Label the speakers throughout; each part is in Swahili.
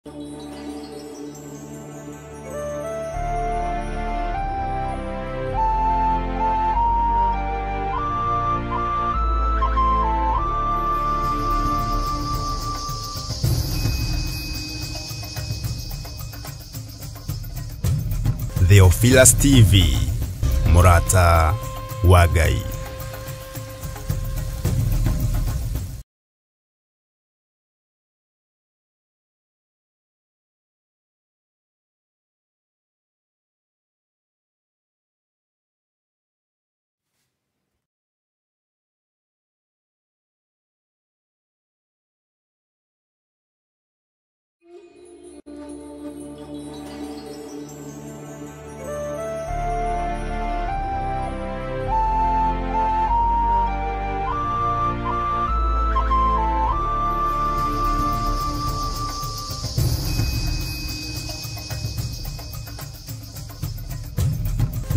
Speaker 1: Theophilus TV, Murata wa Ngai.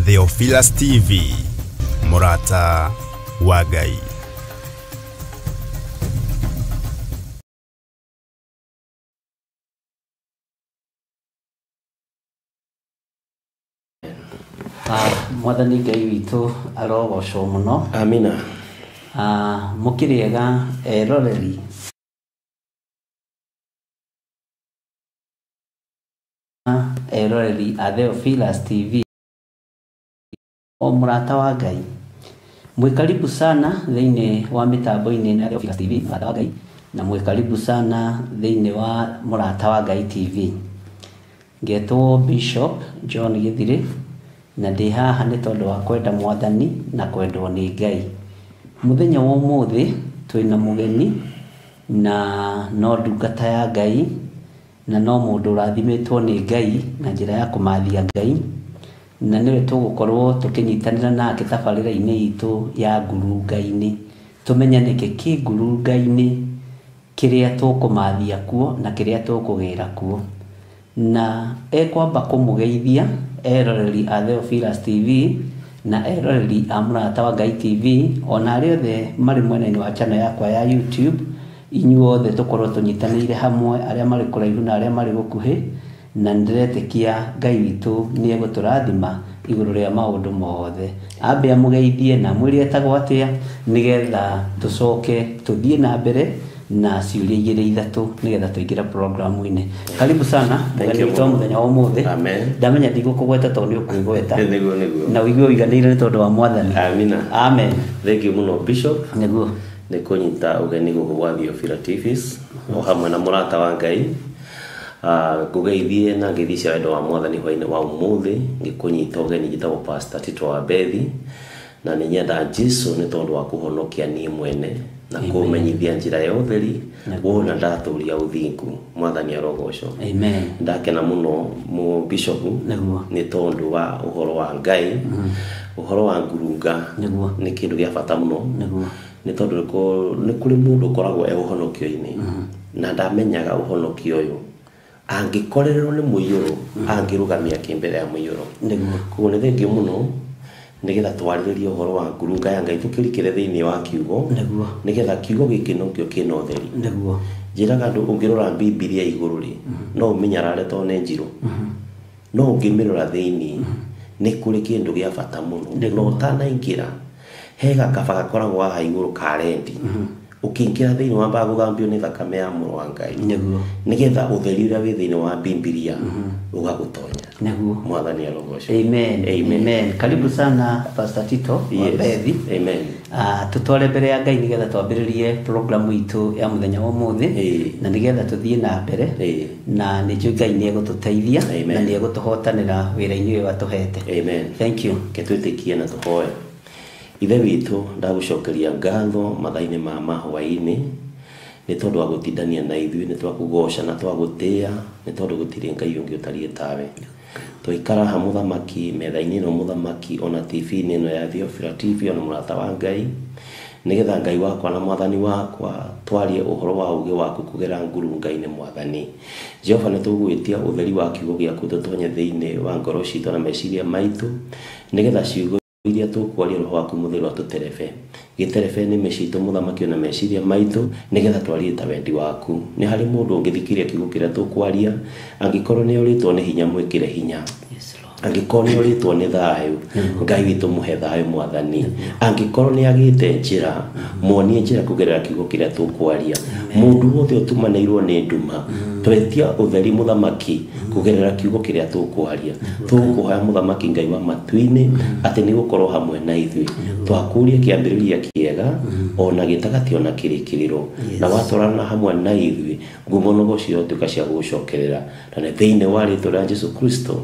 Speaker 1: Theophilus TV, Murata wa Ngai.
Speaker 2: Mwathani Ngai witũ arogocwo mũno.
Speaker 3: Amina.
Speaker 2: Mũkĩrĩega eroreri a Theophilus TV o Murata wa Ngai. Mwikaribu sana thĩinĩ wa mitambo-inĩ na Theophilus TV Murata wa Ngai, na mwikaribu sana thĩinĩ wa Murata wa Ngai TV. Ngetwo Bishop John Githiri na ndĩ haha nĩ tondũ wa kwenda Mwathani na kwendwo nĩ Ngai. Mũthenya wa ũmũthĩ twĩna mũgeni na no ndungata ya Ngai na no mũndũ ũrathimĩtwo nĩ Ngai na njĩra ya kũmathia Ngai, na nĩwe tũgũkorwo tũkĩnyitanĩra nake tabarĩra-inĩ itũ ya ngurunga-inĩ, tũmenya nĩkĩ kĩ ngurunga-inĩ kĩrĩa tũkũmathia kuo na kĩrĩa tũkũgĩra kuo. Na ekwamba kũmũgeithia eroreri a Theophilus TV na eroreri a Murata wa Ngai TV, ona arĩa othe marĩ mwena-inĩ wa channel yakwa ya YouTube, inyuothe tũkorwo tũnyitanĩire hamwe, arĩa marĩ kũraihu na arĩa marĩ gũkuhĩ, na ndĩretĩkia Ngai witũ nĩ egũtũrathima igũrũ rĩa maũndũ mothe. Ambe amũgeithie na mwĩrĩ etagwo atĩa, nĩgetha tũcoke tũthiĩ na mbere na ciũria igĩrĩ ithatũ nĩgetha tũingĩre programu-inĩ. Karibu sana mũgeni witũ mũthenya wa ũmũthĩ.
Speaker 3: Amen.
Speaker 2: Ndamenya ndigũkũgweta tondũ nĩ ũkwĩgweta
Speaker 3: Nĩguo.
Speaker 2: na ũigue ũiganĩire nĩ tondũ wa Mwathani.
Speaker 3: Amina.
Speaker 2: Amen.
Speaker 3: Thank you mũno Bishop.
Speaker 2: Nĩguo.
Speaker 3: Nĩ kũnyita ũgeni gũkũ gwa Theophilus TV o hamwe na Murata wa Ngai. Ngũgeithie na ngeithi cia wendo wa Mwathani hwaĩ-inĩ wa ũmũthĩ, ngĩkũnyita ũgeni njĩtagwo Pastor Tito wa Bethi, na nĩ nyenda Jesũ nĩ tondũ wa kũhonokia niĩ mwene na kũmenyithia njĩra ya ũtheri wona ndatũũria ũthingu. Mwathani arogocwo.
Speaker 2: Amen.
Speaker 3: Ndakena mũno mũ Bishop nĩ tondũ wa ũhoro wa Ngai, ũhoro wa ngurunga nĩ kĩndũ gĩa bata mũno, nĩ tondũ nĩ kũrĩ mũndũ ũkoragwo e ũhonokio-inĩ na ndamenyaga ũhonokio ũyũ angĩkorererwo nĩ mũiyũro angĩrũgamia kĩmbere ya mũiyũro. Koguo nĩ thengiũ mũno nĩgetha twarĩrĩrie ũhoro wa ngurunga ya Ngai tũkĩrikĩre thĩinĩ wa kiugo, nĩgetha kiugo gĩkĩ nokĩo kĩna ũtheri. Njĩraga andũ ũngĩrora Bibilia igũrũ rĩ, no ũmenyarare tondũ nĩ njirũ, no ũngĩmĩrora thĩinĩ nĩ kũrĩ kĩndũ gĩa bata mũno, no ũtanaingĩra he gakaba gakoragwo haha igũrũ ka rendi, ũkĩingĩra thĩinĩ wa gũthambio nĩ thakame ya Mũrũ wa Ngai, nĩgetha ũtheri ũrĩa wĩ thĩinĩ wa Bibilia ũgagũtonya. Mwathani arogocwo.
Speaker 2: Amen. Amen. Karibu sana Pastor Tito wa Bethi.
Speaker 3: Amen.
Speaker 2: Tutware mbere ya Ngai nĩgetha twambĩrĩrie programu itũ ya mũthenya wa ũmũthĩ, na nĩgetha tũthiĩ na mbere, na nĩ njũĩ Ngai nĩ egũtũteithia na nĩ egũtũhotanĩra wĩra-inĩ ũyũ atũhete. Amen. Thank you.
Speaker 3: Ketwĩtĩkie na tũhoe. Ithe witũ ndagũcokeria ngatho mathaa-inĩ ma mahwaĩ-inĩ nĩ tondũ wa gũtindania na ithuĩ, nĩ twakũgoca na twagũtĩĩa, nĩ tondũ gũtirĩ Ngai ũngĩ ũtariĩ tawe. Twaikara ha mũthamaki metha-inĩ ĩno mũthamaki ona TV-inĩ ĩno ya Theophilus TV ona Murata wa Ngai, nĩgetha Ngai wakwa na Mwathani wakwa twarie ũhoro wa ũũgĩ waku kũgerera ngurunga-inĩ. Mwathani Jehova, nĩ tũgwĩtia ũtheri wa kiugo gĩaku tũtonye thĩinĩ wa ngoro citũ na meciria maitũ, nĩgetha ciugo iria tukwaria roho waku muthiro tuterebe giterebe ni mecito muthamaki na meciria maitu nigetha twarie ta wendi waku ni hari mundu ungithikiria kiugo kiria tukwaria angikorwo ni uritwo ni hinya mwikire hinya angikorwo ni uritwo ni thayu ngai witu muhe thayu mwathani angikorwo ni agite njira muonie njira kugerera kiugo kiria tukwaria mundu wothe utumanirwo ni nduma twetia utheri muthamaki kugerera kiugo kiria tukwaria tukuhoya muthamaki ngai wa matuini ati ni gukorwo hamwe na ithui twakuria kiambiriria kiega ona gitagati ona kirikiriro na watwarana hamwe na ithui ngumono cio tukacia gucokerera na thiine wari tura Jesu Kristo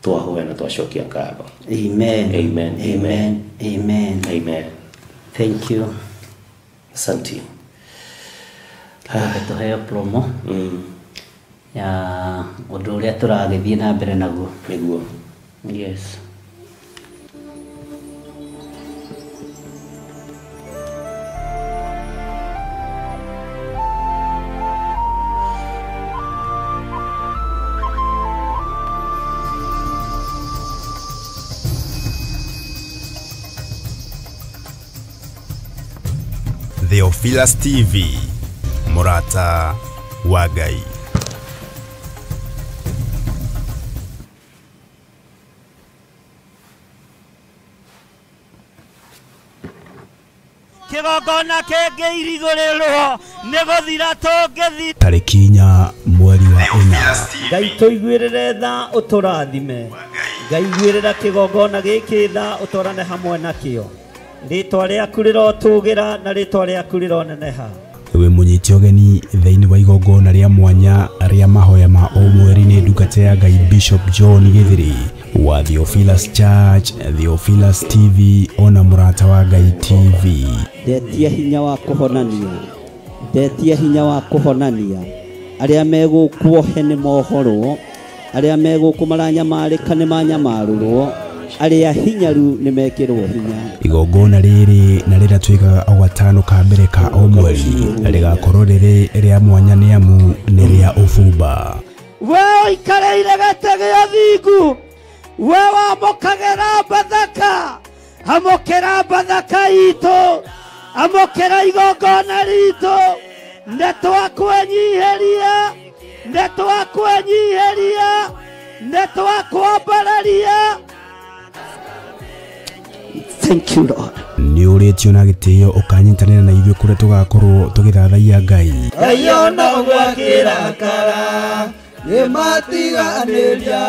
Speaker 3: twahoya na twashokia ngatho.
Speaker 2: Amen.
Speaker 3: Amen.
Speaker 2: Amen. Amen.
Speaker 3: Amen.
Speaker 2: Thank you.
Speaker 3: Asante.
Speaker 2: Tuheo promo ya undu uria turagithie na mbere naguo
Speaker 3: niguo.
Speaker 2: Yes.
Speaker 1: Theophilus TV, Murata wa Ngai.
Speaker 4: Kigogona kenge iriguriro niguthira tungithi
Speaker 5: tariki inya mweri wa ina.
Speaker 4: Ngai tuiguirire tha uturathime Ngai igwirira kigogona giki tha utorane hamwe nakio ritwa riaku rirotugira na ritwa riaku rironeneha
Speaker 5: We munyiti ogeni thiini wa igongona ria mwanya ria mahoya ma o mweri ni ndungata ya Ngai Bishop John Githiri wa Theophilus Church, Theophilus TV ona Murata wa Ngai TV.
Speaker 6: Ndetia hinya wa kuhonania, ndetia hinya wa kuhonania aria megukuohe ni mohoro, aria megukumaranyamarika ni manyamarurwo, aria hinyaru ni mekirwo hinya.
Speaker 5: Igongona riri na rira twikaga o gatano ka mbere ka o mweri rigakorwo riri ria mwanya ni amu ni ria ufumba.
Speaker 4: we ikareire gatege ya thingu we wamukagera bathaka amukera bathaka itu amukera igongona ritu ndetwa kwenyiheria ndetwa kwenyiheria ndetwa kwambararia.
Speaker 6: Thank you Lord.
Speaker 5: Ni uritio na gitio ukanyitanira na ithuĩ kuria tugakorwo tugithathaia Ngai.
Speaker 4: Ngai ona gwakirakara nimatiganiria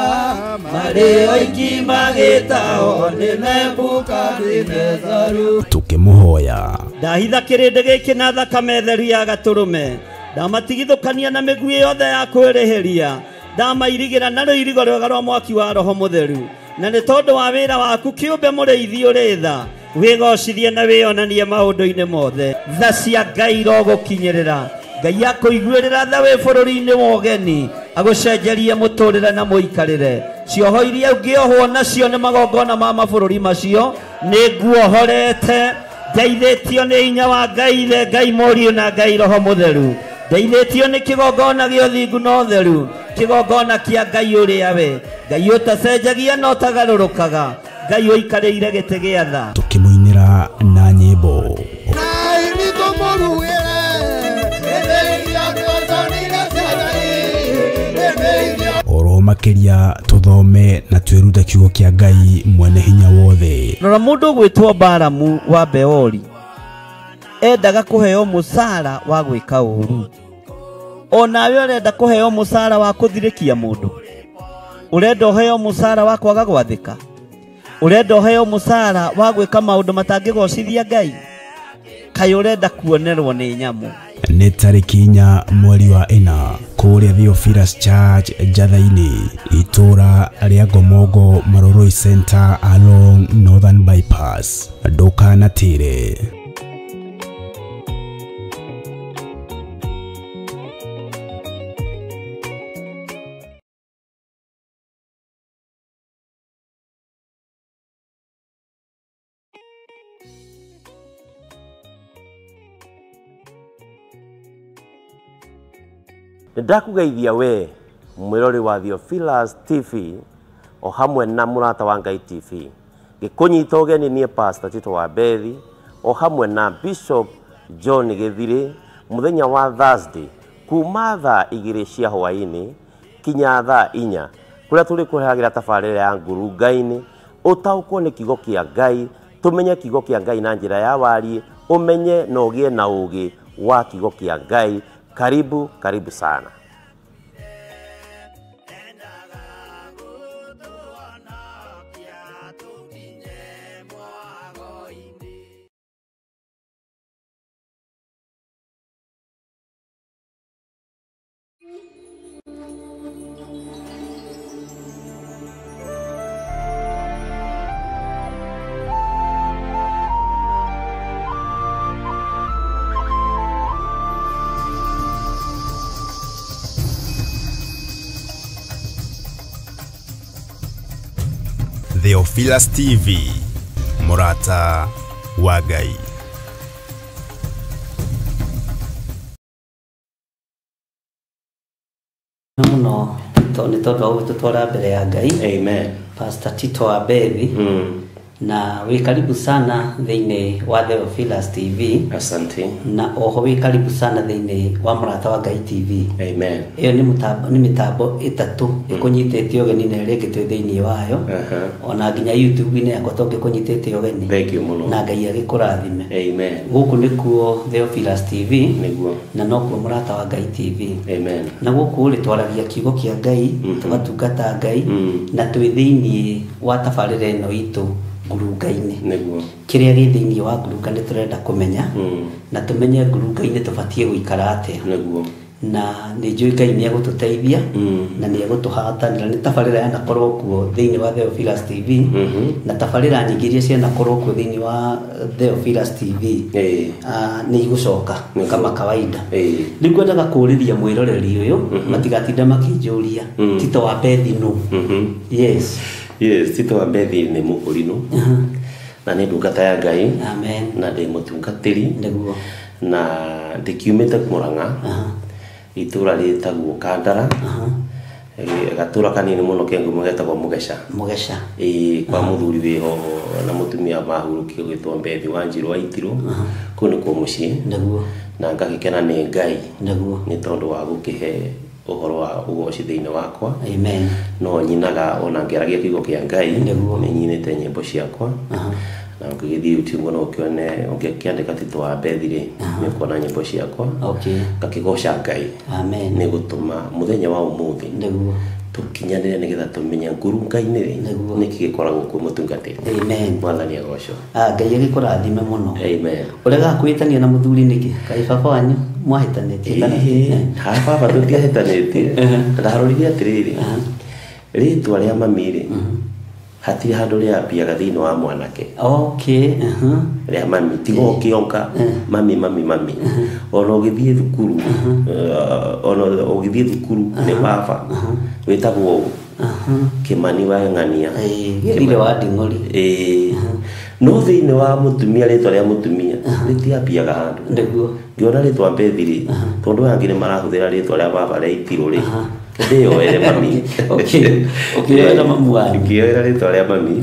Speaker 4: mari oiki magitao ni Nebukadnezaru
Speaker 5: Tukimuhoya
Speaker 4: ndahitha kirinde giki na thakame theru ya gaturume ndamatigithukania na migui yothe ya kwirihiria ndamairigira na ruirigo rwega rwa mwaki wa roho mutheru na ni tondu wa wira waku kiumbe muriithi uritha wigocithie na wionanie maundu-ini mothe tha cia Ngai rogukinyirira Ngai akuiguirira tha wi bururi-ini wa ugeni agucenjerie muturire na muikarire cioho iria ungiohwo nacio ni magongona ma mabururi macio ni nguohorete ndeithĩtio nĩ hinya wa Ngai ithe Ngai Mũriũ na Ngai Roho Mũtheru ndeithĩtio nĩ kĩgongona gĩa ũthingu na ũtheru kĩgongona kĩa Ngai ũrĩa we Ngai ũtacenjagia na ũtagarũrũkaga Ngai ũikarĩire gĩtĩ gĩa tha
Speaker 5: tukimuinira na nyĩmbo. Oro makiria tuthome na twirute kiugo kia Ngai mwene hinya wothe.
Speaker 4: Rora mundu gwitwo Balamu wa Beori endaga kuheo musara wa gwika uru onawe urenda kuheo musara wa kuthirikia mundu urenda uheo musara wa kwaga gwathika urenda uheo musara wa gwika maundu matangigocithia Ngai kai urenda kuonerwo ni nyamu.
Speaker 5: Ni tariki inya mweri wa ina kuria Theophilus Church Njathaini itura ria Ngomongo Maroroi Center along Northern Bypass ndukanatire.
Speaker 3: Ndakugeithia we mwirori wa Theophilus TV o hamwe na Murata wa Ngai TV gikunyita ugeni nie Pastor Tito wa Bethi o hamwe na Bishop John Githiri muthenya wa Thursday kuma thaa 2 cia hwaini kinya thaa 4 kuria tuli kuhagira tabarira ya ngurunga-ini utaukwo ni kigo kia Ngai tumenye kigo kia Ngai na njira ya wari umenye na ugie na ugi wa kigo kia Ngai. Karibu sana.
Speaker 1: Theophilus TV, Murata wa Ngai.
Speaker 2: Muno ni tondu wa gututwara mbere ya Ngai.
Speaker 3: Amen.
Speaker 2: Pastor Tito wa Bethi. Na we karibu sana thiini wa Theophilus TV.
Speaker 3: Asante.
Speaker 2: Na oho we karibu sana thiini wa Murata wa Ngai TV.
Speaker 3: Amen.
Speaker 2: Iyo ni mitambo itatu ikunyitete ugeni na ireketwe thiini wayo. Ona nginya YouTube ni yakwa tonge kunyitete ugeni.
Speaker 3: Thank you muno.
Speaker 2: Na Ngai agikurathime.
Speaker 3: Amen.
Speaker 2: Guku nikuo Theophilus TV.
Speaker 3: Niguo.
Speaker 2: Na nokuo Murata wa Ngai TV.
Speaker 3: Amen.
Speaker 2: Na guku ri twaragia kiugo kia Ngai, tugatungata Ngai na twi thiini wa tabarira ino itu ngurunga-ini.
Speaker 3: Niguo.
Speaker 2: Kiria gi thiini wa ngurunga ni turenda kumenya na tumenye ngurunga-ini tubatie guikara atia.
Speaker 3: Niguo.
Speaker 2: Na ni njui Ngai ni agututeithia na ni agutuhatanira ni tabarira yana korwo kuo thiini wa Theophilus TV na tabarira nyingi iria ciana korwo kuo thiini wa Theophilus TV ni igucoka kama kawaida. Ni ngwendaga kuriria mwiroreri uyu matigatinda makinjuria Tito wa Bethi nu. Yes.
Speaker 3: Tito wa Bethi ni mukurinu na ni ndungata ya Ngai.
Speaker 2: Amen.
Speaker 3: Na ndi mutungatiri
Speaker 2: niguo
Speaker 3: na ndikiumite Murang'a itura ritagwo Kandara gatura kanini muno kengu mugetagwo Mugesha kwa muthuri wiho na mutumia mahuruki gwitwo Bethi Wanjiru wa Itiro kuni kwa mucii niguo na ngagikena ni Ngai niguo ni tondu wa gukihe uhoro wa ugoci thiini wakwa.
Speaker 2: Amen.
Speaker 3: No nyinaga ona ngeragia kigo kia Ngai ni nyinite nyimbo ciakwa na ngigithii YouTube no kione ungikiandika Tito wa Bethi ri ni kuona nyimbo ciakwa ngakigoca Ngai.
Speaker 2: Amen.
Speaker 3: Ni gutuma muthenya wa umuthi
Speaker 2: niguo
Speaker 3: tukinyanire ni getha tumenya ngurunga-ini ri ni kigikoragwo ku mutungatiri.
Speaker 2: Amen.
Speaker 3: Mwathani agoco.
Speaker 2: Ngai agikurathime muno.
Speaker 3: Amen.
Speaker 2: Urega kwitania na muthuri niki kai baba wanyu mwahitanite kana
Speaker 3: ha baba tutiahitanite ndarorithia atiriri ritwa ria mami ri hatiri handu ria piaga thiini wa mwanake. Ria mami tigo kionka mami ona ugithie thukuru ni baba witagwo Kimani wa Ng'ania
Speaker 2: githire wa Nding'ori.
Speaker 3: No thiini wa mutumia ritwa ria mutumia ritiapiaga handu
Speaker 2: niguo
Speaker 3: ngiona ritwa Bethi ri tondu wangi ni marahuthira ritwa ria baba ria Itiro ri ndio ere mami.
Speaker 2: Era mamu wanyu
Speaker 3: ngioera ritwa ria mami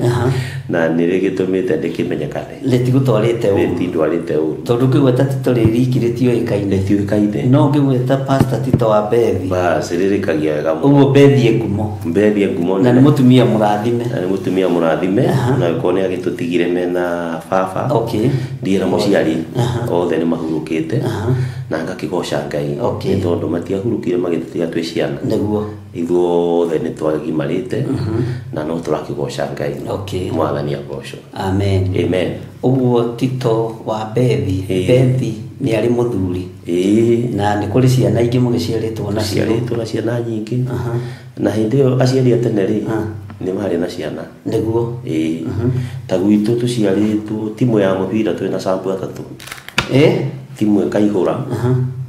Speaker 3: na nirigitumite ndikimenyekane
Speaker 2: litigutwarite
Speaker 3: u
Speaker 2: tondu ngigweta Tito ririki ritiuikaine no ngigweta Pastor Tito wa Bethi
Speaker 3: basi ririkagia wega
Speaker 2: uguo Bethi ngumo na ni mutumia murathime
Speaker 3: na kone agitutigire mena baba ndiera muciari othe ni mahurukite na ngakigoca Ngai ni tondu matiahurukire magitiga twi ciana
Speaker 2: niguo
Speaker 3: ithuothe ni twagimarite na no turakigoca Ngai. Mwathani agoco. Amen.
Speaker 2: Uguo Tito wa Bethi ni ari muthuri na ni kuri ciana ingi mugiciaritwo na
Speaker 3: ciana nyingi na hindi yo aciari atene ri ni mari na ciana
Speaker 2: niguo
Speaker 3: ta gwitu tuciaritwo timu ya mubira twina sambu atatu timu kaihura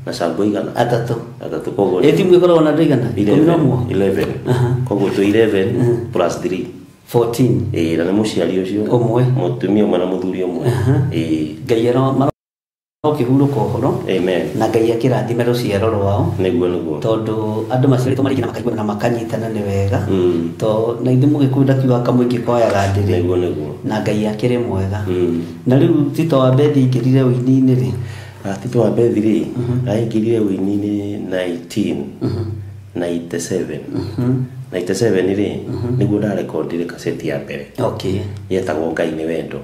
Speaker 3: na sambu igana atatu kogo
Speaker 2: timu ikoragwo na ndigana
Speaker 3: 11 kogo tu 11 plus 3 14 na ni muciari ucio
Speaker 2: umwe
Speaker 3: mutumia umwe na muthuri umwe
Speaker 2: Ngai okĩhurũka ũhoro na Ngai akĩrathime rũciaro rwao tondũ andũ maciarĩtwo marĩ na makaigua na makanyitana nĩ wega to na ithuĩ mũgĩkunda kiuga kamwe ingĩkoyaga ndĩrĩ na Ngai akĩrĩ mwega na rĩu Tito wa Mbethi aingĩrire ũini-inĩ rĩ
Speaker 3: Tito wa Mbethi rĩ aingĩrire ũini-inĩ 1997 rĩ nĩguo ndarekondire kaseti ya mbere yetagwo Ngai nĩ wendo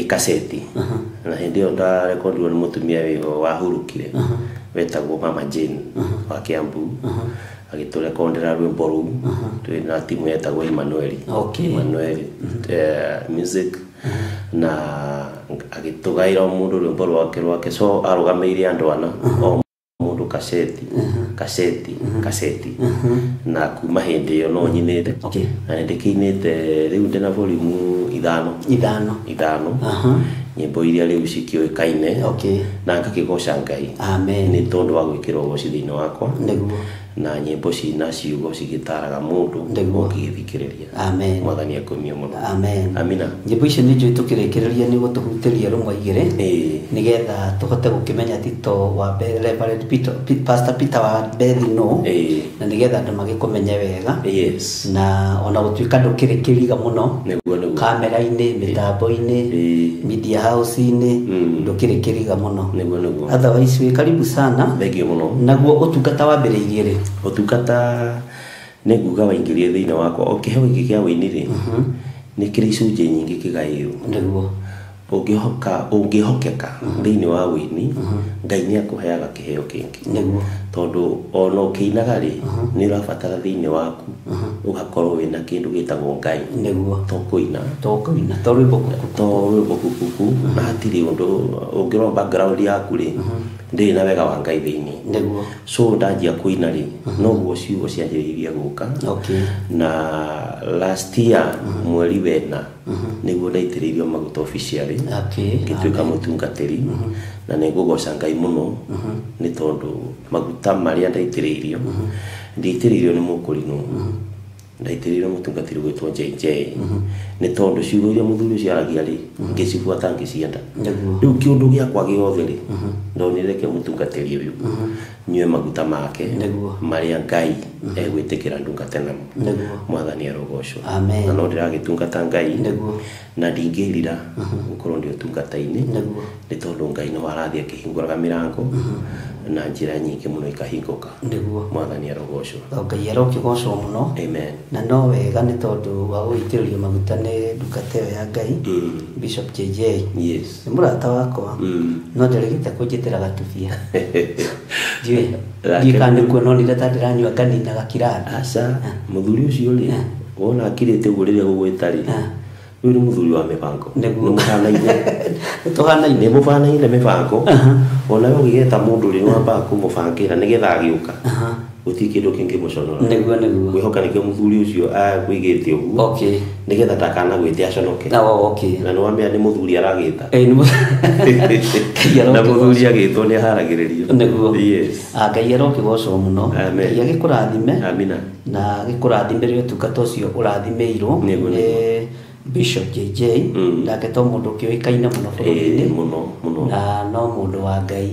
Speaker 3: kaseti na hindi ĩyo ndarekondirwo nĩ mũtumia wahurũkire wetagwo Mama Jane wa Kiambu agĩtũrekondera rwĩmbo rũu twĩna timu yetagwo Emmanuel music na agĩtũgaĩra mũndũ rwĩmbo rwake so arũgamĩire andũ ana o mũndũ kaseti na kuma hindi ĩyo no nyinĩte na ndĩkĩinĩte rĩu ndĩna volume ithano nyĩmbo iria rĩu cikĩũĩkaine na ngakĩgoca Ngai nĩ tondũ wa gwĩkĩra ũgoci thĩinĩ wakwa na nyĩmbo cina ciugo cigĩtaraga mũndũ ũngĩgĩthikĩrĩria Mwathani akumie mũno amina
Speaker 2: nyĩmbo icio nĩ njũĩ tũkĩrĩkĩrĩria nĩ gũtũhutĩria rũmwe igĩrĩ nĩgetha tũhote gũkĩmenya Tito wa Reverend Pastor Peter wa Mbethi no na nĩgetha andũ magĩkũmenye wega na ona gũtuĩka ndũkĩrĩ kĩriga mũno kamera-inĩ mĩtambo-inĩ media house-inĩ ndũkĩrĩ kĩriga mũno otherwise wĩ karibu sana naguo ũtungata wambĩrĩirie rĩ
Speaker 3: ũtungata nĩ nguga waingĩrire thĩinĩ wakwa o kĩheo gĩkĩ kĩa ũini rĩ nĩ kĩrĩ icunjĩ nyingĩ kĩgaĩirwo ũngĩhokeka thĩinĩ wa ũini Ngai nĩ akũheaga kĩheo kĩngĩ tondũ ona ũkĩinaga rĩ nĩ ũrabatara thĩinĩ waku ũgakorwo wĩna kĩndũ gĩtagwo Ngai to kũina
Speaker 2: to rwĩmbo
Speaker 3: kuku na hatirĩ ũndũ ũngĩrora background yaku rĩ ndĩrĩ na wega wa Ngai thĩinĩ so ndanjia kũina rĩ noguo ciugo cianjĩrĩirie gũka na last year mweri wena nĩguo ndaitĩrĩirio maguta officially ngĩtuĩka mũtungatĩri na nĩ ngũgoca Ngai mũno nĩ tondũ maguta marĩa ndaitĩrĩirio ndaitĩrĩirio nĩ mũkũrinũ ndaitĩrĩirio mũtungatĩri gwĩtwo JJ nĩ tondũ ciugo iria mũthuri ũcio aragia rĩ ngĩcibuata ngĩcienda rĩu kĩũndũ gĩakwa gĩothe rĩ ndonire reke mũtungatĩri ũyũ nyue maguta make marĩa Ngai egwĩtĩkĩra ndungate namo Mwathani arogocwo na no ndĩragĩtungata Ngai na ndingĩrira gũkorwo ndĩ ũtungata-inĩ nĩ tondũ Ngai no arathiĩ akĩhingũraga mĩrango na njĩra nyingĩ mũno ikahingũka Mwathani arogocwo
Speaker 2: Ngai arokĩgocwo mũno na no wega nĩ tondũ wa gũitĩrĩrio maguta nĩ ndungata ĩyo ya Ngai Bishop JJ nĩ mũrata wakwa no ndarĩgĩte kũnjĩtĩra gatubia ndiĩ kana nĩkuononire ta ndĩranyua kanina gakirathi
Speaker 3: aca mũthuri ũcio rĩ wona akirĩte ũguo rĩrĩa gũgwĩta rĩ rĩu nĩ mũthuri wa mĩbango nĩ mũbanaine mĩbango ona we ũgĩgeta mũndũ rĩ wambaga kũmũbangĩra nĩgetha agĩũka gũtirĩ kĩndũ kĩngĩ mũconora gwĩhoka nĩkĩo mũthuri ũcio agwĩgĩte ũguo nĩgetha ndakanagwĩte aconoke na nĩ wamenya nĩ mũthuri aragĩta na mũthuri agĩtwo nĩ aharagĩrĩrio
Speaker 2: Ngai arokĩgocwo mũno Ngai agĩkũrathime na agĩkũrathimĩre ũtungata ũcio ũrathimĩirwo nĩ Bishop JJ nake to mũndũ ũkĩũĩkaine mũno bũrũri-inĩ na no mũndũ wa Ngai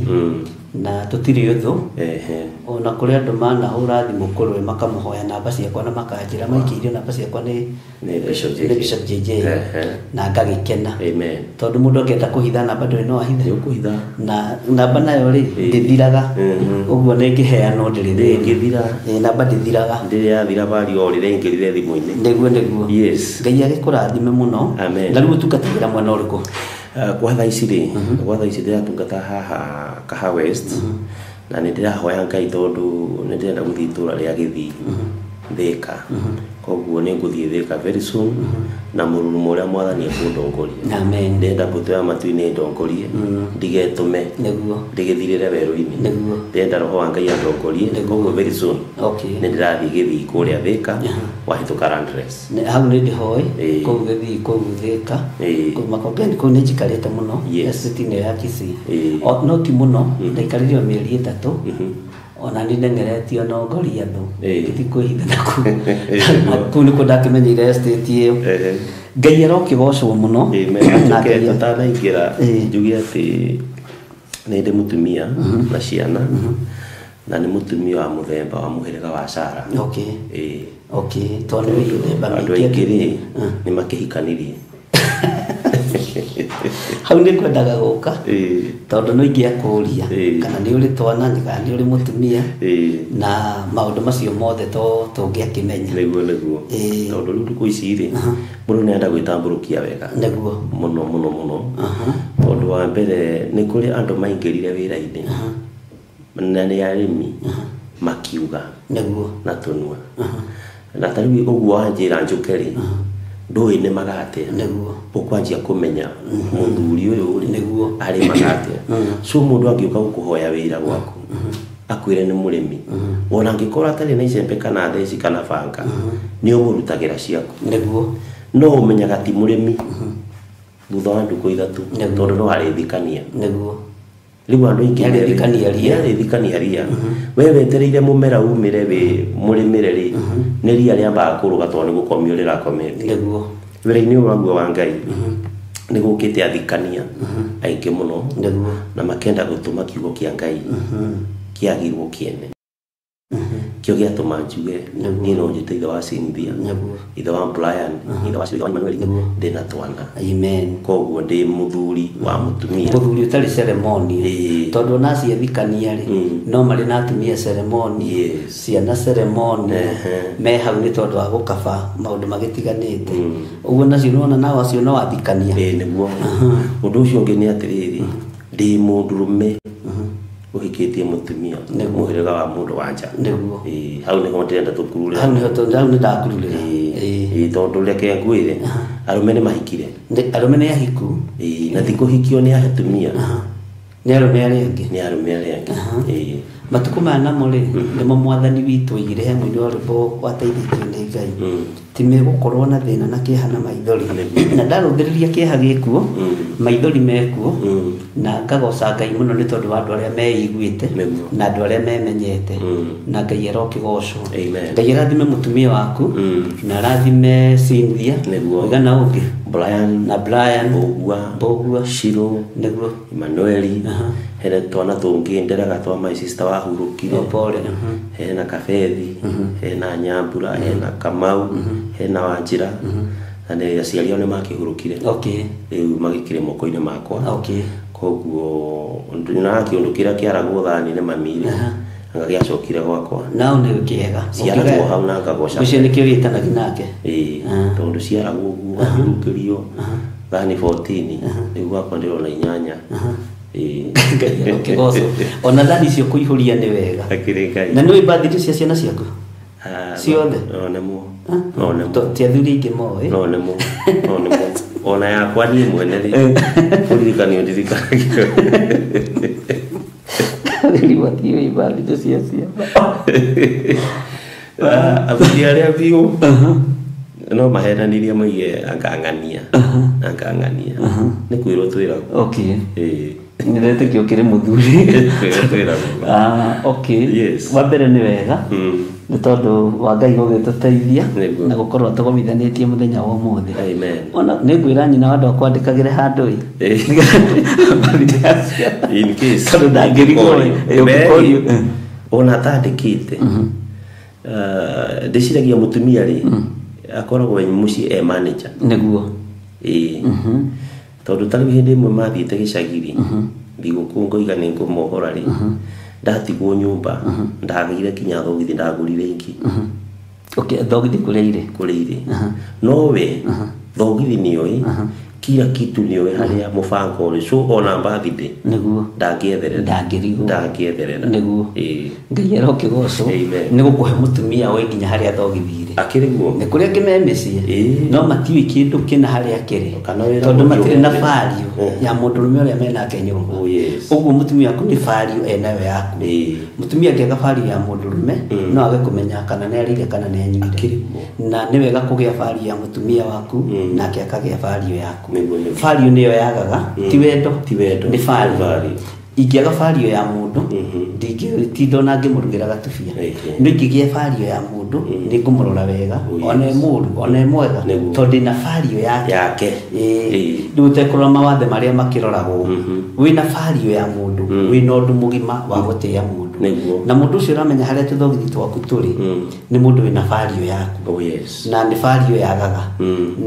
Speaker 2: na tũtirĩ ũthũ ona kũrĩ andũ manahũra thimũ kũrwe makamũhoya namba ciakwa na makanjĩra maikĩirio namba ciakwa nĩ Bishop JJ na ngagĩkena tondũ mũndũ angĩenda kũhitha namba ndũrĩ no ahithe na namba nayo rĩ ndĩthiraga ũguo nĩ ngĩheanwo ndĩrĩ namba ndĩthiraga
Speaker 3: ndĩrĩ yathira bari o rĩrĩa ingĩrire thimũ-inĩ
Speaker 2: nĩguo Ngai agĩkũrathime mũno na rĩu ũtungatagĩra mwena ũrĩkũ
Speaker 3: kwa thaa ici ndĩratungata haha Kaha West na nĩ ndĩrahoya Ngai tondũ nĩ ndĩrenda gũthiĩ itũũra rĩa Gĩthii Thĩka koguo nĩ ngũthiĩ Thĩka very soon na mũrurumo ũrĩa Mwathani ekũndongoria ndĩrenda mbũtũ ya matu-inĩ ndongorie ndigetũme ndĩgĩthirĩre werũ-inĩ ndĩrenda roho wa Ngai andongorie koguo very soon nĩ ndĩrathiĩ Gĩthii kũrĩa Thĩka wahĩtũka Landress
Speaker 2: hau nĩ ndĩhoĩ kũu Gĩthii kũu Thĩka makongeni kũu nĩ njikarĩte mũno city-inĩ ya Kisii no ti mũno ndaikarĩre mĩeri 3 ona nĩ ndengeretio no ngori andũ ndikwĩhitha nakũu nĩkuo ndakĩmenyeire estate ĩyo Ngai arokĩgocwo mũno
Speaker 3: na tũtanaingĩra njuge atĩ nä ndä må tumia na ciana na nä må tumia wa må themba wa må hä rä ga wa Sara. Andå aingä rä nä makä hikanirie
Speaker 2: hau nä kwendaga gå ka tondå no ingä akå ria kana nä å rä twana kana nä å rä må tumia na maå ndå macio mothe tå ngä akä menya
Speaker 3: nĩguo tondå rä u ndukå ici rä må ndå nä enda gwä tambå rå kia wega må no tondå wa mbere nä kå rä andå maingä rire wä ra-inä na nä arä mi makiuga na tå nua na tarä u å guo wanjä ra njå ke rä ndå nä magatä å kwanjia kå menya må thuri å yå rä arä magatä so må ndå angä å ka gå kå hoya wä ra gwaku akwä re nä må rä mi ona angä korwo atarä na icembe kana theci kana banga nä å må rutagä ra ciaku no å menyaga ti må rä mi thutha wa ndukå ithatå tondå no arä thikania rä u andå aingä thikania ria we wetereire må mera umä re wä må rä mä re rä nä ria rä ambaga kå rå ga tondå nä gå komio rä rakometie wä ra-inä å waguo wa Ngai nä gå kä te athikania aingä må no na makenda gå tå ma kiugo kä a Ngai kä agirwo kä ene kä o gä atå ma njuge niä no njä te ithe wa Cynthia ithe wa Brian ithe wa Emmanuel ndä na twana koguo ndä må thuri wa må tumia
Speaker 2: må thuri å tarä ceremoni tondå naci athikania rä no marä na atumia ceremoni ciana ceremoni me hau nä tondå wa gå kaba maå ndå magä tiganä te å guo nacio nona nao acio no athikania
Speaker 3: nĩguo å ndå å cio å ngä nä atä rä rä ndä må ndå rå me å hikä tie må tumia må hä rä ga wa må ndå wa nja hau nä ho ndä renda tå kurure
Speaker 2: hau nä ndakururä
Speaker 3: tondå reke ngwä re arå me nä mahikire
Speaker 2: arå me nä ahiku
Speaker 3: na thikå hikio nä atumia
Speaker 2: nä arå me arä angä matukå maya namo rä nä mo mwathani witå aigire hemwe-inä wa rwĩmbo wateithĩtio nĩ Ngai ti me gũkorwo na thĩna na kĩeha na maithori na ndarũthĩrĩria kĩeha gĩkuo maithori mekuo na ngagoca Ngai mũno nĩ tondũ wa andũ arĩa meiguĩte na andũ arĩa memenyete na Ngai arokĩgocwo Ngai arathime mũtumia waku na arathime Cynthia ũigana ũngĩ Brian Mbogua Shiro Emmanuel hena twana tũngĩ nderaga twa my sister wahurũkire hena Kabethi hena Nyambura hena Kamau hena Wanjira na nĩ aciari ao nĩ makĩhurũkire rĩu magĩkire moko-inĩ makwa koguo na kĩũndũ kĩrĩa kĩaragwo thani-inĩ mami-rĩ anga gĩacokire gwakwa nao nĩ kĩega
Speaker 3: ciaragwo hau na ngagoca
Speaker 2: ũcio nĩkĩo gĩtanagia nake
Speaker 3: tondũ ciaragwo ũguo ahurũkĩrio thani 14 rĩu gwakwa ndĩrona 8
Speaker 2: ona thani icio kũihũria nĩ wega na nĩ birthday cia ciana ciaku ciothe ti athuri aingĩ moĩ
Speaker 3: ona yakwa niĩ mwene rĩ kũririkanio ndirikanagia
Speaker 2: riwathiĩ birthday cia ciana
Speaker 3: athuri arĩa biũ no mahenanirie maige angang'ania nĩ kwĩrwo twĩragwo
Speaker 2: nä rete kä å kä rä må thuri wa mbere nä wega nä tondå wa Ngai gå gä tå teithia na gå korwo tågomithanä tie må thenya wa må thä ona nä ngwä ra nyina wa andå akwandä kagä re handå tondå ndangä rigwo
Speaker 3: ona tandä kä te ndä ciragia må tumia rä akoragwo må ciĩ manager
Speaker 2: nä guo
Speaker 3: tondå tarä hä ndä ĩmwe mathiĩte gĩcagiri thigå kå ngoiga nĩ ngũmohora rĩ ndatigwo nyũmba ndagĩire kinya thogithi ndagũrire ingĩ
Speaker 2: thogithi kũrĩa irĩ
Speaker 3: no we thogithi nĩoĩ kila kitu nĩoĩ harĩa mũbango ũrĩ so ona birthday
Speaker 2: nĩguo
Speaker 3: ndangĩetherera
Speaker 2: nĩguo Ngai arokĩgocwo nĩ gũkũhe mũtumia oĩ nginya harĩa thogithi irĩ
Speaker 3: akĩrĩguo
Speaker 2: nĩ kũrĩa angĩ me mĩciĩ no matiũĩ kĩndũ kĩna harĩa kĩrĩ tondũ matirĩ na bariũ ya mũndũrũme ũrĩa menake nyũmba ũguo mũtumia waku nĩ bariũ enayo yaku mũtumia angĩaga bariũ ya mũndũrũme no age kũmenya kana nĩ arĩire kana nĩ anyuire na nĩ wega kũgĩa bariũ ya mũtumia waku nake akagĩa bariũ yaku bariũ nĩyo yagaga ti wendo nĩ bariũ ingĩaga fario ya mũndũ ndingĩtinda ona ngĩmũrugĩra gatubia no ingĩgĩa fario ya mũndũ nĩngũmũrora wega ona mũru ona mwega tondũ na fario yake rĩu ũtekũrora mawathe marĩa makĩroragwo wĩna fario ya mũndũ wĩna ũndũ mũgima wa gũtĩa mũndũ na mũndũ ũcio ũramenya harĩa tũthogithi twaku tũrĩ nĩ mũndũ wĩna fario yaku na nĩ fario yagaga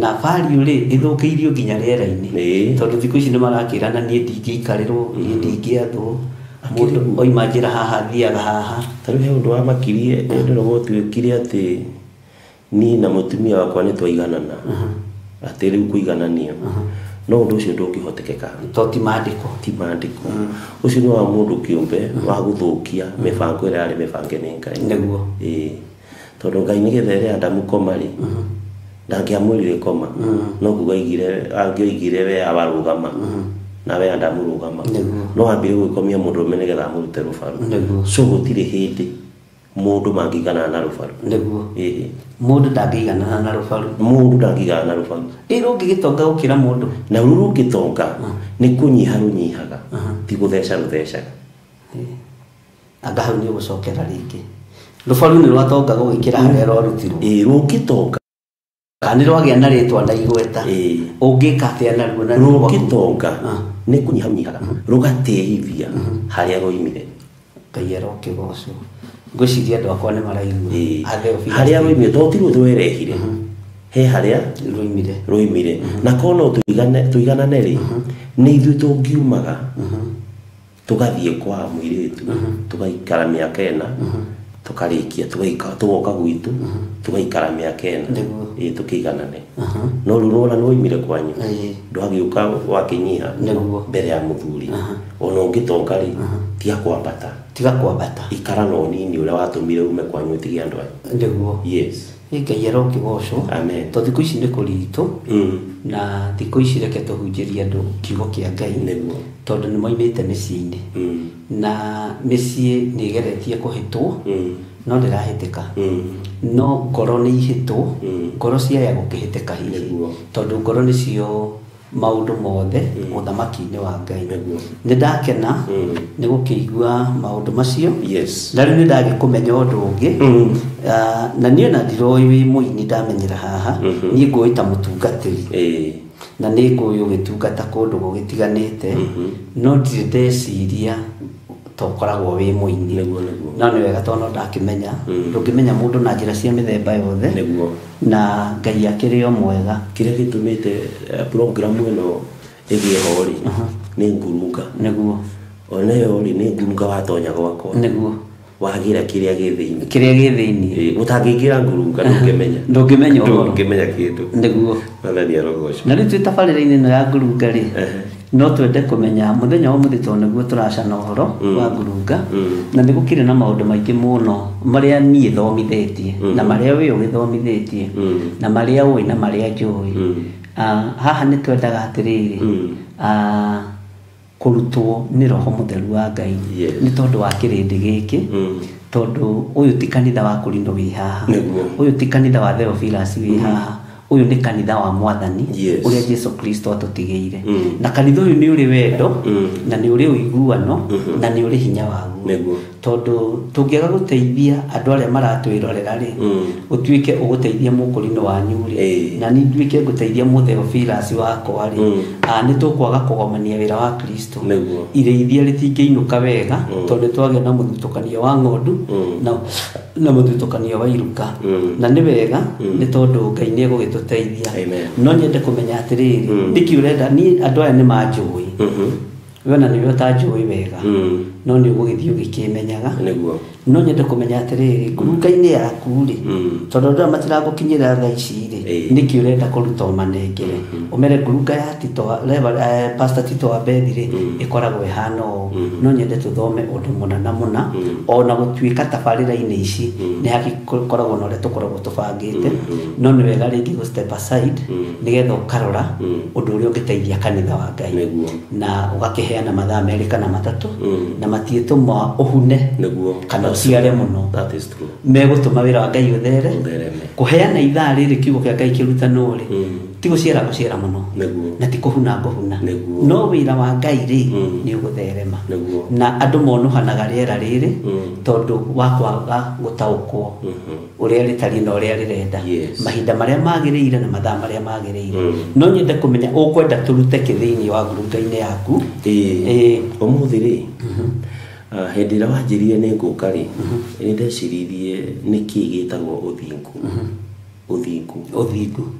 Speaker 2: na fario rĩ ĩthũkĩirio nginya rĩera-inĩ tondũ thikũ ici nĩ marakĩrana niĩ ndingĩikarĩrwo niĩ ndingĩathwo mũndũ oima njĩra haha thiaga haha
Speaker 3: tarĩu he ũndũ wa makirie ndĩrwo gũtuĩkire atĩ niĩ na mũtumia wakwa nĩ twaiganana atĩ rĩu kũigananio no ũndũ ũcio ndũngĩhotekeka
Speaker 2: to ti maandĩko
Speaker 3: ũcio nĩ wa mũndũ kĩũmbe wa gũthũkia mĩbango ĩrĩa yarĩ mĩbange nĩ Ngai
Speaker 2: nĩguo
Speaker 3: tondũ Ngai nĩgetha rĩrĩa Adamu koma rĩ ndangĩamwĩrire koma no kuga angĩoigire we abarũgama na we Adamu rũgama no ambire gwĩkomia mũndũrũme nĩgetha amũrute rũbaru so gũtirĩ hĩndĩ mũndũ mangĩigana na rũbaru
Speaker 2: nĩguo mũndũ ndangĩigana na rũbaru rũngĩgĩtonga gũkĩra mũndũ
Speaker 3: na rũu rũngĩtonga nĩ kũnyiha rũnyihaga ti gũtheca rũthecaga
Speaker 2: anga hau nĩ ũgũcokera rĩngĩ rũbaru nĩ rwatonga gũgĩkĩra harĩa rwarutirwo
Speaker 3: rũngĩtonga
Speaker 2: kana rwagĩa na rĩtwa na igweta ũngĩka atĩa naruo na
Speaker 3: rũngĩtonga nĩ kũnyiha rũnyihaga rũgatĩithia harĩa rũimire
Speaker 2: Ngai arokĩgocwo ngwĩciria andũ akwa nĩ maraigua
Speaker 3: harĩa rũimire to tirwo twerehire he harĩa rũimire na kono tũiganane rĩ nĩ ithuĩ tũngiumaga tũgathiĩ kwa mũirĩtu tũgaikara mĩaka ĩna tũkarĩkia tũgoka gwitũ tũgaikara mĩaka ĩna tũkĩiganane no rĩu rwona nĩwoimire kwanyu ndwagĩũka wakĩnyiha mbere ya mũthuri ona ũngĩtonga rĩ tiga kwambata ikara na ũnini ũrĩa watũmire ume kwanyu ũtige andũ aya
Speaker 2: nĩguo Ngai arokĩgocwo to thikũ ici nĩ kũritũ na thikũ ici reke tũhunjĩrie andũ kiugo kĩa Ngai tondũ nĩ moimĩte mĩciĩ-inĩ na mĩciĩ nĩ ĩgeretie kũhĩtwo no ndĩrahĩtĩka no ngoro nĩ ihĩtwo ngoro ciaya gũkĩhĩtĩka hihi tondũ ngoro nĩcio maũndũ mothe mũthamaki-inĩ wa Ngai nĩ ndakena nĩ gũkĩigua maũndũ macio na rĩu nĩ ndagĩkũmenya ũndũ ũngĩ na niĩ ona ndiroĩ wĩ mũini ndamenyera haha niĩ ngũĩ ta mũtungatĩri na nĩ ngũĩ ũgĩtungata kũndũ gũgĩtiganĩte no ndirĩ ndeciria tokoragwo wĩ mũini no nĩ wega tondũ ndakĩmenya ndũngĩmenya mũndũ na njĩra cia mĩthemba yothe na Ngai akĩrĩ o mwega
Speaker 3: kĩrĩa gĩtũmĩte program ĩno ĩgĩe ho rĩ nĩ ngurunga ona yo rĩ nĩ ngurunga watonya gwakwa wagira kĩrĩa gĩ thĩinĩ ũtangĩingĩra ngurunga ndũngĩmenya kĩndũ Mwathani arogocwo
Speaker 2: na rĩu twĩ tabarĩra-inĩ ĩno ya ngurunga rĩ no twende kũmenya mũthenya wa mũthĩ tondũ nĩguo tũracana ũhoro wa ngurunga na nĩ gũkĩrĩ na maũndũ maingĩ mũno marĩa niĩ thomithĩtie na marĩa wĩ ũgĩthomithĩtie na marĩa ũĩ na marĩa njũĩ haha nĩ twendaga atĩrĩrĩ kũrutwo nĩ roho mũtheru wa Ngai nĩ tondũ wa kĩrĩndĩ gĩkĩ tondũ ũyũ ti kanitha wa Kũrinũ wĩ haha ũyũ ti kanitha wa Theophilus wĩ haha ũyũ nĩ kanitha wa Mwathani ũrĩa Jesu Kristo atũtigĩire na kanitha ũyũ nĩ ũrĩ wendo na nĩ ũrĩ ũiguano na nĩ ũrĩ hinya waguo tondũ tũngĩaga gũteithia andũ arĩa maratwĩrorera rĩ ũtuĩke ũgũteithia Mũkũrinũ wanyu rĩ na niĩ nduĩke ngũteithia Mũtheophilus wakwa rĩ nĩ tũkwaga kũgomania wĩra wa Kristo irĩithia rĩtingĩinũka wega tondũ twagĩa na mũthutũkanio wa ng'ondu na mũthutũkanio wa iruka na nĩ wega nĩ tondũ Ngai nĩ egũgĩtũteithia no nyende kũmenya atĩrĩrĩ nĩkĩ ũrenda niĩ andũ aya nĩ manjũĩ we ona nĩwe ũtanjũĩ wega no nĩ ũgũgĩthiĩ ũgĩkĩmenyaga no nyende kũmenya atĩrĩrĩ ngurunga-inĩ yaku rĩ tondũ andũ aya matiragũkinyĩra thaa ici rĩ nĩkĩ ũrenda kũruta ũmanengere ũmere ngurunga ya Pastor Tito wa Bethi rĩ ĩkoragwo ĩhana ũũ no nyende tũthome ũndũ mũna na mũna ona gũtuĩka tabarĩra-inĩ ici nĩ hagĩkoragwo na ũrĩa tũkoragwo tũbangĩte no nĩ wega rĩngĩ gũ step aside nĩgetha ũkarora ũndũ ũrĩa ũngĩteithia kanitha wa Ngai na ũgakĩheana mathaa merĩ kana matatũ na matiĩtũma ũhune kana ũciare mũno megũtũma wĩra wa Ngai ũthereme kũheana ithaa rĩrĩ kiugo kĩa Ngai kĩrutanwo rĩ ti guciara guciara muno na ti kuhuna kuhuna no wira wa Ngai ri ni ugutherema na andu monuhanaga riera riri tondu wa kwaga gutaukwo uria ritari na uria rirenda mahinda maria magiriire na mathaa maria magiriire no nyende kumenya ukwenda turute kithiini wa ngurunga-ini yaku
Speaker 3: umuthi ri hindi ira wanjirire ni nguka ri ni ndeciririe niki gitagwo uthingu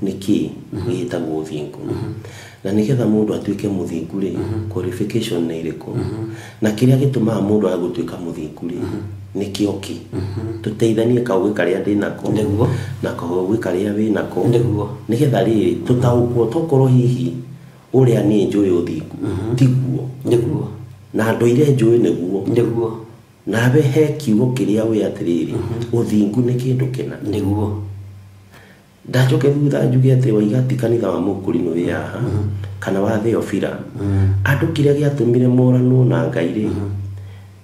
Speaker 3: niki gitagwo uthingu na nigetha mundu atuike muthingu ri qualification ni iriko na kiria gitumaga mundu agutuika muthingu ri nikio ki tuteithanie kaugwe karia ndinako na kaugwe karia winako nigetha ri tutaukwo tokorwo hihi uria ni njui uthingu tiguo na andu ire njui niguo nawe he kiugo kiria wi atiriri uthingu ni kindu kina ndacoke thutha njuge ati waigati kanitha wa Mukurino wi haha kana wa Theophila andu kiria giatumire morano na Ngai ri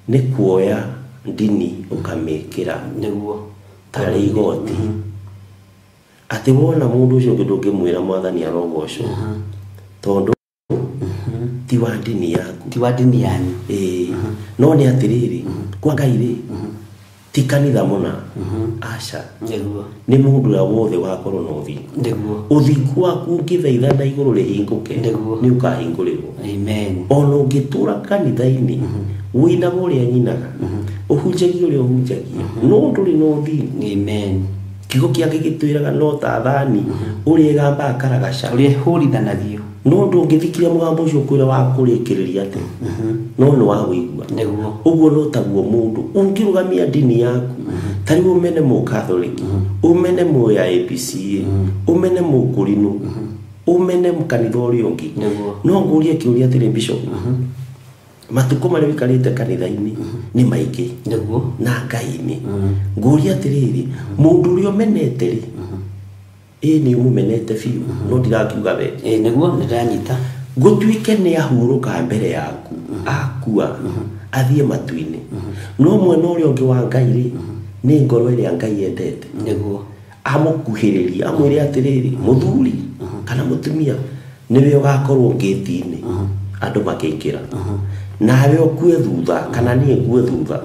Speaker 3: ni kuoya ndini ukamikira tari igoti ati wona mundu ucio ndungimwira mwathani arogoco tondu ti wa ndini yanyu no ni atiriri kwa Ngai ri ti kanitha muna aca ni mundu ya wothe wakorwo no uthingu waku ngithaitha na iguru rihinguke ni ukahingurirwo ona ungitura kanitha-ini wina uria nyinaga uhunjagia uria uhunjagia no nduri no uthingu kigo kiake gitwiraga no ta thani uria gamba karagaca
Speaker 2: uria hurithanagio
Speaker 3: no ndungithikiria mugambo ucio kwira wa kurikiriria ati no ni wa wigua uguo no taguo mundu ungirugamia dini yaku tari umene mu Catholic umene mu ya APC umene mu Kurino umene mu kanitha uria ungi no ngurie kiuria tiri bishop matuko mari wikarite kanitha-ini ni maingi na Ngai-ini nguria tiriri mundu uria umenete ri ni umumenete fiu no ndirakiuga we
Speaker 2: niguo ndiranyita
Speaker 3: gutuike ni ahuruka mbere yaku akua athie matu-ini no mwena uria ungi wa Ngai ri ni ngoro iria Ngai endete
Speaker 2: niguo
Speaker 3: amukuhiriria amwire atiriri muthuri kana mutumia niwe ugakorwo ngiti-ini andu makiingira nawe ukue thutha kana ni ngue thutha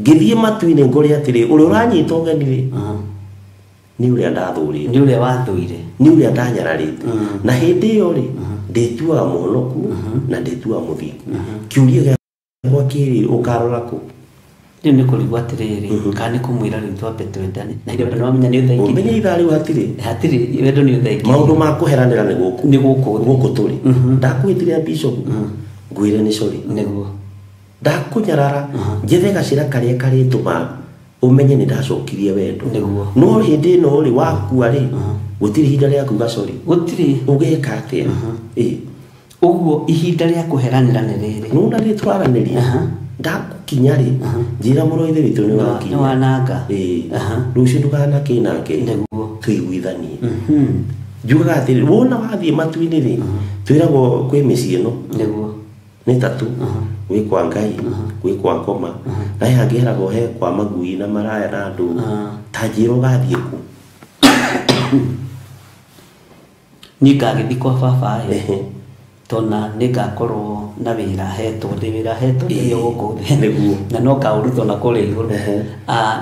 Speaker 3: ngithie matu-ini ngore atiri uria uranyita ugeni ri ni uria ndathurire
Speaker 2: ni uria wathuire
Speaker 3: ni uria ndanyararite na hindi iyo ri nditua muhonoku na nditua muthingu kiuria gwa kiri ukarora ku
Speaker 2: ni kurigwa atiriri kana kumwira ri twambe twendane na ile bado wamenya ni uthaiki
Speaker 3: umenya ithari
Speaker 2: hatiri wedo ni uthaiki
Speaker 3: maundu ma kuheranira
Speaker 2: ni guku
Speaker 3: turi ndakwitire bishop ngwire ni sori
Speaker 2: niguo
Speaker 3: ndakunyarara njethe gacira karia karituma umenye ni ndacokirie wendo no hindi no ri wakua ri gutiri hinda ria kuga sori
Speaker 2: gutiri
Speaker 3: ugeka atia
Speaker 2: uguo ihinda ria kuheranira ni riri
Speaker 3: no na ri twaraniria ndakukinya ri njira muroithe witu ni wakinya
Speaker 2: wananga
Speaker 3: rucio ndukana kinake
Speaker 2: niguo
Speaker 3: tuiguithanie njugaga atiri wona wathie matu-ini ri twiragwo kwi micii ino
Speaker 2: niguo
Speaker 3: ni tatu gwi kwa Ngai gwi kwa ngoma na yangi heragwo he kwa magui na maraya na andu ta njiro gathie ku
Speaker 2: ni ngagithi kwa baba tona ningakorwo na wira hetwo ndi guku na no kaurutwo na kuri iguru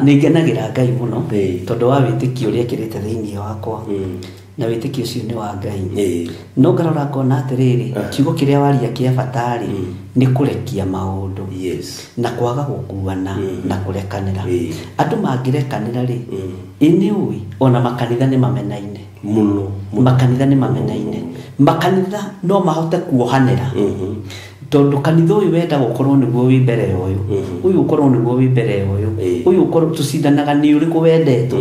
Speaker 2: ningenagira Ngai muno tondu wa witikio uria kirite thiini wakwa na witikio ucio ni wa Ngai no ngarora ngona atiriri kiugo kiria waria kia batari ni kurekia maundu na kwaga gukuana na kurekanira andu mangirekanira ri ini ui ona makanitha ni mamenaine
Speaker 3: muno
Speaker 2: makanitha ni mamenaine makanitha no mahote kuohanira tondu kanitha uyu wenda gukorwo niguo wi mbere uyu ukorwo niguo wi mbere uyu ukorwo tucindanaga ni uriku wendetwo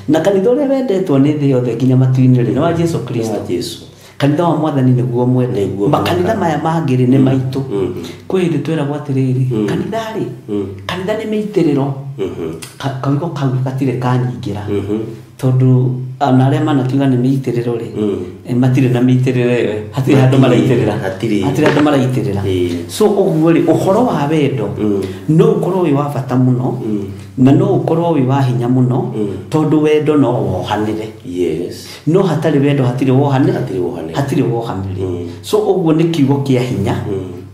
Speaker 2: na kanitha uria wendetwo ni thi yothe nginya matu-ini ri wa Jesu Kristo kanitha wa mwathani niguo mwene makanitha maya mangiri ni maitu kwiri twiragwo atiriri kanitha ri kanitha ni meitiriro kawigo kau gatire kanyingira tondu ana aria manakiuga ni meitiriro ri matire na meitiriro hatire andu maraitirira hatire andu maraitirira so uguo ri uhoro wa wendo no ukorwo wi wa bata muno na no ukorwo wi wa hinya muno tondu wendo no wohanire no hatari wendo hatire wohanire so uguo ni kiugo kia hinya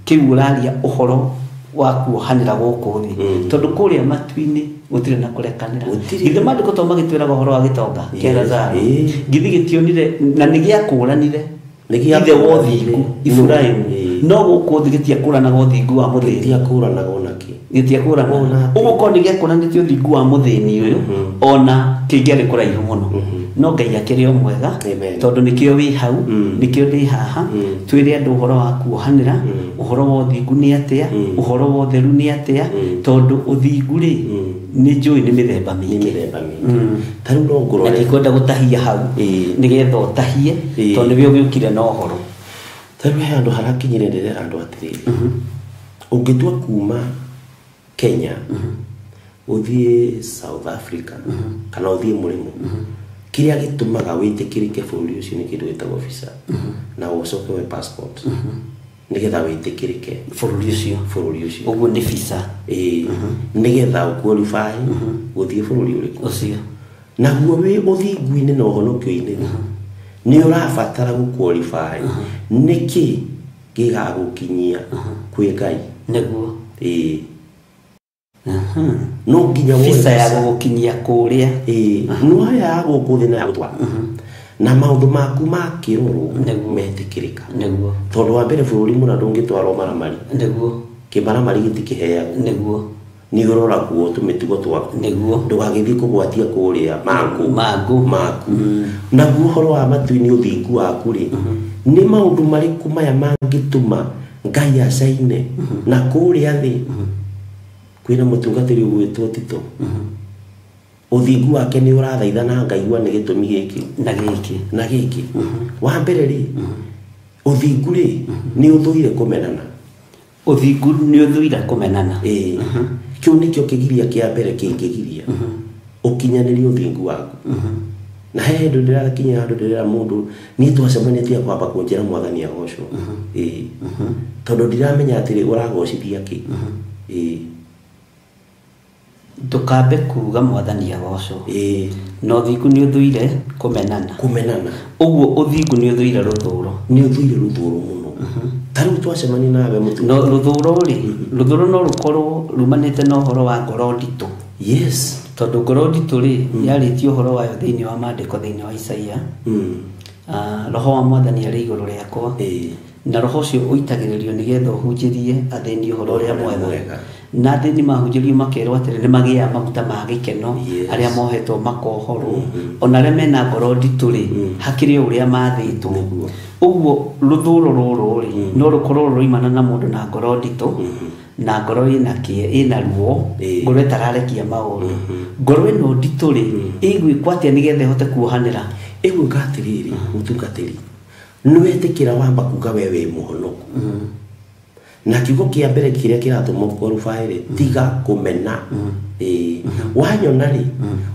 Speaker 2: kiu uraria uhoro wa kuohanira guku thi tondu kuria matu-ini gutire na kurekanira githe mandiko to magitwira uhoro wa gitonga kia Lazaro githi gitionire na nigiakuranire ithe wothingu Ibrahimu no guku thi gitiakuranaga uthingu wa muthini gitiakuranaga uguo ni giakuranite uthingu wa muthini uyu ona kingere kuraihu muno no Ngai akiri o mwega tondu nikio wi hau nikio ndi haha twire andu uhoro wa kuohanira uhoro wa uthingu ni atia uhoro wa utheru ni atia tondu uthingu ri ni njui ni mithemba mingi
Speaker 3: tariu no ngoro
Speaker 2: ni kwenda gutahia hau nigetha utahie tondu we ugiukire na uhoro
Speaker 3: tariu he andu harakinyire ndere andu atiri ungitua kuma Kenya uthie South Africa kana uthie murimo kiria gitumaga witikirike bũrũri ucio ni kindu gitagwo visa na ucoke we passport nigetha witikirike bũrũri ucio
Speaker 2: uguo ni visa
Speaker 3: nigetha qualify uthie bũrũri uriku
Speaker 2: ucio
Speaker 3: naguo wi uthingu-ini na uhonokio-ini ni urabatara gu qualify niki gigagukinyia kwi Ngai
Speaker 2: naguo
Speaker 3: no nginya
Speaker 2: visa ya gukinyia kuria
Speaker 3: no ya gukuthina ya gutwa na maundu maku ma kiruru metikirika
Speaker 2: naguo
Speaker 3: tondu wa mbere bũrũri mũna ndũngĩtwarwo maramari
Speaker 2: naguo
Speaker 3: kimaramari gitikiheagwo
Speaker 2: naguo
Speaker 3: ni urora kuo tumitugo twaku
Speaker 2: naguo
Speaker 3: ndugagithie kugwatia kuria
Speaker 2: maku
Speaker 3: naguo horo wa matu-ini uthingu waku ri ni maundu mariku maya mangituma Ngai acaine na kuria thi kwina mutungatiri ugwitwo Tito uthingu wake ni urathaithana ngaigua ni gitumi giki na giki wa mbere ri uthingu ri ni uthuire kumenana
Speaker 2: uthingu ni uthuire kumenana
Speaker 3: kiu nikio kigiria kia mbere kingigiria ukinyaniri uthingu waku na hendu ndirakinya handu ndirira mundu ni twacemanĩtie kwamba kunjira mwathani agocwo tondu ndiramenya atiri uragocithia ki
Speaker 2: tukambe kuga mwathani agocwo no uthingu ni uthuire kumenana uguo uthingu ni uthuire ruthuro
Speaker 3: muno tariu twacemania nawe mutu
Speaker 2: no ruthuro no rukorwo rumanite na uhoro wa ngoro nditu tondu ngoro nditu ri yaritio uhoro wayo thiini wa mandiko thiini wa Isaia roho wa mwathani ari iguru riakwa na roho ucio uitagiririo nigetha uhunjirie athini uhoro ria mwega na athini mahunjirio makerwo atiri ni magia maguta ma gikeno aria mohetwo makohorwo ona aria mena ngoro nditu ri hakiri uria mathitwo uguo ruthuro ruru ri no rukorwo ruimana na mundu na ngoro nditu na ngoro ina ruo ngoro itararekia maundu ngoro ino nditu ri igwikwo atia nigetha hote kuohanira
Speaker 3: iguo ngatiriri mutungatiri nwetikira wamba kuga wewe muhonoku na kiugo kia mbere kiria kiratuma qualify ri tiga kumena wanyona ri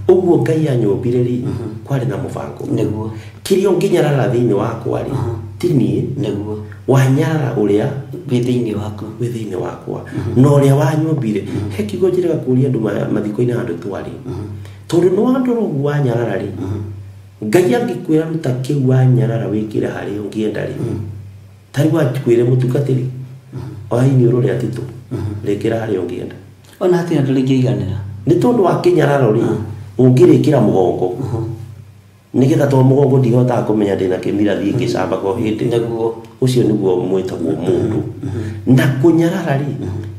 Speaker 3: uguo Ngai anyumbire ri kwari na mubango
Speaker 2: niguo
Speaker 3: kirio nginyarara thiini wakwa ri tini
Speaker 2: niguo
Speaker 3: wanyara uria
Speaker 2: wi thiini
Speaker 3: wakwa no uria wanyumbire he kiugo njiraga kuria andu mathiko-ini handu twari tondu no andu rogu wanyarara ri Ngai angikwira ruta kiu wanyarara wikire hari ungienda ri tari wakwire mutungatiri oini urore Tito rekera hari ungienda
Speaker 2: ona hatina tulingiiganira
Speaker 3: ni tondu wa kinyararo ri ungirikira mugongo nigetha to mugongo ndihota kumenya ndina kimira thii ngicamba ko hindi
Speaker 2: naguo
Speaker 3: ucio niguo mwitagwo mundu na kunyarara ri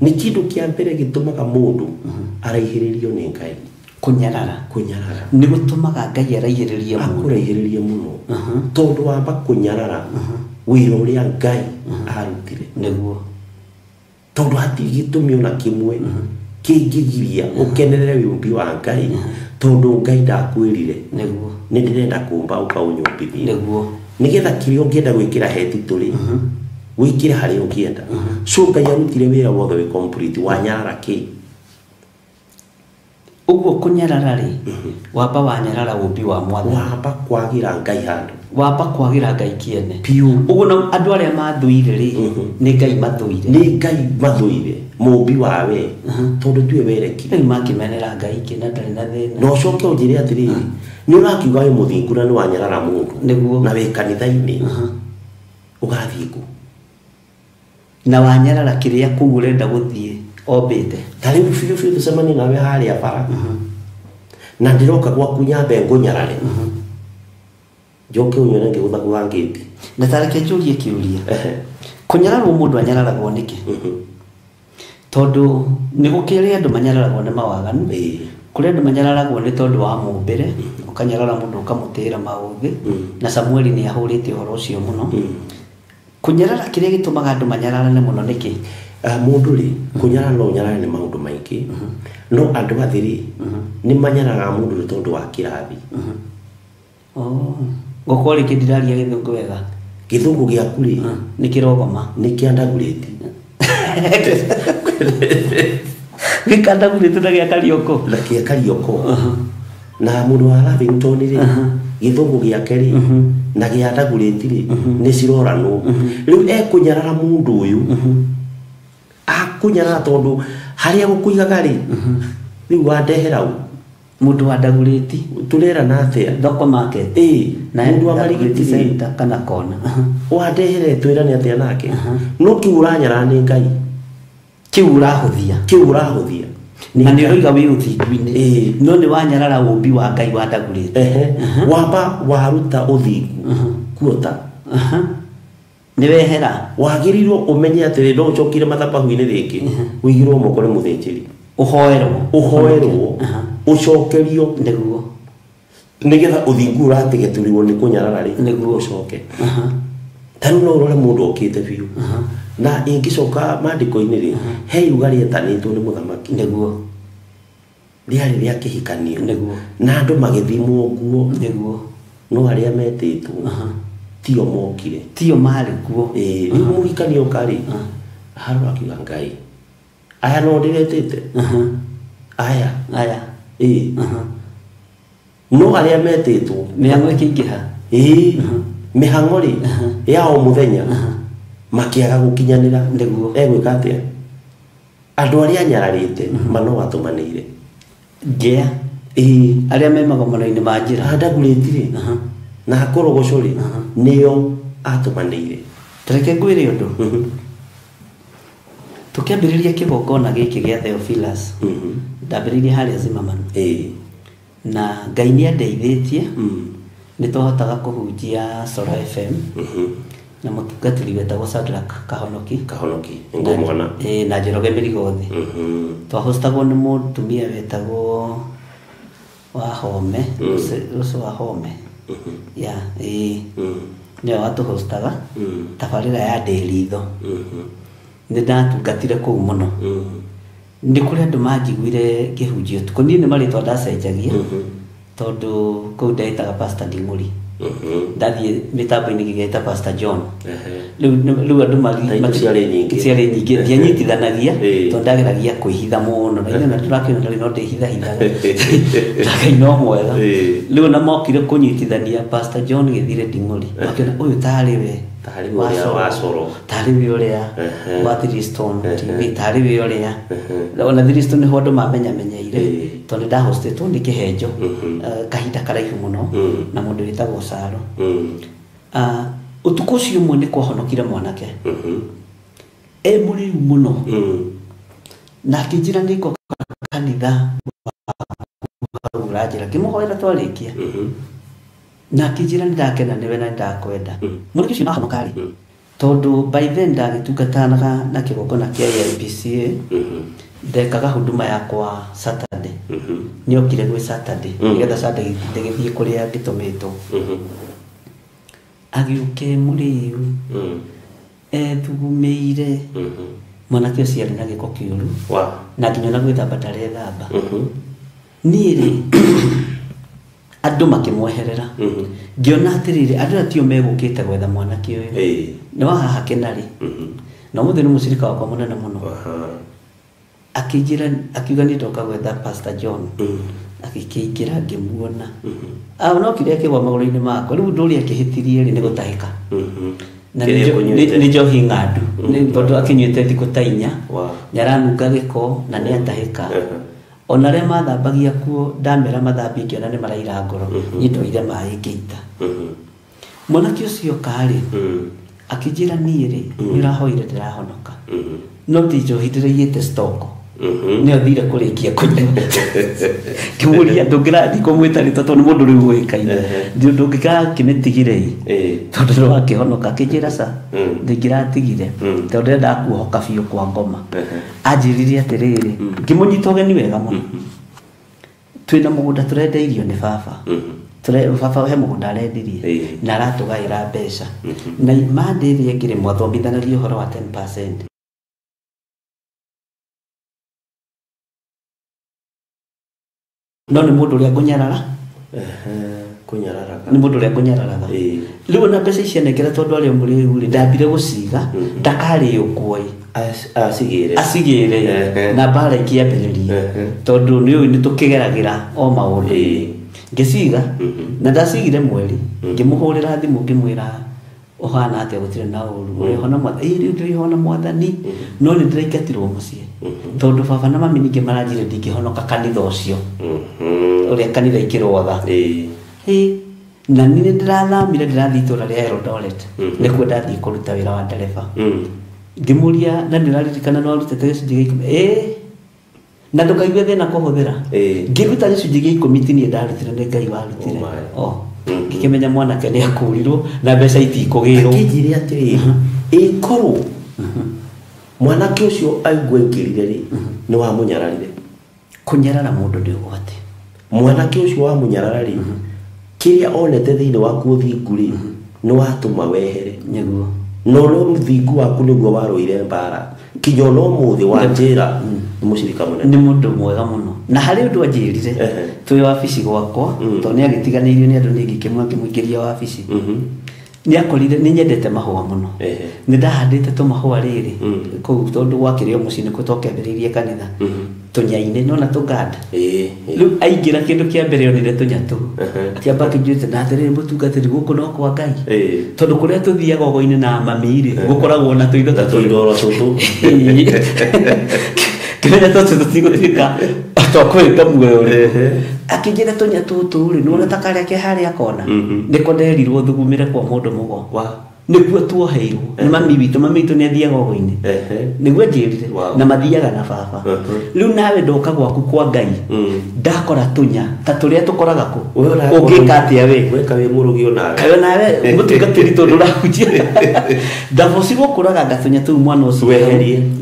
Speaker 3: ni kindu kia mbere gitumaga mundu araihiririo ni Ngai
Speaker 2: kunyarara
Speaker 3: ni
Speaker 2: gutumaga Ngai araihiriria
Speaker 3: muno tondu wamba kunyarara wira uria Ngai arutire
Speaker 2: niguo
Speaker 3: tondu hati gitumi ona kimwe kingigiria ukenerere wimbi wa Ngai tondu Ngai ndakwirire
Speaker 2: niguo
Speaker 3: ni ndirenda kumba ukaunyumbithia
Speaker 2: niguo
Speaker 3: nigetha kirio ngienda gwikira heti turi wikire hari ungienda so Ngai arutire wira wothe we complete wanyarara ki
Speaker 2: uguo kunyarara ri wamba wanyarara umbi wa mwathani
Speaker 3: wamba kwagira Ngai handu
Speaker 2: wamba kwagira Ngai kiene
Speaker 3: piu
Speaker 2: uguo na andu aria mathuire ri ni Ngai mathuire
Speaker 3: ni Ngai mathuire mumbi wawe tondu tue wereki
Speaker 2: ni makimenera Ngai kina ndari na thina
Speaker 3: no coke unjire atiriri ni urakiuga we muthingu na ni wanyarara mundu
Speaker 2: niguo
Speaker 3: na we kanitha-ini ugathiku
Speaker 2: na wanyarara kiria kuu urenda guthie obete
Speaker 3: tari biu tucemani nawe haria bara na ndiroka gwaku nyambe ngunyarare njoke unyone ngiguthaguha ngiti
Speaker 2: na tareke njurie kiuria kunyararwo mundu anyararagwo niki tondu ni gukire andu manyararagwo ni mawaganu kuri andu manyararagwo ni tondu wa mumbire ukanyarara mundu ukamutira mauthi na Samueli ni ahurite uhoro ucio muno kunyarara kiria gitumaga andu manyararane muno niki
Speaker 3: mundu ri kunyarara no nyarara ni maundu maingi no andu athiri ni manyaraga mundu tondu wa kirathi
Speaker 2: gukori kidiraria githungu wega
Speaker 3: githungu giaku ri
Speaker 2: ni kirogoma
Speaker 3: ni kiandaguriti
Speaker 2: gikandaguriti na giakarioko
Speaker 3: na giakarioko na mundu wa Lavington ri githungu giake ri na giandaguriti ri ni cirorano riu kunyarara mundu uyu akunyarara tondu haria gukuigaga ri riu wandehera
Speaker 2: mundu wa ndaguriti
Speaker 3: turera na atia
Speaker 2: thoko market
Speaker 3: na mundu wa marigiti
Speaker 2: center kana kona
Speaker 3: wandehere twira ni atia nake no kiuranyara ni Ngai
Speaker 2: kiurahuthia na ni roiga wi uthingu-ini no ni wanyarara umbi wa Ngai wa ndaguriti
Speaker 3: wamba waruta uthingu kuota
Speaker 2: ni wehera
Speaker 3: wagirirwo umenye atiri no chokire mathabahu-ini ringi wigirwo moko ni muthinjiri uhoerwo ucokerio
Speaker 2: niguo
Speaker 3: nigetha uthingu uratigeturirwo ni kunyarara ri
Speaker 2: niguo
Speaker 3: ucoke tanu no urore mundu okite biu na ingicoka mandiko-ini ri he iruga rietanitwo ni muthamaki
Speaker 2: niguo
Speaker 3: riari ria kihikanio
Speaker 2: niguo
Speaker 3: na andu magithimwo nguo
Speaker 2: niguo
Speaker 3: no aria metitwo tio mokire
Speaker 2: tio mari kuo
Speaker 3: riu muhikanio kari haru akiuga Ngai aya no ndiretete aya no aria metitwo
Speaker 2: mihango ikingiha
Speaker 3: mihango ri ya o muthenya makiaga gukinyanira
Speaker 2: niguo
Speaker 3: egwika atia andu aria nyararite mano atumanire
Speaker 2: ngea aria me magomano-ini ma njira
Speaker 3: ndaguriti na akorogoco ri nio atumanire
Speaker 2: tareke ngwire undu tukiambiriria kigongona giki gia Theophilus ndambiririe haria Zimmerman na Ngai ni andeithitie ni twahotaga kuhunjia Solo FM na mutungatiri wetagwo Shadrack Kahonoki
Speaker 3: ngomwana
Speaker 2: na Njoroge Mirigothi twahostagwo ni mutumia wetagwo Wahome Rusu Wahome ya ni watuhostaga tabarira ya Nderitho ni ndatungatire kuu muno ni kuri andu manjiguire ngihunjio tuko ni maritwa ndacenjagia tondu kuu ndaitaga Pastor Nding'uri ndathie mitambo-ini gigeta Pastor John riu andu ciarĩ nyingĩ ndianyitithanagia tondu ndageragia kwĩhitha mũno na ina tũrakĩona ndari no ndĩhithahithaga Ngai no mwega riu na mokire kũnyitithania Pastor John Gĩthire Nding'uri makĩona ũyũ tarĩ we
Speaker 3: wa Solo
Speaker 2: tarĩ we ũrĩa wa Three-Stone TV tarĩ we ũrĩa ona Three-Stone nĩho andũ mamenyamenyeire tondu ndahostetwo nĩ kĩhenjo kahinda karaihu mũno na mũndũ wĩtagwo Saro utuko ucio ũmwe nĩ kwahonokire mwanake mũrĩu mũno na akĩnjĩra nĩko kanitha ũranjĩra ngĩmũhoera twarĩkia na akĩnjĩra nĩndakena nĩwe na nĩndakwenda mũrĩu ũcio nahonoka rĩ tondu by then ndagĩtungatanaga na kĩgongona kĩa IPCA ndekaga huduma yakwa Saturday niokire gwĩ Saturday nigetha Saturday ndĩgĩthiĩ kũrĩa ngĩtũmĩtwo agiuke mũrĩu thugumĩire mwanake ũcio arĩ na gĩko kĩũru na nginya na gwĩthamba ndarethamba niĩ rĩ andũ makĩmweherera ngĩona atĩrĩrĩ andũ atio megũkĩte gwetha mwanake ũyũ nĩ wa haha Kenari na mũthĩ nĩ mũcirika wakwa mũnene mũno akijira akiuga nitoka gwetha Pastor John akikiingira ngimuona no kiria kiwa magoro-ini makwa riu nduri akihitirie ri ni gutahika na ni njohi ng'andu ni tondu akinyuite thiku ta 4 nyaranunga giko na ni atahika ona re mathambagia kuo ndamera mathambi ngiona ni maraira ngoro nyindo mai ngiita mwanake ucio kari akijira niiri nirahoire ndirahonoka no tijo hitireite stoko ni athire kurikia kunya kimuria ndungirathi kumwita ni tondu mundu riu gwikaine ndio ndungika kimitigire tondu no akihonoka akijira sa ndingiratigire tondu ndakuhoka biu kwa ngoma anjiririe atiriri ngimunyita ugeni wega muno twina mugunda turenda irio ni baba baba he mugunda arendirie na aratugaira mbeca na mandiri ngire mwathomithanagia uhoro wa 10%. No ni mundu ria kunyarara ni mundu ria kunyarara riu na mbeca icio nekera tondu ari muri uri ndambire guciga ndakari ukoi asigire na bara ikiambiririe tondu ni tukigeragira o maundu ngiciga na ndasigire mweri ngimuhurira thimu ngimwira ohana atia gutire na uru uri hona mwa riu ndiri hona mwathani no ni ndiraingatirwo mucie tondu baba na mami ninge marajire ndingihonoka kanitha ucio uri kanitha ikirwotha na nini ndirathamire ndirathi itura ria Eldoret nikuo ndathi kuruta wira wa ndereba ngimuria na ndiraririkana no arutete gicunji gia 10 na ndukaigue thina kuhuthira ngiruta gicunji gia 10 tini ndarutire ni Ngai warutire ngikimenya mwanake ni akurirwo na mbeca itikugirwo
Speaker 3: akijire atiri ikorwo mwanake ucio aigwe ngirire ri ni wa munyararire
Speaker 2: kunyarara mundu ndi ugwati
Speaker 3: mwanake ucio wa munyarara ri kiria onete thiini waku thingu ri ni watuma wehere
Speaker 2: niguo
Speaker 3: no thingu waku niguo waroire mbara kinyo no muthi wa njira ni mucirika munene
Speaker 2: ni mundu mwega muno na hari undu anjirire twi wabici gwakwa to ni agitiganirio ni andu ningi kimwe kimwikiria wabici ni akorire ni nyendete mahua muno ni ndahandite to mahua riri ku tondu gwakirio mucini kutokemberirie kanitha tunyaine nona tuganda riu aingira kindu kia mbere onire tunyatu kiamba kijute na atiriri mutungatiri guku no kwa Ngai tondu kuria tuthiaga gogo-ini na mamiri gukoragwo na tuindo ta
Speaker 3: tuindo tutu
Speaker 2: kenya tutigutika atwakwita muoyo akijira tunyatu turi nona takaria ke haria kona ndiko nderirwo thugumire kwa mundu mugo niguo tuoheirwo ni mami witu ni athiaga gogo-ini niguo njirire na mathiaga na baba riu nawe ndoka gwaku kwa Ngai ndakora tunya ta turia tukoraga ku ungika atia we
Speaker 3: weka we murugio nawe
Speaker 2: kayo nawe mutungatiri tondu rahujia ndavosirwo kuraga ngatunya tu mwana ucio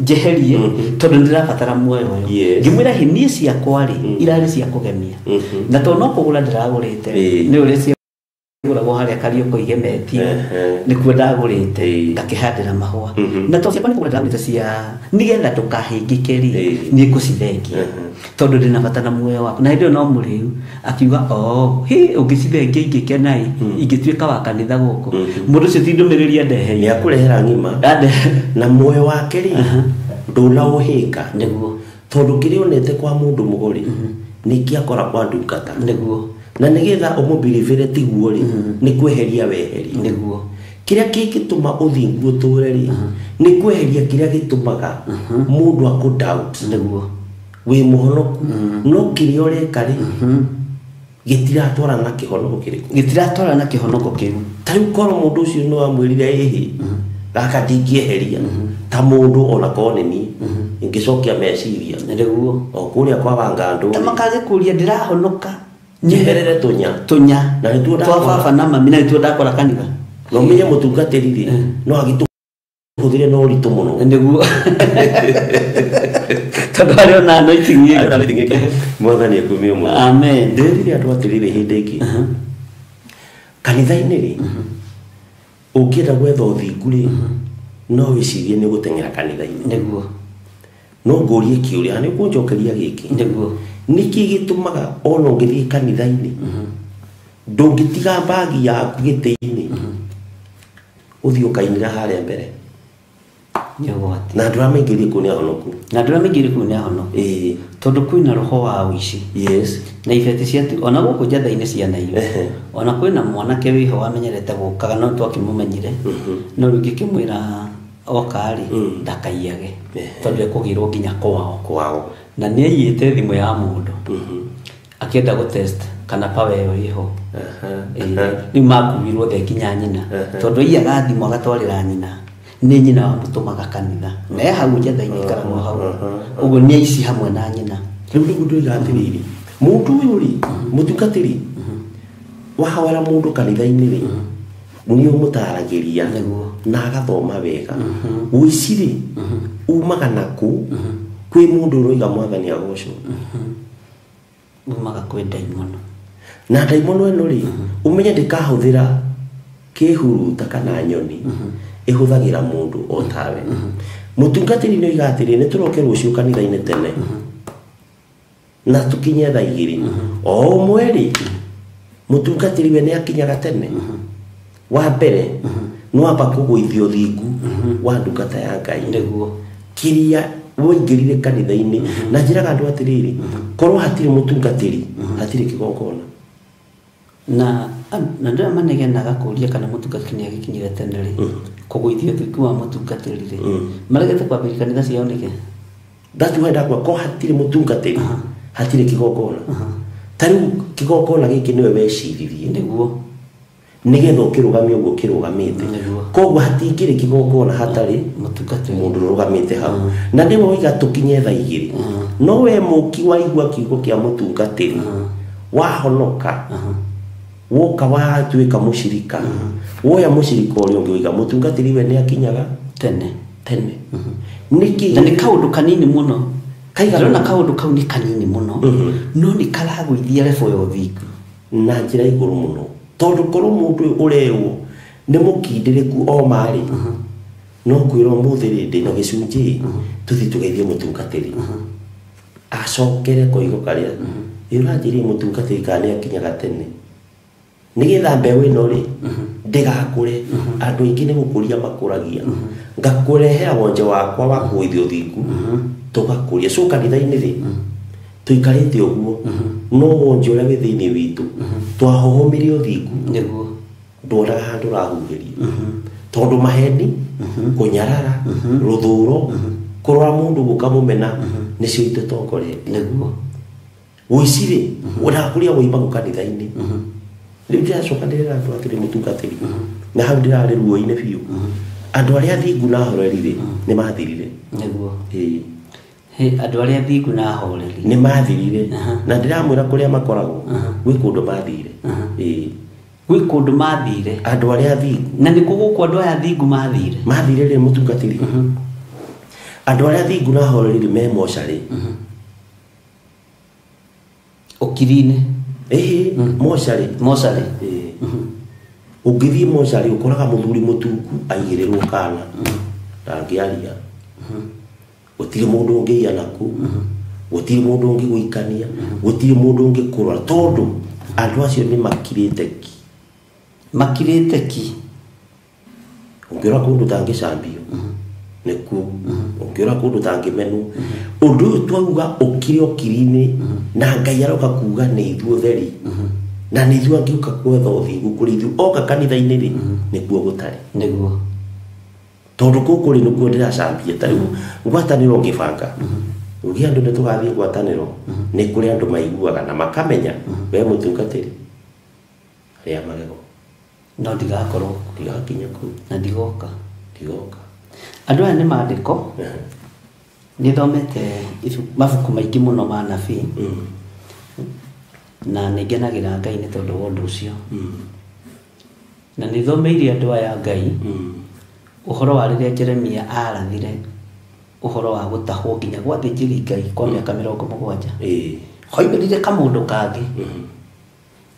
Speaker 2: jeherie tondu ndirabatara muoyo uyu ngimwira hinie ciakwa ri irari cia kugemia na tondu no kugura ndiragurite ni uri guragwo haria Karioko igemetie nikuo ndagurite ngakihandira mahua na to ciakwa nikugura ndagurite cia nigetha tukahingikeri ni ngucithengia tondu ndina bata na muoyo waku na ndio no muriu akiuga ungicithengia ingikena ingituika wa kanitha guku mundu ucio ti ndumiriria ndehe
Speaker 3: ni akurehera ngima na muoyo wake ri nduna uhinga
Speaker 2: niguo
Speaker 3: tondu kiri onete kwa mundu mugori nikiakora kwa ndungata
Speaker 2: niguo
Speaker 3: na nigetha umubilivire tiguo ri ni kweheria weheri
Speaker 2: niguo
Speaker 3: kiria kingituma uthingu uture ri ni kweheria kiria gitumaga mundu akudoubt
Speaker 2: niguo
Speaker 3: wi muhonoku no kiria ureka ri gitiratwara na kihonoko kiriku
Speaker 2: gitiratwara na kihonoko kiu
Speaker 3: tari ukoro mundu ucio no amwirire ehi gaka ndingieheria ta mundu ona koneni ingicokia meciria
Speaker 2: niguo
Speaker 3: o kuria kwa bangandu
Speaker 2: tamakage kuria ndirahonoka
Speaker 3: nyeherere tunya
Speaker 2: na nituo baba na mami na nituo ndakora kanitha
Speaker 3: no menye mutungatiri ri no agituhuthire no ritu muno
Speaker 2: niguo tondu ona no itingi
Speaker 3: mwathani akumie muno
Speaker 2: amen
Speaker 3: ndirire andu atirire hindi ingi kanitha-ini ri ukienda gwetha uthingu ri no wicirie ni guteng'era kanitha-ini
Speaker 2: niguo
Speaker 3: no ngurie kiuria ni kunjokeria giki
Speaker 2: niguo
Speaker 3: niki gitumaga ono ngithie kanitha-ini ndungitiga bagi yaku giti-ini uthio kainira haria mbere na ndura mengiri kunia honoku
Speaker 2: na ndura mengiri kunia hono tondu kwina roho wa wici na ifeti ciatu ona guku njatha-ini ciana iyo ona kwina mwanake wiho wamenyerete gukaga no twakimumenyire no riu ngikimwira okari ndakaiyage tondu ekugirwo nginya kwao na ni aiyite thimu ya mundu akienda gutest kana pawe iyo iho ni makuirwo the kinya nyina tondu iyaga thimu agatwarira nyina ni nyina wa mutumaga kanitha na hau njatha-ini karagwo hau uguo ni aici hamwe na nyina
Speaker 3: riu ni mundu igatiriri mundu uyu ri mutungatiri wahawara mundu kanitha-ini ri ni umutaragiria na agathoma wega wici ri umaga naku kwi mundu uroiga mwathani agocwo
Speaker 2: umaga kwi daimono
Speaker 3: na daimono eno ri umenye ndikahuthira kihuruta kana nyoni ihuthagira mundu o tawe mutungatiri ni igatiri ni turoke rucio kanitha-ini tene na tukinye thaa 2 o mweri mutungatiri we ni akinyaga tene wa mbere no amba kugwithio thingu wa ndungata ya Ngai
Speaker 2: niguo
Speaker 3: kiria woingirire kanitha-ini na njiraga andu atiriri korwo hatiri mutungatiri hatiri kigongona
Speaker 2: na ndira manegenaga kuria kana mutungatiri ni agikinyire tene ri kugwithio thingu wa mutungatiri ri maregete kwambia kanitha ciao nike
Speaker 3: ndatu henda kwa hatiri mutungatiri hatiri kigongona tariu kigongona giki niwe weciririe
Speaker 2: niguo
Speaker 3: nigetha ukirugamia uguo kirugamite koguo hatingiri kigongona hatari
Speaker 2: mutungatiri
Speaker 3: mundu rugamite hau na ndimo wiga tukinye thaa 2 no we muki waigua kiugo kia mutungatiri wahonoka woka watuika mushirika woya mushirika uri ungi wiga mutungatiri we ni akinyaga
Speaker 2: tene
Speaker 3: niki
Speaker 2: na ni kaundu kanini muno kaigana kaundu kau ni kanini muno no ni karagwithia lebo yo thiku
Speaker 3: na njira iguru muno tondu korwo mundu ureo ni mukindiriku o mari no kwiro muthiri ndina gicunji tuthi tugeithie mutungatiri acokere koigo karia iranjiri mutungatiri kani akinyaga tene nigetha mbeũ ĩno rĩ ndigakũre andũ aingĩ nĩ gũkũria makũragia ngakũrehera wonje wakwa wa kũgũithio thingu tũgakũria so kanitha-inĩ rĩ tũikarĩte ũguo no wonje ũrĩa wĩ thĩinĩ witũ twahohomirio thingu
Speaker 2: niguo
Speaker 3: ndoraga handũ rahuhĩrio tondũ maheni kũnyarara rũthũro kũrora mũndũ gũkamũmena nĩcio itũtongoretie
Speaker 2: niguo
Speaker 3: ũici rĩ ũrakũria wũimba kanitha-inĩ riu ndiracoka ndirera andu atiri mutungatiri na hau ndirari ruo-ini biu andu aria thingu na horeri ni mathirire
Speaker 2: niguo andu aria thingu na horeri
Speaker 3: ni mathirire na ndiramwira kuria makoragwo gwi kundu mathire
Speaker 2: gwi kundu mathire
Speaker 3: andu aria thingu
Speaker 2: na ni kuguku andu aya thingu mathire
Speaker 3: ri mutungatiri andu aria thingu na horeri me mochari
Speaker 2: okirine mochari
Speaker 3: ugithi mochari ukoraga muthuri mutuku aigirirwo kana ndangiaria gutiri mundu ungiia naku gutiri mundu ungi guikania gutiri mundu ungi kurora tondu andu acio ni makirite ki ungiora kundu tangicambio niku ungiora kundu tangimenu undu twauga ukiri okirine na Ngai aroka kuga ni ithuo theri na ni ithuo angiuka kwetha uthingu kuri ithuo oka kanitha-ini ri nikuo gutari
Speaker 2: niguo
Speaker 3: tondu kuku ri nikuo ndiracambia tariu ngwataniro ngibanga ugi andu ni tugathie ngwataniro ni kuri andu maiguaga na makamenya we mutungatiri ria magego
Speaker 2: no ndigakorwo
Speaker 3: ndigakinya ku
Speaker 2: na ndigoka andu aya ni maandiko nithomete mabuku maingĩ muno ma nabii na nĩngenagĩra Ngai nĩ tondũ wa ũndũ ũcio na nĩthomeire andũ aya Ngai ũhoro wa rĩrĩa Jeremia arathire ũhoro wa gũtahwo nginya gwa thĩnjĩri Ngai kwa mĩaka 70 hoimĩrire kamũndũ kangĩ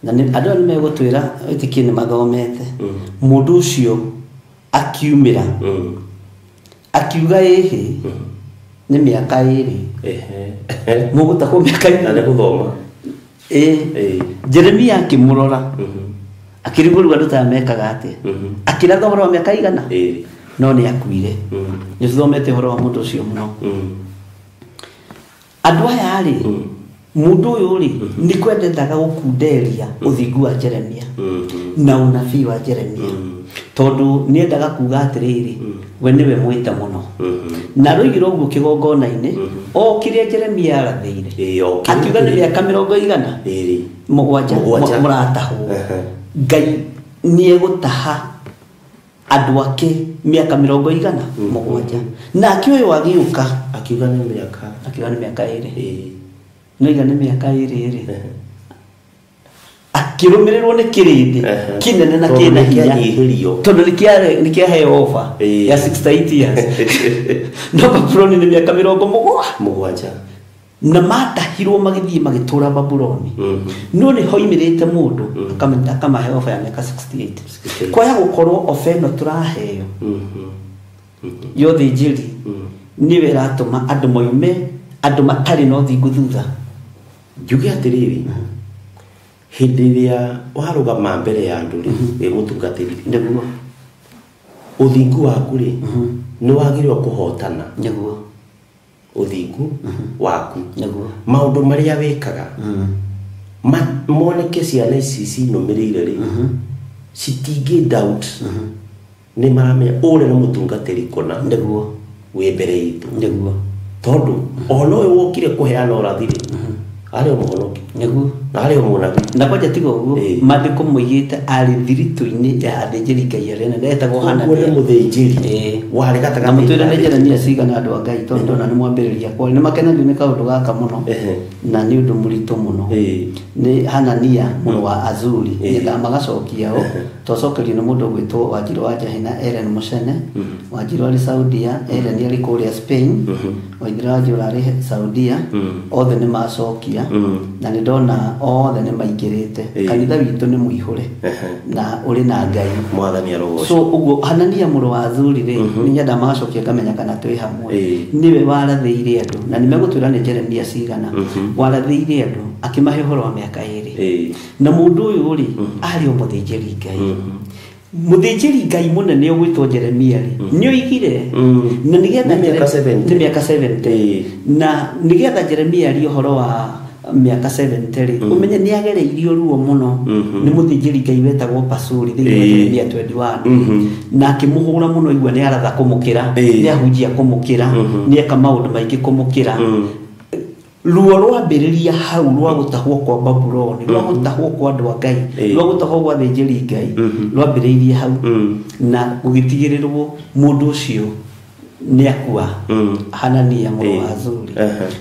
Speaker 2: na andũ aya nĩmegũtwĩra ĩtĩkie nĩ mathomete mũndũ ũcio akiumĩra akiuga ĩhĩ ni miaka 2 mugutahwo miaka 2
Speaker 3: na guthoma
Speaker 2: Jeremia akimurora akirigurwa nduta mekaga ate akira thogora wa miaka igana no nĩ akuire nĩ thomete horo wa mũndũ ũcio mũno andũ aya rĩ mũndũ ũyũ rĩ nĩ kwendaga gũkunderia ũthingu wa Jeremia na ũnabii wa Jeremia tondũ nĩ endaga kuga atĩrĩrĩ we nĩwe mwĩte mũno na rũigire ũguo kĩgongona-inĩ o kĩrĩa Jeremia arathĩire akiuga nĩ mĩaka 70 mũratahwo Ngai nĩ egũtaha andũ ake mĩaka 70 na akĩoyo agĩũka
Speaker 3: akiuga nĩ mĩaka
Speaker 2: 2 noiga nĩ mĩaka 2 akĩrũmĩrĩrwo nĩ kĩrĩndĩ kĩnene na kĩna hinya tondũ nĩ kĩaheo ofa ya 68 years no Babuloni nĩ mĩaka 70 na matahirwo magĩthiĩ magĩtũra Babuloni no nĩ hoimĩrĩte mũndũ akamahe ofa ya mĩaka 68 kwaya gũkorwo ofa ĩno tũraheo yothe njĩri nĩwe ĩratũma andũ moime andũ matarĩ na ũthingu thutha
Speaker 3: njuge atĩrĩrĩ hĩndĩ ĩrĩa warũgama mbere ya andũ rĩ wĩ mũtungatĩri
Speaker 2: nĩguo
Speaker 3: ũthingu waku rĩ nĩ wagĩrĩirwo kũhotana
Speaker 2: nĩguo
Speaker 3: ũthingu waku
Speaker 2: nĩguo
Speaker 3: maũndũ marĩa wĩkaga moneke ciana ici cinũmĩrĩire rĩ citingĩ doubt nĩ maramenya ũrĩa nĩ mũtungatĩri kũna
Speaker 2: nĩguo
Speaker 3: wĩ mbere itũ
Speaker 2: nĩguo
Speaker 3: tondũ ona ũyũ wokire kũheana ũrathi rĩ arĩ mũhonoki
Speaker 2: nĩguo
Speaker 3: na arĩ mũnabii
Speaker 2: na kwanja tiga ũguo maandĩko moigĩte arĩ thiritũ-inĩ ya athĩnjĩri Ngai arĩa nene etagwo Hanania
Speaker 3: ũguo nĩ mũthĩnjĩri warĩ gatagatĩ
Speaker 2: na mũtwĩre nĩ Jeremia cigana andũ a Ngai tondũ ndona nĩ mwambĩrĩria kwa nĩ makenagio nĩ kaũndũ gaka mũno na nĩ ũndũ mũritũ mũno nĩ Hanania mũrũ wa Azuri nĩgetha magacokia o twacokerio nĩ mũndũ ũgwĩtwo Wanjirũ wa Njahi na Ellen Mũcene Wanjirũ arĩ Saudia Ellen arĩ kũrĩa Spain Wanjirũ wa Njahi arĩ Saudia othe nĩ macokia na nĩ ndona othe nĩ maingĩrĩte kanitha witũ nĩ mũihũre na ũrĩ na Ngai
Speaker 3: mwathani arogocwo
Speaker 2: so ũguo Hanania mũrũ wa Azuri rĩ nĩ nyenda magacokia ngamenya kana twĩ hamwe nĩwe warathĩire andũ na nĩ megũtwĩra nĩ Jeremia cigana warathĩire andũ akĩmahe ũhoro wa mĩaka 2 na mũndũ ũyũ rĩ arĩ o mũthĩnjĩri Ngai mũthĩnjĩri Ngai mũnene ũgwĩtwo Jeremia rĩ nĩ oigire na nĩgetha nĩ mĩaka 70 na nĩgetha Jeremia arĩ ũhoro wa mĩaka 70 rĩ ũmenye nĩ agereirio ruo mũno nĩ mũthĩnjĩri Ngai wetagwo Pasuri thĩinĩ wa Jeremia 21 na akĩmũhũra mũno igua nĩ aratha kũmũkĩra nĩ ahunjia kũmũkĩra nĩ eka maũndũ maingĩ kũmũkĩra ruo rwambĩrĩria hau rwa gũtahwo kwa Babuloni rwa gũtahwo kwa andũ a Ngai rwa gũtahwo kwa athĩnjĩri Ngai rwambĩrĩirie hau na gũgĩtigĩrĩrwo mũndũ ũcio nĩ akua Hanania mũrũ wa Azuri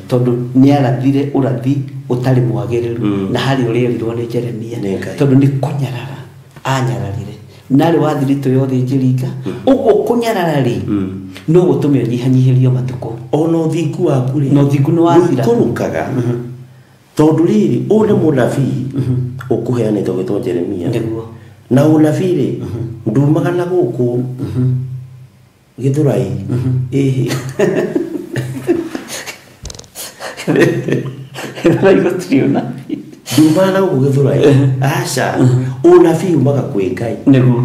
Speaker 2: tondũ nĩ arathire ũrathi ũtarĩ mwagĩrĩru na harĩ ũrĩa erirwo nĩ Jeremia tondũ nĩ kũnyarara anyararire na rĩ wathiritũ yothe njĩringa ũguo kũnyarara rĩ no gũtũme nyihanyihĩrio matukũ
Speaker 3: ona ũthingu waku rĩ
Speaker 2: no ũthingu nĩ wathira
Speaker 3: kũrũkaga tondũ rĩrĩ ũyũ nĩ mũnabii ũkũheanĩtwo gwĩtwo Jeremia
Speaker 2: nĩguo
Speaker 3: na ũnabii rĩ ndumaga na gũkũ Gĩthũrai
Speaker 2: Gĩthũrai gũtiriona
Speaker 3: ndumana gũkũ Gĩthũrai aca ũnabii umaga kwĩ Ngai
Speaker 2: nĩguo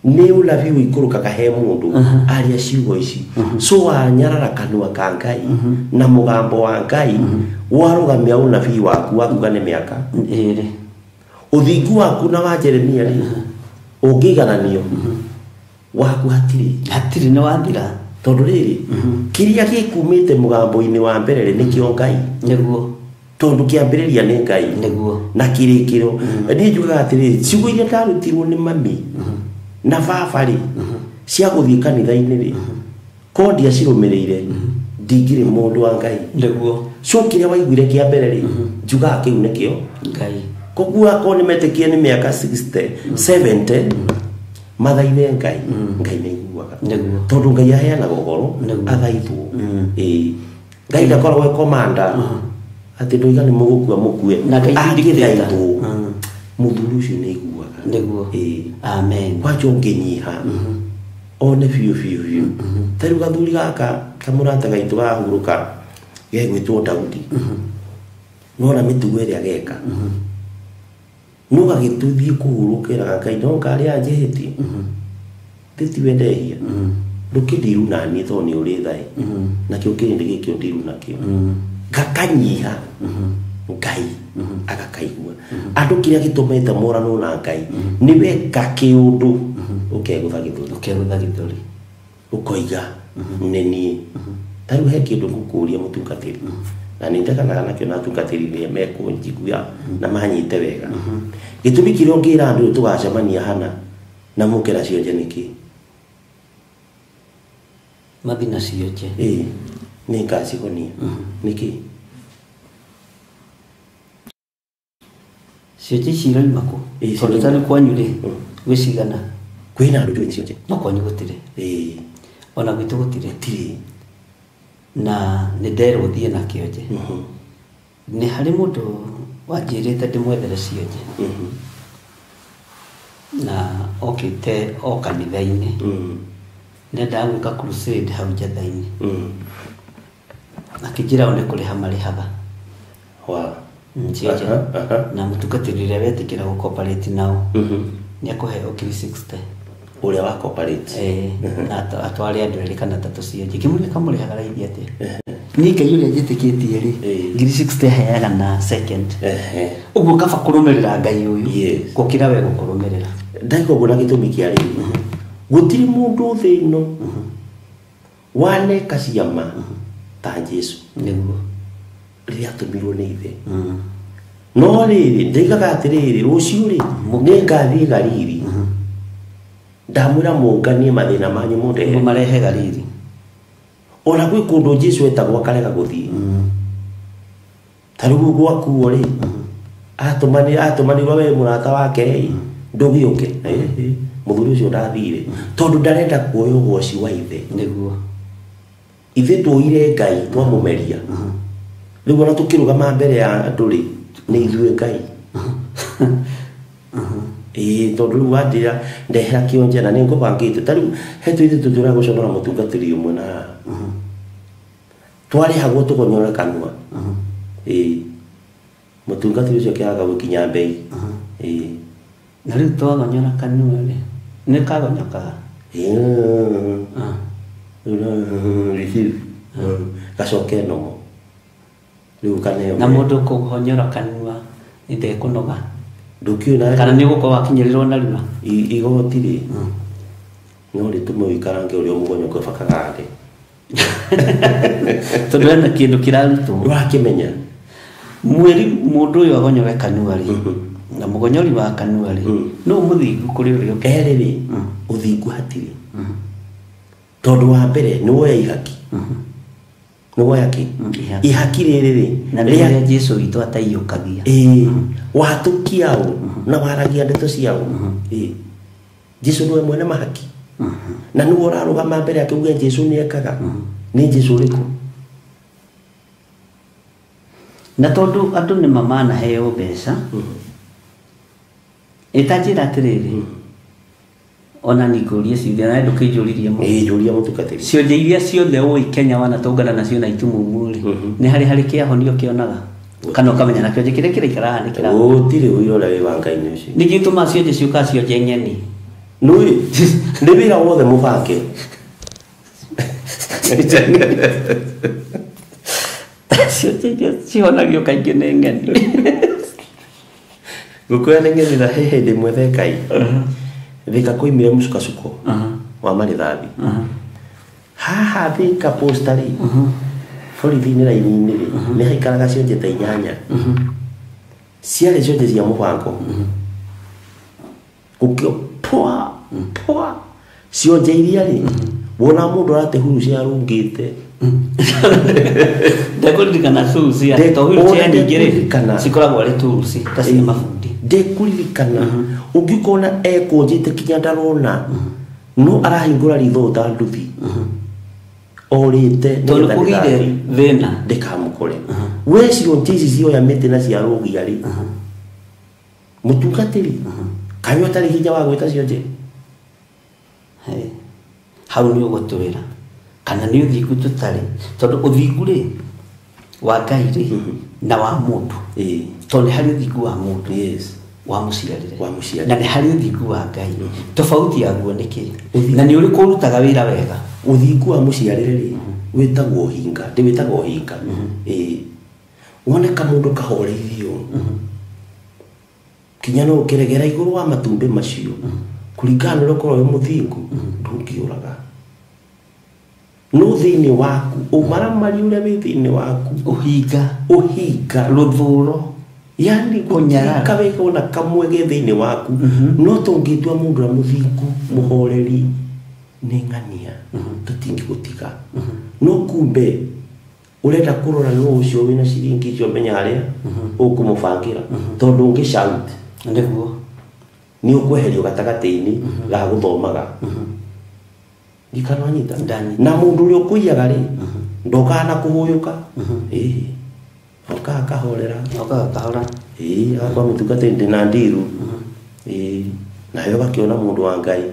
Speaker 3: nĩ ũnabii wĩikũrũkaga he mũndũ arĩa ciugo ici so wanyarara kanua ka Ngai na mũgambo wa Ngai warũgamia ũnabii waku wakuga nĩ mĩaka
Speaker 2: 2
Speaker 3: ũthingu waku na wa Jeremia rĩ ũngĩigananio waku hatirĩ
Speaker 2: nĩ wathira
Speaker 3: tondũ rĩrĩ kĩrĩa gĩkumĩte mũgambo-inĩ wa mbere nĩkĩo Ngai
Speaker 2: nĩguo
Speaker 3: tondũ kĩambĩrĩria nĩ Ngai
Speaker 2: nĩguo
Speaker 3: na kĩrĩkĩro niĩ njugaga atĩrĩrĩ ciugo iria ndarutirwo nĩ mami na baba rĩ cia gũthiĩ kanitha-inĩ rĩ ko ndiacirũmĩrĩire ndingĩrĩ mũndũ wa Ngai
Speaker 2: nĩguo
Speaker 3: so kĩrĩa waiguire kĩa mbere rĩ njugaga kĩu nĩkĩo
Speaker 2: Ngai
Speaker 3: koguo akorwo nĩ metĩkia nĩ mĩaka 70 mathaithe Ngai Ngai nĩ aiguaga tondũ Ngai aheanaga ũhoro athaithwo Ngai ndakoragwo e komanda atĩ ndũiga nĩ mũgũkua mũkue angĩthaithwo mũthuri ũcio nĩ aiguaga
Speaker 2: nĩguo amen
Speaker 3: kwanja ũngĩnyiha one biũ ta rĩu gathuri gaka kamũrata gaitũ gahurũka gegwĩtwo Daudi nona mĩtugo ĩrĩa geka no gagĩtũthiĩ kũhurũkĩra Ngai no karĩa anjĩhĩtie teti wendehia ndukidiru na ni to ni uri thai na kio kindi gikio ndiru na kio gakanyiha ngai agakaigua andu kiria gitumete morano na ngai niwe gakiundu ukegutha githuri ukoiga neni taru he kindu ngukuria mutungatiri na nindakana na kio na tungatiri ni meko njiguya na manyite wega gitumi kirio ngira andu tugacemania hana na mukira cionje niki
Speaker 2: mathina cionje
Speaker 3: ni ngasi honia niki
Speaker 2: cionje cira imako tondu tani kwanyu ri gwicigana
Speaker 3: kwina andu twi cionje
Speaker 2: no kwanyu gutire ona gwitu gutire na ni ndero thie na kionje ni hari mundu wanjirite ndimwethere cionje na okite o kanitha-ini nenda gwika crusade hau njatha-ini akijira one kuriha marihaga cionje na mutungatirire wetikira gu cooperate nao ni akuhe okiri 60
Speaker 3: uria wa cooperate
Speaker 2: na atware andu eri kana tatu cionje kimuri kamurihaga raithi ati ni ngai uria njitikitie ri ngiri 60 heaga na second uguo kaba kurumirira ngai uyu gukira we gukurumirira
Speaker 3: ndaiko bona gitumi kia ri gutiri mundu thino wane kasiama ta Jesu
Speaker 2: niguo
Speaker 3: riria tumirwo ni ithe no riri ndigaga atiriri rucio ri ni ngathi Galili ndamwira munganie mathina manyu munde
Speaker 2: marehe Galili
Speaker 3: ona gwi kundu Jesu etagwo karega guthii tarugu gwakuo ri atumani we murata wake ndugiuke muthuri ucio ndathire tondu ndarenda kuoyo gwoci wa ithe
Speaker 2: niguo
Speaker 3: ithe tuire ngai twamumeria riu ona tukirugama mbere ya andu ri ni ithue ngai tondu riu wandira ndehera kionje na ningubangite tariu hetu ithe tutura guconora mutungatiri umwe na twari hagwo tukonyora kanwa mutungatiri ucio kiaga gukinya mbei
Speaker 2: na riu twagonyora kanua ri ni kagonyoka
Speaker 3: receive gacoke no riu kaneo
Speaker 2: na mundu kuhonyora kanua inde kunoga
Speaker 3: ndukiuna
Speaker 2: kana ni guko wakinyirirwo na rima
Speaker 3: igoti ri no ri tumo ikarange uri omugonyoka bakagande
Speaker 2: tondu ena kindu kirarutwo
Speaker 3: wakimenya
Speaker 2: mweri mundu uyu agonyore kanua ri na mugonyori wa kanua ri no muthingu kuri uri
Speaker 3: ukerere uthingu hatiri tondu wa mbere ni woya ihaki ni woya ki ihaki riri
Speaker 2: na ria Jesu witu ataiyukagia
Speaker 3: watukiao na waragia ndeto ciao Jesu niwe mwene mahaki na ni urarugama mbere akiuga Jesu ni ekaga ni Jesu riku
Speaker 2: na tondu andu ni mamana heo mbeca itajira atiriri ona nigurie ciothe na ndukijuririe mu
Speaker 3: juria mutukatiri
Speaker 2: cionje iria ciothe ui Kenya wanatongana nacio na itumumuri ni hari kiahonio kionaga kana ukamenya na kionje kire ikara ni kira
Speaker 3: tiri uirora we wanga-ini ucio
Speaker 2: ni gituma cionje ciuka cionje ng'eni
Speaker 3: nui ni wira wothe mubange
Speaker 2: cionje cionagio kaingĩ nĩ ng'eni
Speaker 3: gukwena ng'eni na hehe ndi mwethe kai thika kuimire musuko wa marithathi haha thika postari borithi ni raini-ini ri ni haikaraga cionje ta 8 ciarĩ cionje cia mũbango gũkĩo pwa cionje iria ri wona mũndũ aratehurũcia arũngĩte
Speaker 2: ndekuririkana turuci atohurũcia nyingĩ rĩ cikoragwo arĩ turuci ta cia mabundi
Speaker 3: ndekuririkana ũngĩkona ekũnjĩte kinya ndarona no arahingũra ritho ta nduthi orĩte
Speaker 2: tondũ kũgire thĩna
Speaker 3: ndikamũkore we cionje ici cioya mĩtĩ na cia rũgia rĩ mũtungatĩri kanyũ atarĩ hinya wa gwĩta cionje
Speaker 2: hau nĩ ũgũtwĩra kana nĩ ũthingu tũtarĩ tondũ ũthingu rĩ wa Ngai rĩ na wa mũndũ tondũ nĩ harĩ ũthingu wa mũndũ wa muciarire
Speaker 3: muciarire
Speaker 2: na nĩ harĩ ũthingu wa Ngai tofauti yaguo nĩkĩ na nĩ ũrĩkũ ũrutaga wĩra wega
Speaker 3: ũthingu wa muciarire rĩ wĩtagwo hinga ndĩwĩtagwo hinga woneka mũndũ kahoreithio kinya no ũkĩregera igũrũ wa matumbĩ macio kũringana na ũkorwo wĩ mũthingu ndũngĩũraga no thĩinĩ waku ũmaramari ũrĩa wĩ thĩinĩ waku ũhinga rũthũũro yani kunyaraka weka ona kamwe ge thĩinĩ waku no tũngĩtua mũndũ wa mũthingu mũhoreri nĩ ng'ania tũtingĩgũtiga no kumbe urenda kurora no ucio wina ciringi icio menya haria ukumũbangĩra tondũ ũngĩshout
Speaker 2: nĩguo
Speaker 3: ni ũkweherio gatagati-inĩ ga gũthomaga ndikananyita na mũndũ ũrĩa ũkũiyaga rĩ ndokana kũhũyũka akahorera akwa mũtungatĩri na ndiru nayo gakiona mũndũ wa Ngai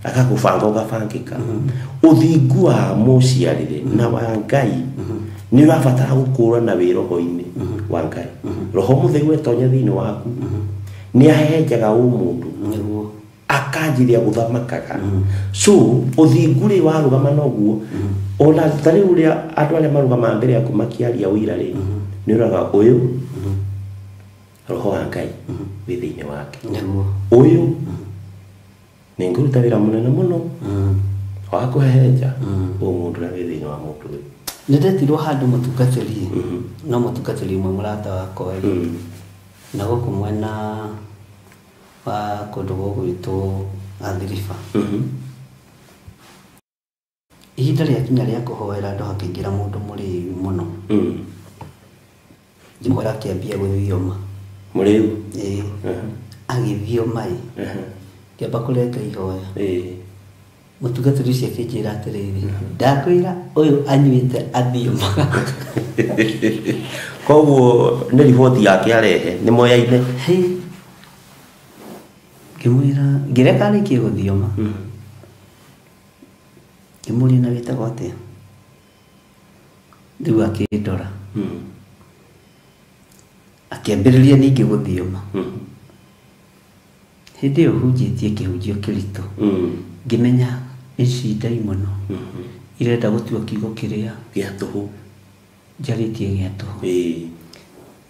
Speaker 3: akagũbanga ũgabangĩka ũthingu wa mũciarire na wa Ngai nĩ ũrabatara gũkũrana wĩ roho-inĩ wa Ngai roho mũtheru etonya thĩinĩ waku nĩ ahenjaga mũndũ akanjiria gũthamakaga so ũthingu rĩ warũgama noguo ona tarĩ ũrĩa andũ arĩa marũgama mbere yaku makiaria ũira rĩ nĩ ũraga ũyũ roho wa Ngai wĩ thĩinĩ wake ũyũ nĩ ngũruta wĩra mũnene mũno wa kũhehenja mũndũ ũrĩa wĩ thĩinĩ wa mũndũ ũyũ
Speaker 2: nĩ ndetirwo handũ mũtungatĩri no mũtungatĩri ũmwe mũrata wakwa na gũkũ mwena wa kũndũ gwĩtwo Athiriba ihinda rĩakinya rĩa kũhoera andũ hakĩingĩra mũndũ mũrĩu mũno ndĩmwĩra akĩambia gũthioma mũrĩu agĩthioma kĩamba kũrenga ihoya mũtungatĩri ũcio akĩnjĩra atĩrĩrĩ ndakwĩra ũyũ anyuĩte athiomaga
Speaker 3: koguo nĩ riboti yake arehe nĩ moyaine
Speaker 2: ngĩmwĩra ngĩreka arĩkie gũthioma ngĩmũria na wĩtagwo atĩa rĩu akĩndora akĩambĩrĩria ningĩ gũthioma hĩndĩ ĩyo hunjĩtie kĩhunjio kĩritũ ngĩmenya ici ndaimono irenda gũtua kiugo kĩrĩa
Speaker 3: gĩa tũhũ
Speaker 2: njarĩtie gĩa tũhũ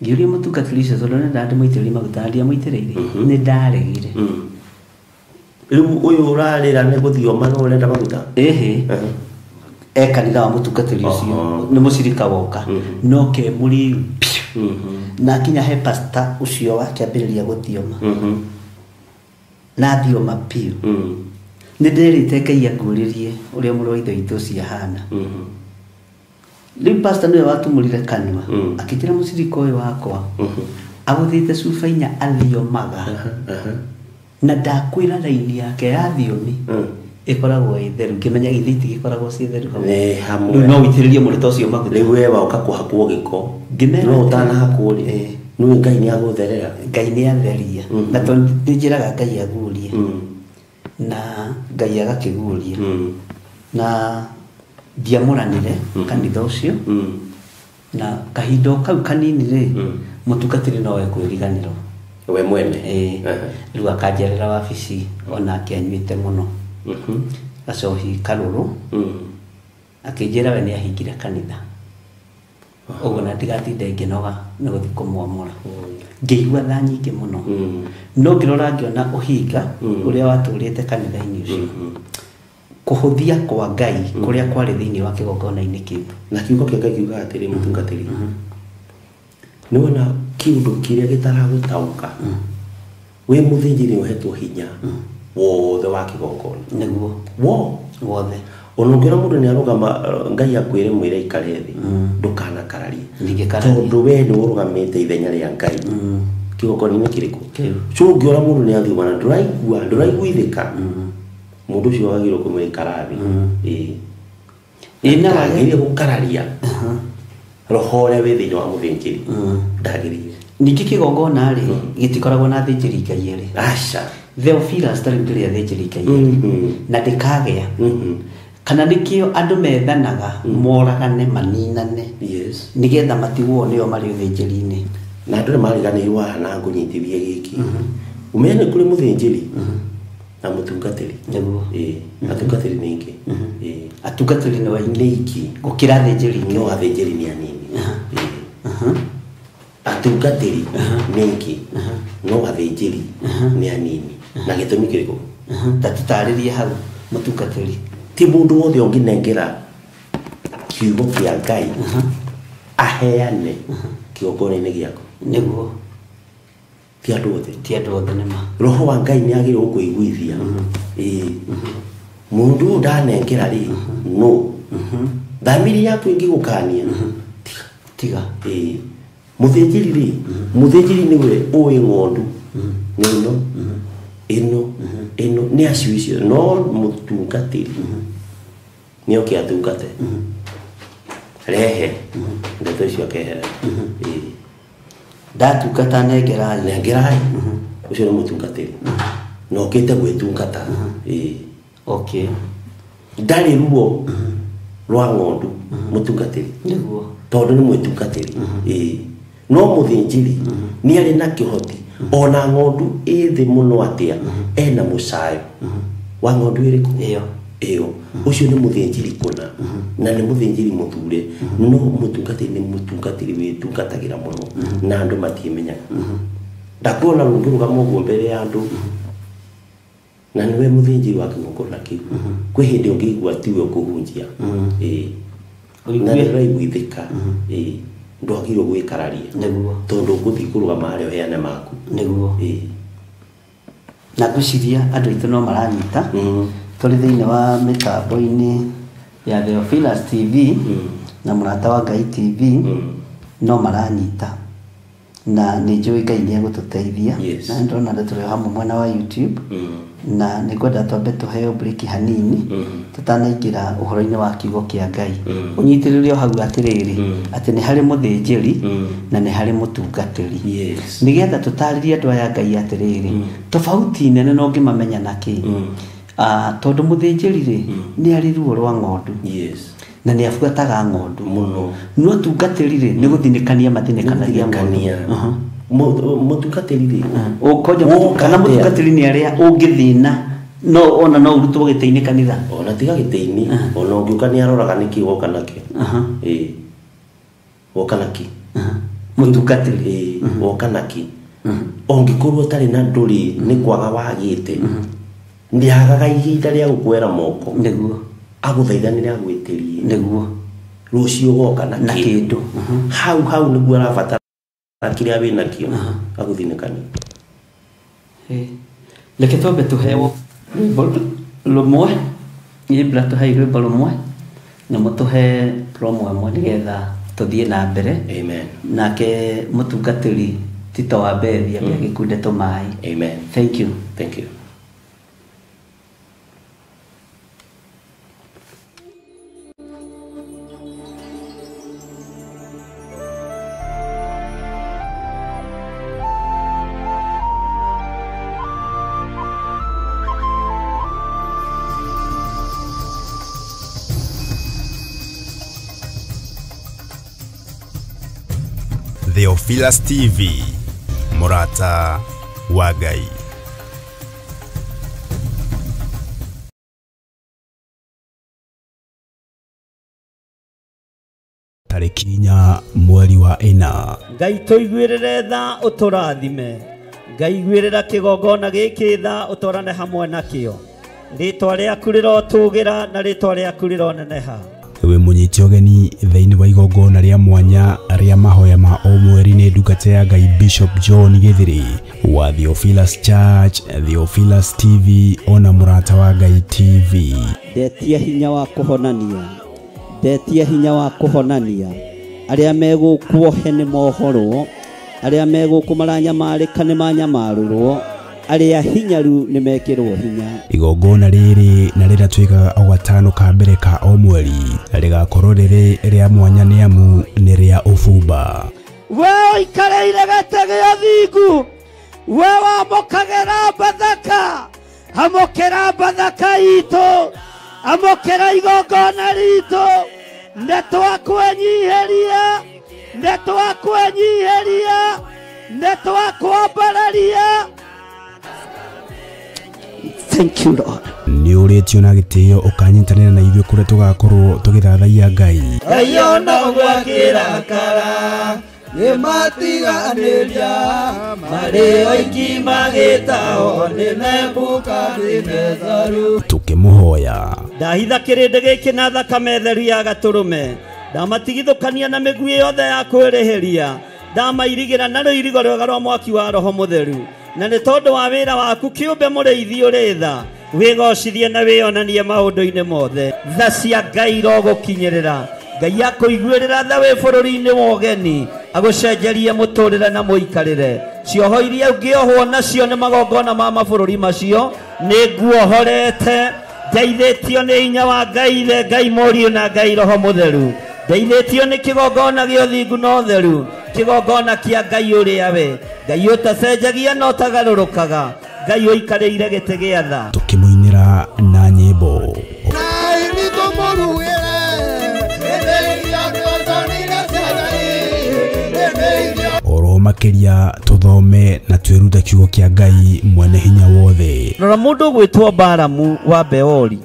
Speaker 2: ngĩũria mũtungatĩri ũcio tondũ nĩ ndandĩmũitĩrĩria maguta ndiamũitĩrĩire nĩ ndaregire
Speaker 3: rĩu ũyũ ũrarĩra nĩ gũthioma no ũrenda maguta
Speaker 2: kanitha wa mũtungatĩri ũcio nĩ mũcirika woka no ke mũrĩu na kinya he pastor ũcio wakĩambĩrĩria gũthioma na thioma piũ nĩ nderĩte Ngai angũrĩrie ũrĩa mũrũ wa ithe witũ ciahana rĩu pastor nĩwe watumũrire kanua akĩnjĩra mũcirika ũyũ wakwa agũthĩte cuba inya athiomaga na ndakwĩra raini yake ya thiomi ĩkoragwo ĩ theru ngĩmenya githĩti gĩkoragwo ciĩ theru
Speaker 3: hamwe
Speaker 2: no wĩitĩrĩrie mũrĩta ũcio maguta
Speaker 3: rĩu we waũka kũhakwo gĩko no ũtanahakwo rĩ nĩwe Ngai nĩ agũtherera
Speaker 2: Ngai nĩ atheria na tondũ njĩraga Ngai agurie na Ngai agakĩguria na ndiamũranire kanitha ũcio na kahinda kau kanini rĩ mũtungatĩri nowe kwĩriganĩrwo
Speaker 3: we mwene
Speaker 2: rĩu akanjerera wabici ona akĩanyuĩte mũno gacohi karũrũ akĩnjĩra we nĩ ahingire kanitha ũguo na ndigatinde ngĩnoga nĩ gũthiĩ kũmwamũra ngĩigua tha nyingĩ mũno no ngĩrora ngĩona ũhinga ũrĩa watũrĩte kanitha-inĩ ũcio kũhũthia kwa Ngai kũrĩa kwarĩ thĩinĩ wa kĩgongona-inĩ kĩu
Speaker 3: na kiugo kĩa Ngai kiugaga atĩrĩ mũtungatĩri nĩ wona kĩũndũ kĩrĩa gĩtaragũtaũka we mũthĩnjĩri ũhetwo hinya wothe wa kĩgongona
Speaker 2: nĩguo wothe
Speaker 3: ona ũngĩona mũndũ nĩ arũgama Ngai akwĩre mwĩre ikare thĩ ndũkanakararie tondũ we nĩ ũrũgamĩte ithenya rĩa Ngai kĩgongona-inĩ kĩrĩkũ so ũngĩona mũndũ nĩ athiũmana ndũraiguithĩka mũndũ ũcio wagĩrĩirwo kũmwĩra ikara thĩ ndagĩrĩire gũkararia roho ũrĩa wĩ thĩinĩ wa mũthĩnjĩri ndagĩrĩire
Speaker 2: ningĩ kĩgongona rĩ gĩtikoragwo na thĩnjĩri Ngai erĩ
Speaker 3: aca
Speaker 2: Theophilus tarĩ rĩrĩa thĩnjĩri Ngai erĩ na ndĩkagĩa kana nĩkĩo andũ methanaga moragane maninane nĩgetha matigwo nĩo marĩ ũthĩnjĩri-inĩ
Speaker 3: na andũ nĩ mariganĩirwo na ngũnyitithie gĩkĩ umene kule muthinjiri na mutungatiri atungatiri ningi
Speaker 2: atungatiri ni wainiki gukira thinjiri
Speaker 3: no athinjiri ni anini atungatiri ningi no athinjiri ni anini na gitumi kiriko
Speaker 2: tatutaririe hau mutungatiri
Speaker 3: ti mundu wothe onginengera kiugo kia Ngai aheane kiogone-ini giako
Speaker 2: niguo
Speaker 3: ti andu othe
Speaker 2: nima
Speaker 3: roho wa Ngai ni agire ukuiguithia mundu ndanengera ri no thamiri yaku ingigukania
Speaker 2: tiga
Speaker 3: muthinjiri ri muthinjiri niwe uwi ngondu ino ni aciucio no mutungatiri ni oke atungate rehe ndeto icio akehera
Speaker 2: ndatungata nengerai
Speaker 3: ucio ni mutungatiri no okite gwitungata
Speaker 2: okay
Speaker 3: ndari ruo rwa ngondu mutungatiri
Speaker 2: niguo
Speaker 3: tondu ni mwitungatiri no muthinjiri ni ari na kihoti ona ngondu ithi muno atia ena musayo wa ngondu iriku iyo ucio ni muthinjiri kuna na ni muthinjiri muthure no mutungatiri ni mutungatiri witungatagira muno na andu matimenyaga ndakuona rundu rugamoguo mbere ya andu na niwe muthinjiri wa kigongona kiu kwi hindi ungigua tiwe kuhunjia na niraiguithika ndwagirwo gwikararia
Speaker 2: niguo
Speaker 3: tondu nguthi kurugama ario heane maku
Speaker 2: niguo na guciria andu itu no maranyita tuli thiini wa mitambo-ini ya Theophilus TV na Murata wa Ngai TV no maranyita na ni njui Ngai ni agututeithia na ndona nda tuli hamwe mwena wa YouTube na nikwenda twambe tuheo break hanini tutanaingira uhoro-ini wa kiugo kia Ngai unyitiririo hau atiriri ati ni hari muthinjiri na ni hari mutungatiri nigetha tutaririe andu aya Ngai atiriri tofauti nene no ngimamenya naki tondu muthinjiri ri ni ari ruo rwa ngondu na ni afuataga ngondu
Speaker 3: muno
Speaker 2: no tungatiri ri ni guthinikania mathinikanagia
Speaker 3: mutungatiri ri
Speaker 2: ukoja kana mutungatiri ni aria ungithina no ona no urutwo giteini kanitha
Speaker 3: ona tiga giteini ona ungiuka ni aroraga niki woka nakio woka naki
Speaker 2: mutungatiri
Speaker 3: woka naki ongikorwo tari na nduri ni kwaga wagite ndiagaga ihinda ria gukwera moko
Speaker 2: niguo
Speaker 3: aguthaithanire agwitirie
Speaker 2: niguo
Speaker 3: rucio goka na kindu hau niguo arabatara kiria wina kio aguthinikani
Speaker 2: leke twambe tuheo rumwe ibla tuhai rwimbo rumwe na mutuhe promo amwe nigetha tuthie na mbere
Speaker 3: amen
Speaker 2: nake mutungatiri Tito wa Bethi agikunde tumai
Speaker 3: amen
Speaker 2: thank you
Speaker 1: Theophilus TV, Murata wa Ngai.
Speaker 5: tariki inya mweri wa ina.
Speaker 4: Ngai tuiguirire tha uturathime, Ngai igwirira kigongona giki tha utorane hamwe nakio, ritwa riaku rirotugira na ritwa riaku rironeneha.
Speaker 5: We munyiti ogeni thiini wa igongona ria mwanya ria mahoya ma o mweri ni ndungata ya Ngai Bishop John Githiri wa Theophilus Church, Theophilus TV ona Murata wa Ngai TV.
Speaker 6: Ndetia hinya wa kuhonania aria megukuohe ni mohoro, aria megukumaranyamarika ni manyamarurwo, aria hinyaru ni mekirwo hinya.
Speaker 5: Igongona riri na riratwika o gatano ka mbere ka o mweri rigakorwo riri ria mwanya ni amu ni ria ufumba.
Speaker 4: We ikareire gatege thingu, we wamokagera bathaka, amokera bathaka itu, amokera igongona ritu, ndetwakwenyiheria, ndetwakwambararia,
Speaker 6: Thank you, Lord.
Speaker 5: Nĩ ũrĩtio na gĩtĩo ũkanyitanĩra na ithuĩ kũrĩa tũgakorwo tũgĩthathaiya Ngai.
Speaker 4: Ayona gwakĩra kara nĩmatiganĩria marĩ oiki magĩtao nĩ Nebukadinezaru.
Speaker 5: Tũkĩmũhoya.
Speaker 4: Ndahitha kĩrĩndĩ gĩkĩ na thakame theru ya gatũrũme, ndamatigithũkania na mĩguĩ yothe ya kwĩrĩhĩria, ndamairigĩra na rũirigo rwega rwa mwaki wa Roho Mũtheru, na nĩ tondũ wa wĩra waku kĩũmbe mũrĩithi ũrĩ tha, wĩgocithie na wĩonanie maũndũ-inĩ mothe. Tha cia Ngai irogũkinyĩrĩra, Ngai akũiguĩrĩra tha wĩ bũrũri-inĩ wa ũgeni, agũcenjerie mũtũrĩre na mũikarĩre. Cioho iria ũngĩohwo nacio nĩ magongona ma mabũrũri macio nĩ nguohorete, ndeithĩtio nĩ hinya wa Ngai Ithe, Ngai Mũriũ na Ngai Roho Mũtheru. Ndeithĩtio nĩ kĩgongona gĩa ũthingu na ũtheru, kĩgongona kĩa Ngai ũrĩa we, Ngai ũtacenjagia na ũtagarũrũkaga, Ngai ũikarĩire gĩtĩ gĩa tha.
Speaker 5: Tũkĩmũinĩra na nyĩmbo. Oro makĩria tũthome na twĩrute kiugo kĩa Ngai mwene hinya wothe.
Speaker 4: Rora mũndũ ũgwĩtwo Balamu wa Beori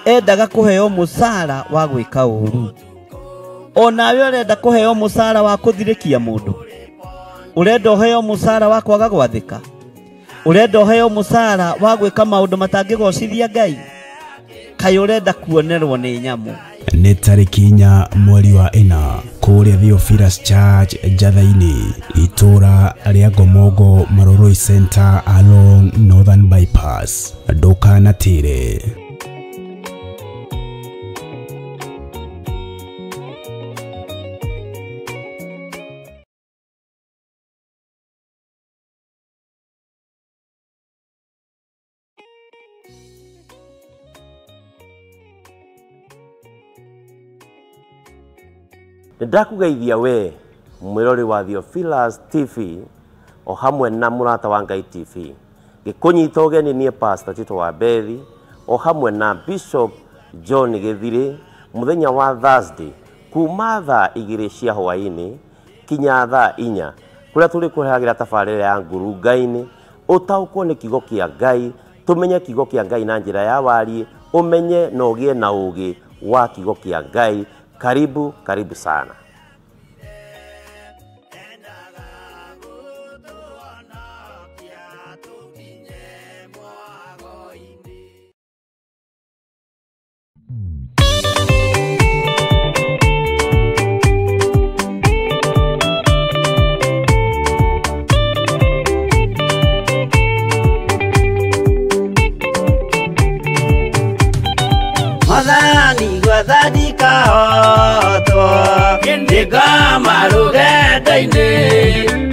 Speaker 4: endaga kũheo mũcara wa gwĩka ũũru. Onawe ũrenda kũheo mũcara wa kũthirĩkia mũndũ? Ũrenda ũheo mũcara wa kwaga gwathĩka? Ũrenda ũheo mũcara wa gwĩka maũndũ matangĩgocithia Ngai? Kaĩ ũrenda kuonerwo nĩ nyamũ?
Speaker 5: Nĩ tarĩki 4 mweri wa 4 kũrĩa Theophilus Church Njatha-inĩ, itũra rĩa Ngomongo Maroroi Center along Northern Bypass. Ndũkanatĩre.
Speaker 3: Ndakugeithia we mwirori wa Theophilus TV o hamwe na Mũrata wa Ngai TV. Gĩkũnyita ũgeni niĩ Pastor Tito wa Bethi o hamwe na Bishop John Gĩthirĩ mũthenya wa Thursday kuma thaa 2 cia hwaĩ-inĩ kinya thaa 4 kũrĩa tũrĩ kũrehagĩra tabarĩra ya ngurunga-inĩ ũtaũkwo nĩ kiugo kĩa Ngai, tũmenye kiugo kĩa Ngai na njĩra ya wariĩ, ũmenye na ũgĩe na ũgĩ wa kiugo kĩa Ngai. Karibu sana.
Speaker 4: Madani gwathani kahotwo Nĩngoma rũgendo-inĩ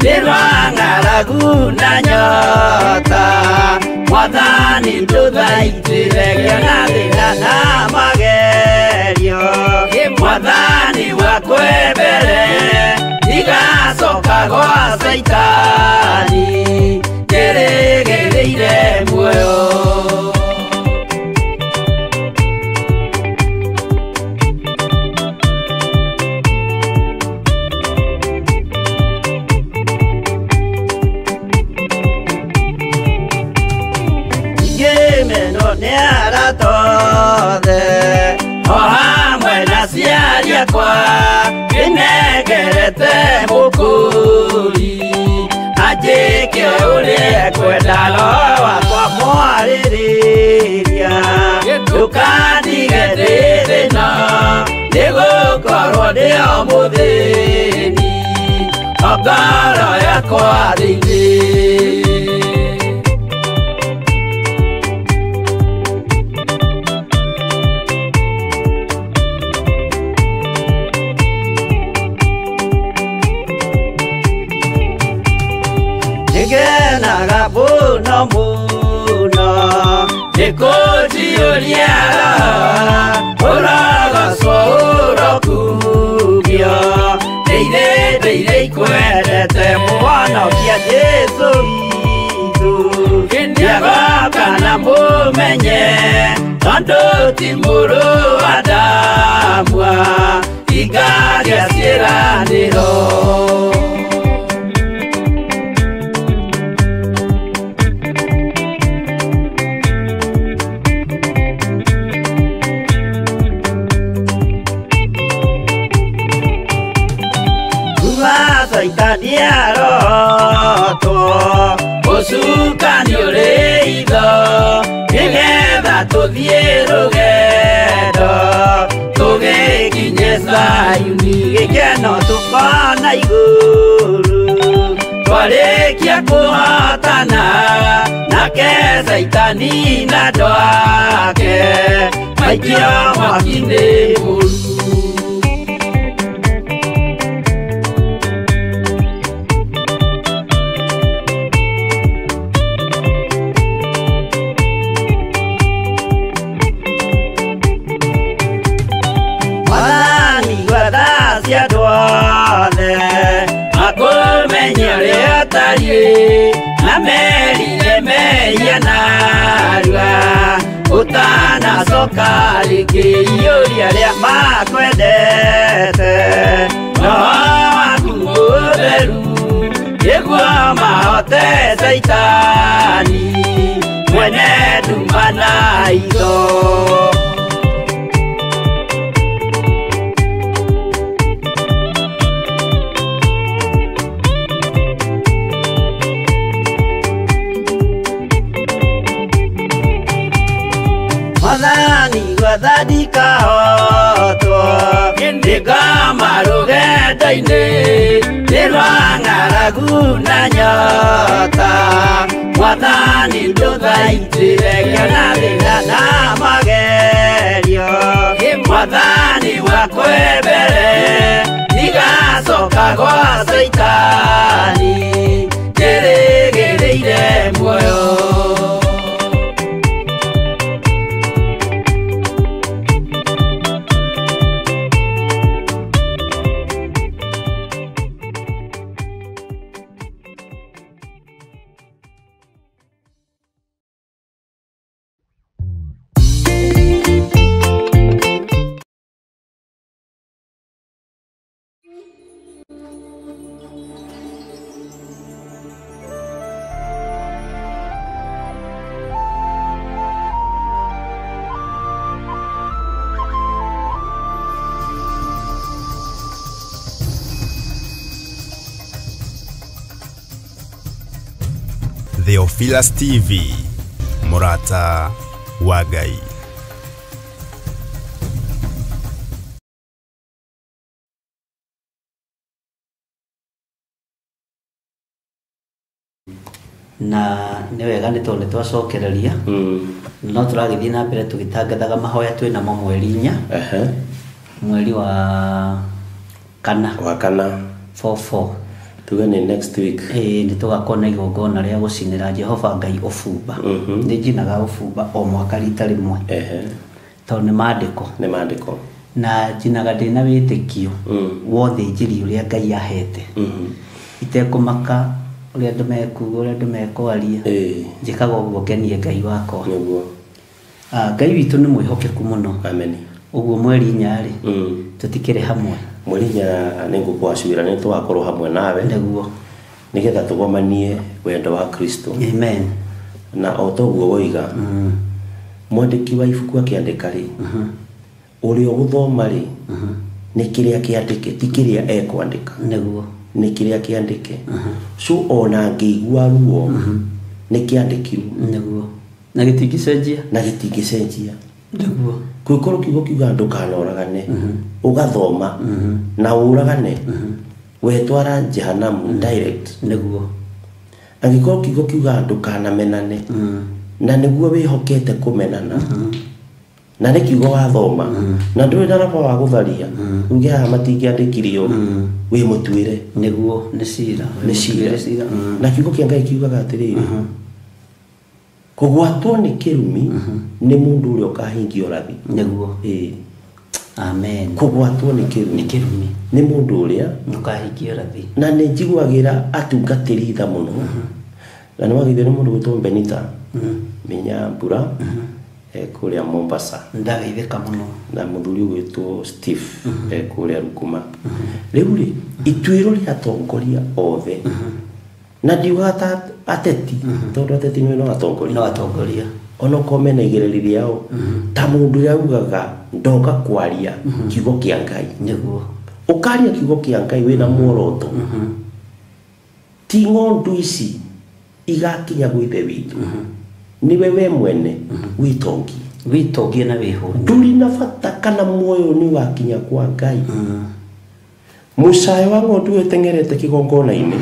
Speaker 4: Nĩrwa ng'aragu na nyota Mwathani tũthaitĩre kĩona thĩna na magerio Mwathani wakwe mbere Igacoka gwa Saitani Nĩrĩgĩrĩire muoyo o hamwe na ciari akwa nĩnengerete mũkũri anjĩke ũrĩa ekwenda Roho wakwa mwarĩrĩria ndũkandige ndĩ thĩna nĩgũkorwo ndĩ o mũthĩni o ngoro yakwa thĩinĩ. Ngenaga mũno nĩkũnjiũria ũrogocwo ũrokugio ndĩire ikwendete mũhonokia Jesũ witũ nĩagoka na mũmenye tondũ ti mũrũ wa ndamwa ingagĩa ciĩranĩro.
Speaker 7: tuthie rugendo tugikinye Sayuni gikeno tukona iguru twarikia kuhatana nake Saitani na ndwake maikio mwaki-inĩ mũru. Na merire meia narua utana soka likiuria ria makwendete no akutheru yegwa mahote Saitani mwene nduma na itho. Madani gwathani kahotwo ndikama rugendo-inĩ nĩrwa ng'aragu na nyota Mwathani ndũthaitĩre ngĩona thĩna na magerio Mwathani wakwe mbere ndigacoka gwa Saitani ndĩrĩgĩrĩire muoyo.
Speaker 1: Theophilus TV, Murata wa Ngai.
Speaker 2: Na nĩ wega nĩ tondũ twacokereria no tũragĩthiĩ na mbere tũgĩtangathaga mahoya twĩna mo mweri 4 mweri wa kana 44
Speaker 3: tuge nĩ next week
Speaker 2: nĩ tũgakorwo na igongona rĩa gũcinĩra Jehova Ngai ũbumba. Nĩ njinaga ũbumba o mwaka rita rĩmwe tondũ nĩ maandĩko na njinaga ndĩna wĩtĩkio wothe injiri ũrĩa Ngai ahete itekũmaka ũrĩa andũ mekuga ũrĩa andũ mekwaria njĩkaga ũguo ngenie Ngai wakwa. Ngai witũ nĩ mwĩhokeku mũno.
Speaker 3: Amen.
Speaker 2: Ũguo mweri 4 tũtikĩrĩ hamwe.
Speaker 3: Mweri 4 nĩ ngũkwacũĩra nĩ tũgakorwo hamwe nawe
Speaker 2: nĩguo
Speaker 3: nĩgetha tũgomanie wendo wa Kristo.
Speaker 2: Amen.
Speaker 3: Na o toguo woiga mwandĩki wa ibuku akĩandĩka rĩ ũrĩa ũgũthoma rĩ nĩ kĩrĩa kĩandĩke ti kĩrĩa ekwandĩka.
Speaker 2: Nĩguo
Speaker 3: nĩ kĩrĩa kĩandĩke so ona ngĩigua ruo nĩ kĩandĩkirwo.
Speaker 2: Nĩguo na gĩtingĩcenjia nĩguo
Speaker 3: kwĩkorwo kiugo kiuga ndũkanoragane ũgathoma na ũragane wetwara jehanamu direct.
Speaker 2: Nĩguo
Speaker 3: angĩkorwo kiugo kiuga ndũkanamenane na nĩguo wĩhokete kũmenana na nĩ kiugo wathoma na ndũrĩ na raba wa gũtharia uge haha matingĩandĩkirio wĩ mũtuĩre.
Speaker 2: Nĩguo nĩ cira
Speaker 3: na kiugo kĩa Ngai kiugaga atĩrĩrĩ kũgwatwo nĩ kĩrumi nĩ mũndũ ũrĩa ũkahingio rathi.
Speaker 2: Nĩguo amen.
Speaker 3: Kũgwatwo nĩ kĩrumi nĩ mũndũ ũrĩa
Speaker 2: ũkahingio rathi.
Speaker 3: Na nĩ njiguagĩra atungatĩri tha mũno na nĩ wagithio nĩ mũndũ gwĩtwo Benita Minyambura kũrĩa Mombasa.
Speaker 2: Ndageithĩka mũno.
Speaker 3: Na mũthuri gwĩtwo Steve kũrĩa Rukuma. Rĩu rĩ ituĩro rĩa atongoria othe na ndiuga ateti tondũ ateti nĩ atongoria ona kome na igĩrĩri rĩao ta mũndũ ũrĩa ugaga ndoka kwaria kiugo kĩa Ngai.
Speaker 2: Nĩguo
Speaker 3: ũkaria kiugo kĩa Ngai wĩna muoroto ti ng'ondu ici igakinya gwithe witũ niwe we mwene witongi
Speaker 2: witogie na wihu
Speaker 3: nduri na bata kana muoyo ni wakinya kwa Ngai mucayo wa ng'ondu etengerete kigongona-ini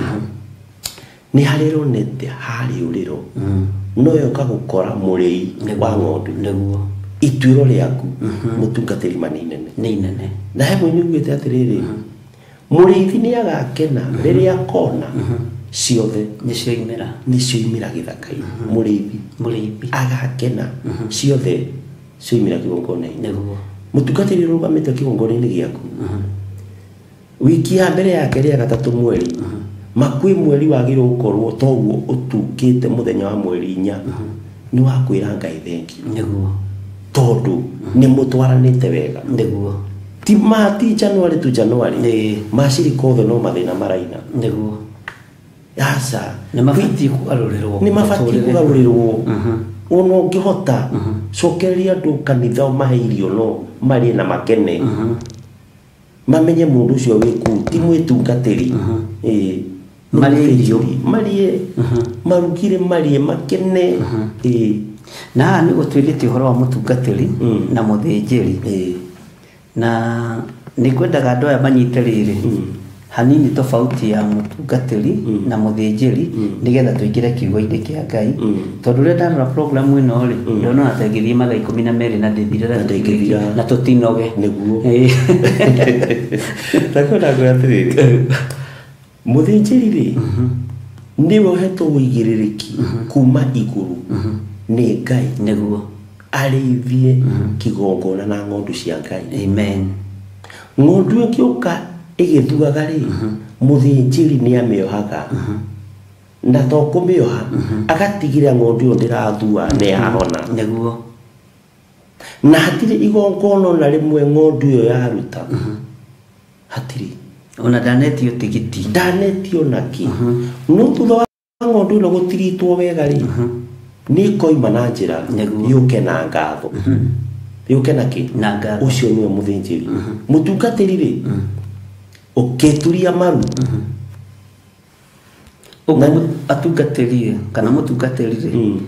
Speaker 3: ni hariro nete hari uriro no yoka gukora murei wa ng'ondu
Speaker 2: niguo
Speaker 3: ituiro riaku mutungatiri manene
Speaker 2: ni nene
Speaker 3: na hebo nyugite atiriri muriithi ni agakena riria kona ciothe nicio imira githaka-ini muriithi agakena ciothe cio imira kigongona-ini
Speaker 2: niguo
Speaker 3: mutungatiri rugamite kigongona-ini giaku wiki ya mbere yake ria gatatu mweri makwi mweri wagirwo gukorwo toguo utungite muthenya wa mweri 4 ni wakwira Ngai thengi
Speaker 2: niguo
Speaker 3: tondu ni mutwaranite wega
Speaker 2: niguo
Speaker 3: ti mati January to January maciri kothe no mathina maraina
Speaker 2: niguo
Speaker 3: asa
Speaker 2: ni mabati kugarurirwo
Speaker 3: ono ngihota cokereria andu kanitha o maheirio no mari na makene mamenye mundu ucio wiku ti mwitungatiri mari marugire mari makene
Speaker 2: na ni gutwirite uhoro wa mutungatiri na muthinjiri na ni kwendaga andu aya manyite riri hanini tofauti ya mutungatiri na muthinjiri nigetha tuingire kiugo-ini kia Ngai tondu ria ndarora program ino ri ndona atengithie mathaa 12 na ndithire na tutinoge
Speaker 3: niguo takwenda gwatiriri muthinjiri ri niwe hetwo uigiririki kuma iguru ni Ngai
Speaker 2: niguo
Speaker 3: arithie kigongona na ng'ondu cia Ngai
Speaker 2: amen
Speaker 3: ng'ondu ikiuka igithuaga ri muthinjiri ni amiohaga na to kumioha agatigira ng'ondu yo ndirathua ni ahona
Speaker 2: niguo
Speaker 3: na hatire igongona na rimwe ng'ondu yo yaruta hatire
Speaker 2: ona danetio tigiti
Speaker 3: danetio naki no thutha wa ng'ondu no gutiritwo wega ri ni koima na njira yuke na ngatho yuke naki
Speaker 2: na ngatho
Speaker 3: ucio niwe muthinjiri mutungatiri ri uketuria maru
Speaker 2: atungatiri kana mutungatiri ri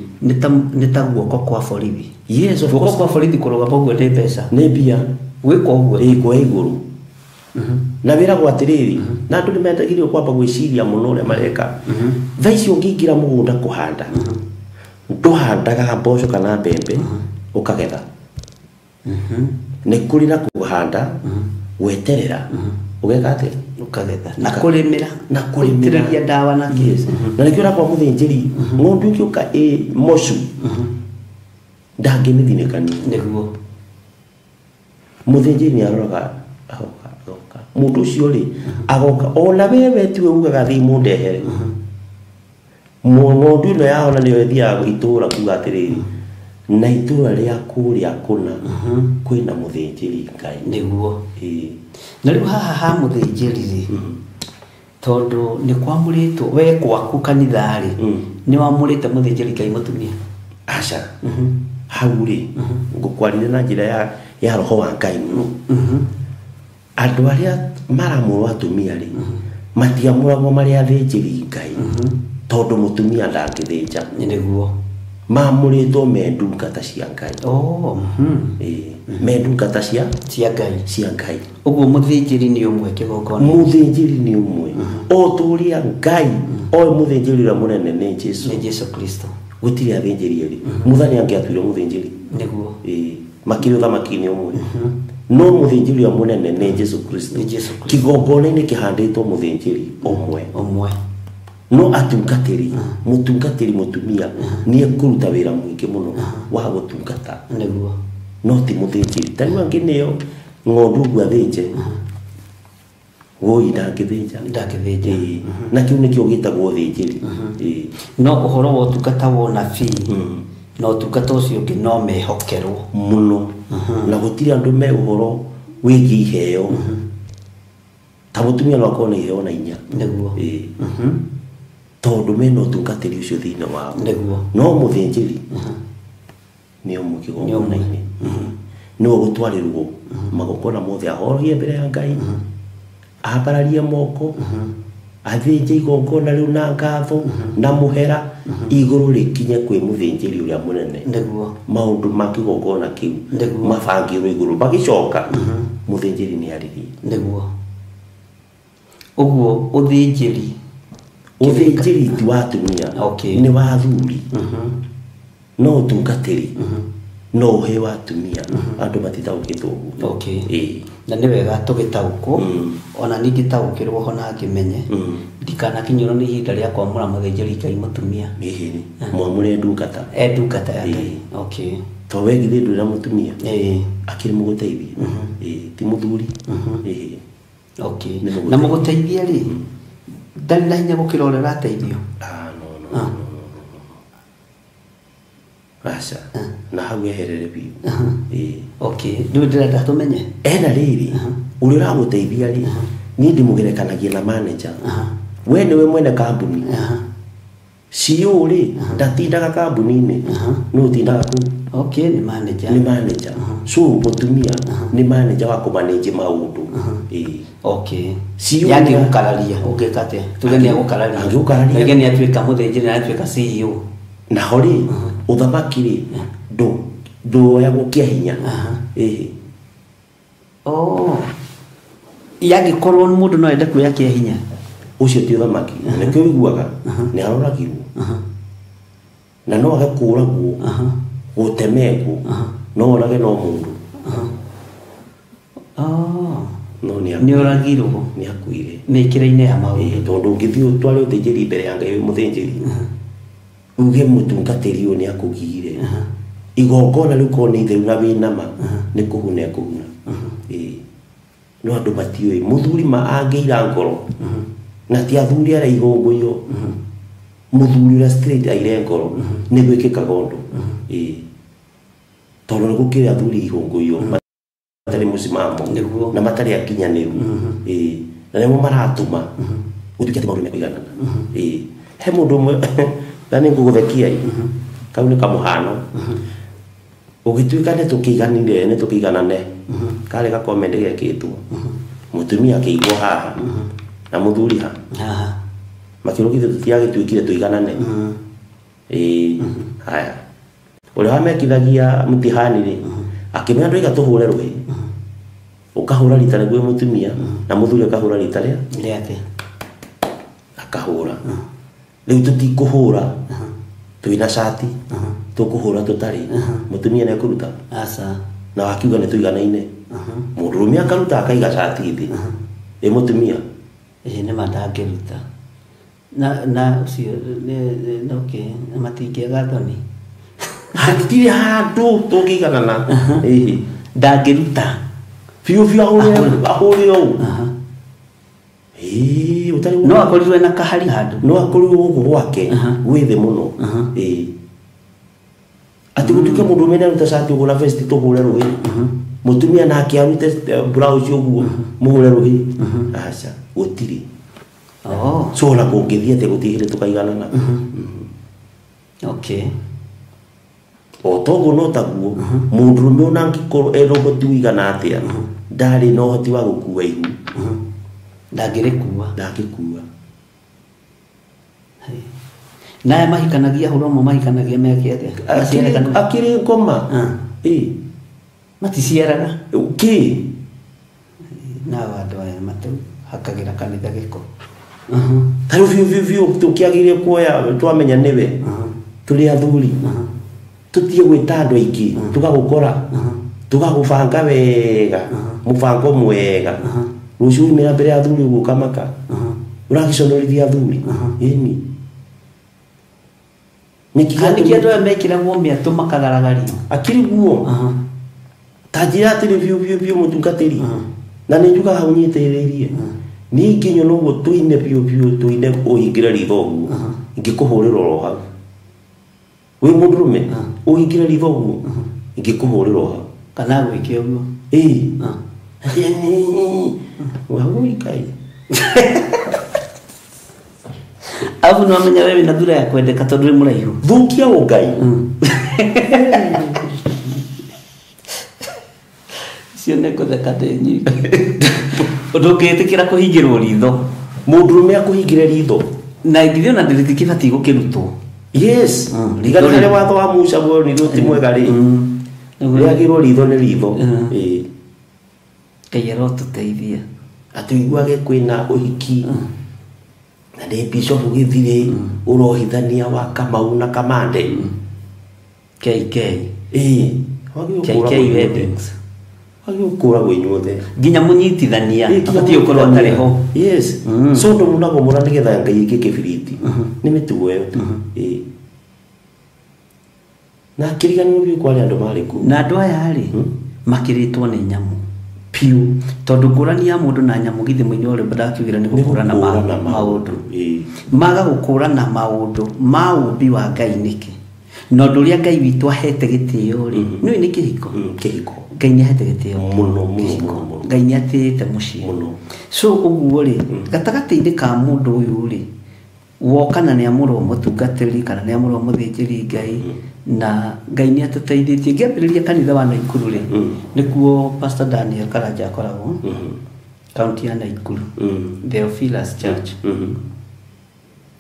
Speaker 2: ni ta guoko kwa borithi
Speaker 3: yes of course
Speaker 2: kwa borithi kuroga paugo de pesa
Speaker 3: ni bia
Speaker 2: wiko ugo
Speaker 3: kwa iguru na wira gwatiriri na andu nimendagirio kwamba gwiciria muno ria mareka thaici ungingira mugunda kuhanda nduhandaga mboco kana mbembe ukagetha ni kuri na kuhanda weterera ugeka ati
Speaker 2: ukagetha na kulimira dawa na
Speaker 3: yes na nikiona kwa muthinjiri ng'ondu ikiuka mocu ndanginithinekani
Speaker 2: niguo
Speaker 3: muthinjiri ni aroraga agoka mundu ucio ri agoka ona wewe tiwe ugaga thimu ndehere ng'ondu ino yahona niyo thiaga itura kuga atiriri na itura ria kuria kuna kwina muthinjiri Ngai
Speaker 2: niguo na riu haha ha muthinjiri ri tondu ni kwamuritwo we kwaku kanitha ri ni wamurite muthinjiri Ngai mutumia
Speaker 3: aca hau ri ngukwarire na njira ya roho wa Ngai andu aria maramurwo atumia ri matiamuragwo mari athinjiri Ngai tondu mutumia ndangithinja
Speaker 2: niguo
Speaker 3: mamuritwo mendungata cia Ngai mendungata cia Ngai
Speaker 2: uguo muthinjiri ni umwe kigongona
Speaker 3: muthinjiri ni umwe o turia Ngai o muthinjiri ra munene ni Jesu
Speaker 2: Kristo
Speaker 3: gutiri athinjiri ri muthani angiatuire muthinjiri
Speaker 2: niguo
Speaker 3: makiri thamakini umwe no muthinjiri wa munene ni Jesu Kristo kigongona-ini kihanditwo muthinjiri umwe no atungatiri mutungatiri mutumia ni ekuruta wira mwingi muno wa gutungata
Speaker 2: niguo
Speaker 3: no ti muthinjiri tani wangi niyo ng'ondu gwathije woi ndangithinja na kiu nikio gitagwo thinjiri
Speaker 2: no uhoro wa utungata wona fi no utungata ucio ungi no mehokerwo
Speaker 3: muno na gutiri andu me uhoro wigi iheo ta mutumia no akona iheo na inya
Speaker 2: niguo
Speaker 3: tondu mena utungatiri ucio thiina wao
Speaker 2: niguo
Speaker 3: no muthinjiri ni umukigongona-ini no gutwarirwo magokona mothe ahorohie mbere ya Ngai abararie moko athinje igongona riu na ngatho na muhera iguru rikinye kwi muthinjiri uria munene
Speaker 2: niguo
Speaker 3: maundu makigongona kiu mabangirwo iguru bagicoka muthinjiri ni aririe
Speaker 2: niguo uguo uthinjiri
Speaker 3: ti wa atumia
Speaker 2: okay
Speaker 3: ni wa athuri no utungatiri no he wa atumia andu matitaukitwo
Speaker 2: okay na ni wega tugitaukwo ona ningi taukirwo hona ngimenye ndikana kinyoro ni ihinda ria kwamura muthinjiri Ngai mutumia
Speaker 3: mwamure ndungata
Speaker 2: ndungata ya Ngai okay
Speaker 3: to wegi ndura mutumia akiri muguteithia ti muthuri
Speaker 2: okay na muguteithia ri ndari na hinya gukira ore rateithio
Speaker 3: no Rasha na hau eherere biu
Speaker 2: okay ndu ndirenda tumenye
Speaker 3: ena riri uri raguteithia ri ni ndimugerekanagia na manager we niwe mwene kambuni CEO ri ndatindaga kambuni-ini no tindaga ku
Speaker 2: okay ni manager
Speaker 3: so mutumia ni manager wa kumanage maundu
Speaker 2: okay yangi gukararia ungekate tugenia gukararia ngeni atwika muthinjiri na atwika CEO
Speaker 3: na hori uthamaki ri ndo ya gukia hinya
Speaker 2: yangi korwo mundu no ende kuya kia hinya
Speaker 3: ucio ti uthamaki na kio iguaga ni aroragirwo na no agakuragwo gutemegwo no orage no mundu no
Speaker 2: ni oragirwo
Speaker 3: ni akuire
Speaker 2: mekira-ini ya maundu
Speaker 3: tondu ngithii utware uthinjiri mbere ya Ngai muthinjiri uge mutungatiri ni akugire igongona riu ko ni theru na winama ni kuhuna kuhuna no andu matioi muthuri ma angeira ngoro na ti athuri ara igongoyo muthuri ra straight aire ngoro ni gwikika gondo tondu ni gukire athuri igongoyo matari musimamo na matari akinyaniru na nimo maratuma utukete maundu mekuigana he mundu mwe nani nguguthekia kau ni kamuhano ugituika ne tukiganire ne tukiganane kale ga comment gekitwo mutumia akigwo haha na muthuri ha makirugithe tutiagituikire tuiganane haya ule wamekithagia mtihani ri akimenya ndu igatuhure ruhi ukahura ritare gwe mutumia na muthuri akahura ritare
Speaker 2: riake
Speaker 3: akahura riu tutikuhura tuina shati tukuhura tutari mutumia ne kuruta
Speaker 2: asa
Speaker 3: na wakiuga ne tuiganaine murume akaruta akaiga shati thi mutumia
Speaker 2: ne matangiruta na ucio ne okay matingiaga thoni
Speaker 3: hatiri handu tungiganana
Speaker 2: ndangiruta
Speaker 3: fiu ahuri o utari
Speaker 2: no akorirwe na kahari handu
Speaker 3: no akorirwe guku gwake gwithe muno ati gutuke mundu mena ruta shati ugura vest tuhure ruhi mutumia na akiarute blouse uguo muhure ruhi acha gutiri so la kungithia te gutihire tukaiganana
Speaker 2: okay
Speaker 3: otogo no taguo mundu rume ona ngikoro erogo tuigana atia ndari no hoti wa gukua ihu
Speaker 2: ndangirikuwa naye mahikanagia huromo mahikanagia meke atia
Speaker 3: akiri ngoma
Speaker 2: maticiaraga
Speaker 3: ki
Speaker 2: na wandu aya matu hakagira kanitha giko
Speaker 3: tayo viu tukiagire kuoya twamenya niwe tuli athuri tutie gwita andu aingi tugagukora tugagubanga wega mubango mwega rucio imira mbere athuri guka maka uragiconorithia athuri ini
Speaker 2: nikigani kiatu mekira ngomia tumakagaragari
Speaker 3: akiri guo tajira tiri viu mutungatiri na ninjuga hau nyitiririe ni nginyo no tuine viu tuine uhingira rithogu ingikuhurira ro hau we mundurume uhingira rithogu ingikuhurira hau
Speaker 2: kana gwike uguo
Speaker 3: wahui kai
Speaker 2: abu no amenya wewe na thura ya kwendeka tondu ri muraihu
Speaker 3: thukia ugai
Speaker 2: cione ko theka te nyi undu ngitikira kuhingirwo ritho
Speaker 3: mundurume akuhingire ritho
Speaker 2: na ngithio na nditikibati gukirutwo
Speaker 3: yes ligana watho wa Musa bo ni ruti mwega ri yagirwo ritho ni ritho
Speaker 2: kayero tuteithia
Speaker 3: atuiguage kwina uhiki na de bishop githire urohithania wa Kamau na Kamande
Speaker 2: KK
Speaker 3: KK weddings agikura gwinyothe
Speaker 2: ginya munyitithania abati ukorwo atari ho
Speaker 3: yes so ndo munago mura nigetha ngai iki kibiriti ni mitugo yo na kirigano bi kwa andu mari ku
Speaker 2: na andu aya ari makiritwo ni nyamu piu tondu ngurani ya mundu na nyamu githi mwini ore badakiugira ni gukurana maundu maga gukurana maundu maumbi wa ngai niki no nduria ngai witu ahete gitio ri ni ni kihiko ngai ni ahete gitio
Speaker 3: muno
Speaker 2: ngai ni atete muci so uguo ri gatagati-ini ka mundu uyu ri wokana ni amuro mutungatiri kana ni amuro muthinjiri ngai na ngai ni atuteithitie ngiambiriria kanitha wa Naikuru ri nikuo Pastor Daniel Karanja akoragwo county ya Naikuru Theophilus Church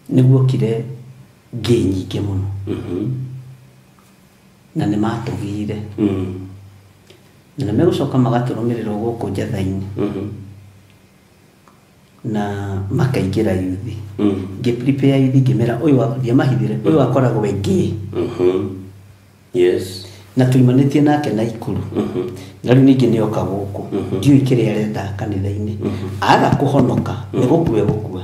Speaker 2: niguo kire ngi nyingi muno na nä matågire na nä megåcoka magatå rå mä rä rwo gå kå njatha-inä na makaingä ra yuthi ngä prepare yuthi ngä mera å yå ndiamahithire å yå akoragwo ngä na tuimanä tie nake Naikuru na rä u ningä nä oka gå kå ndiå kä rä arenda kanitha-inä aga kå honoka nä gå kue gå kua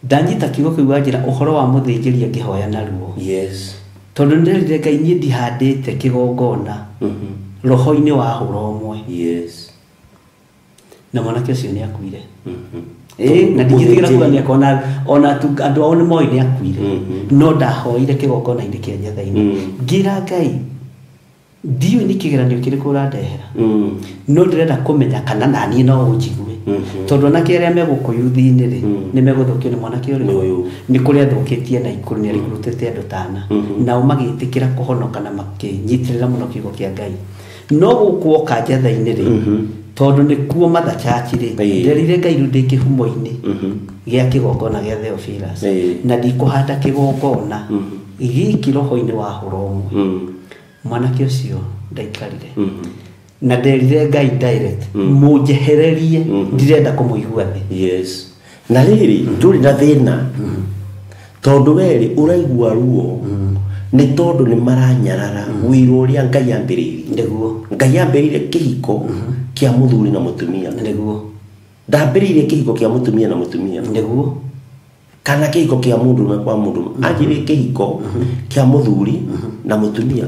Speaker 2: ndanyita kiugo kä u wanjä ra å horo wa må thä njä ria ngä hoya naruo tondu ndirire ngai nie ndihandite kigongona roho-ini wa hura umwe na mwanake ucio ni akuire na ndigithigira kuga ni akona ona andu ao ni moi ni akuire no ndahoire kigongona-ini kia njatha-ini ngira ngai ndiu ni kigeranio kiriku urandehera no ndirenda kumenya kana nani no unjigue tondu na kiria megukuyuthi-ini ri ni meguthukio ni mwanake uyu ni kuria thukitie Naikuru ni arikurutete andu tana nao magitikira kuhonoka na makinyitirira muno kiugo kia ngai no gukuoka njatha-ini ri tondu ni kuo Mother Church ri nderire ngai ru ndi kihumo-ini gia kigongona gia Theophilus na ndikuhanda kigongona giki roho-ini wa hura umwe mwanake ucio ndaikarire na nderire ngai direct munjehererie ndirenda kumuigua thi
Speaker 3: na riri nduri na thina tondu weri uraigua ruo ni tondu ni maranyarara wiru uria ngai ambiririe
Speaker 2: niguo
Speaker 3: ngai ambiririe kihiko kia muthuri na mutumia
Speaker 2: niguo
Speaker 3: ndambiririe kihiko kia mutumia na mutumia
Speaker 2: niguo
Speaker 3: kana kihiko kia mundu kwa mundu ajire kihiko kia muthuri na mutumia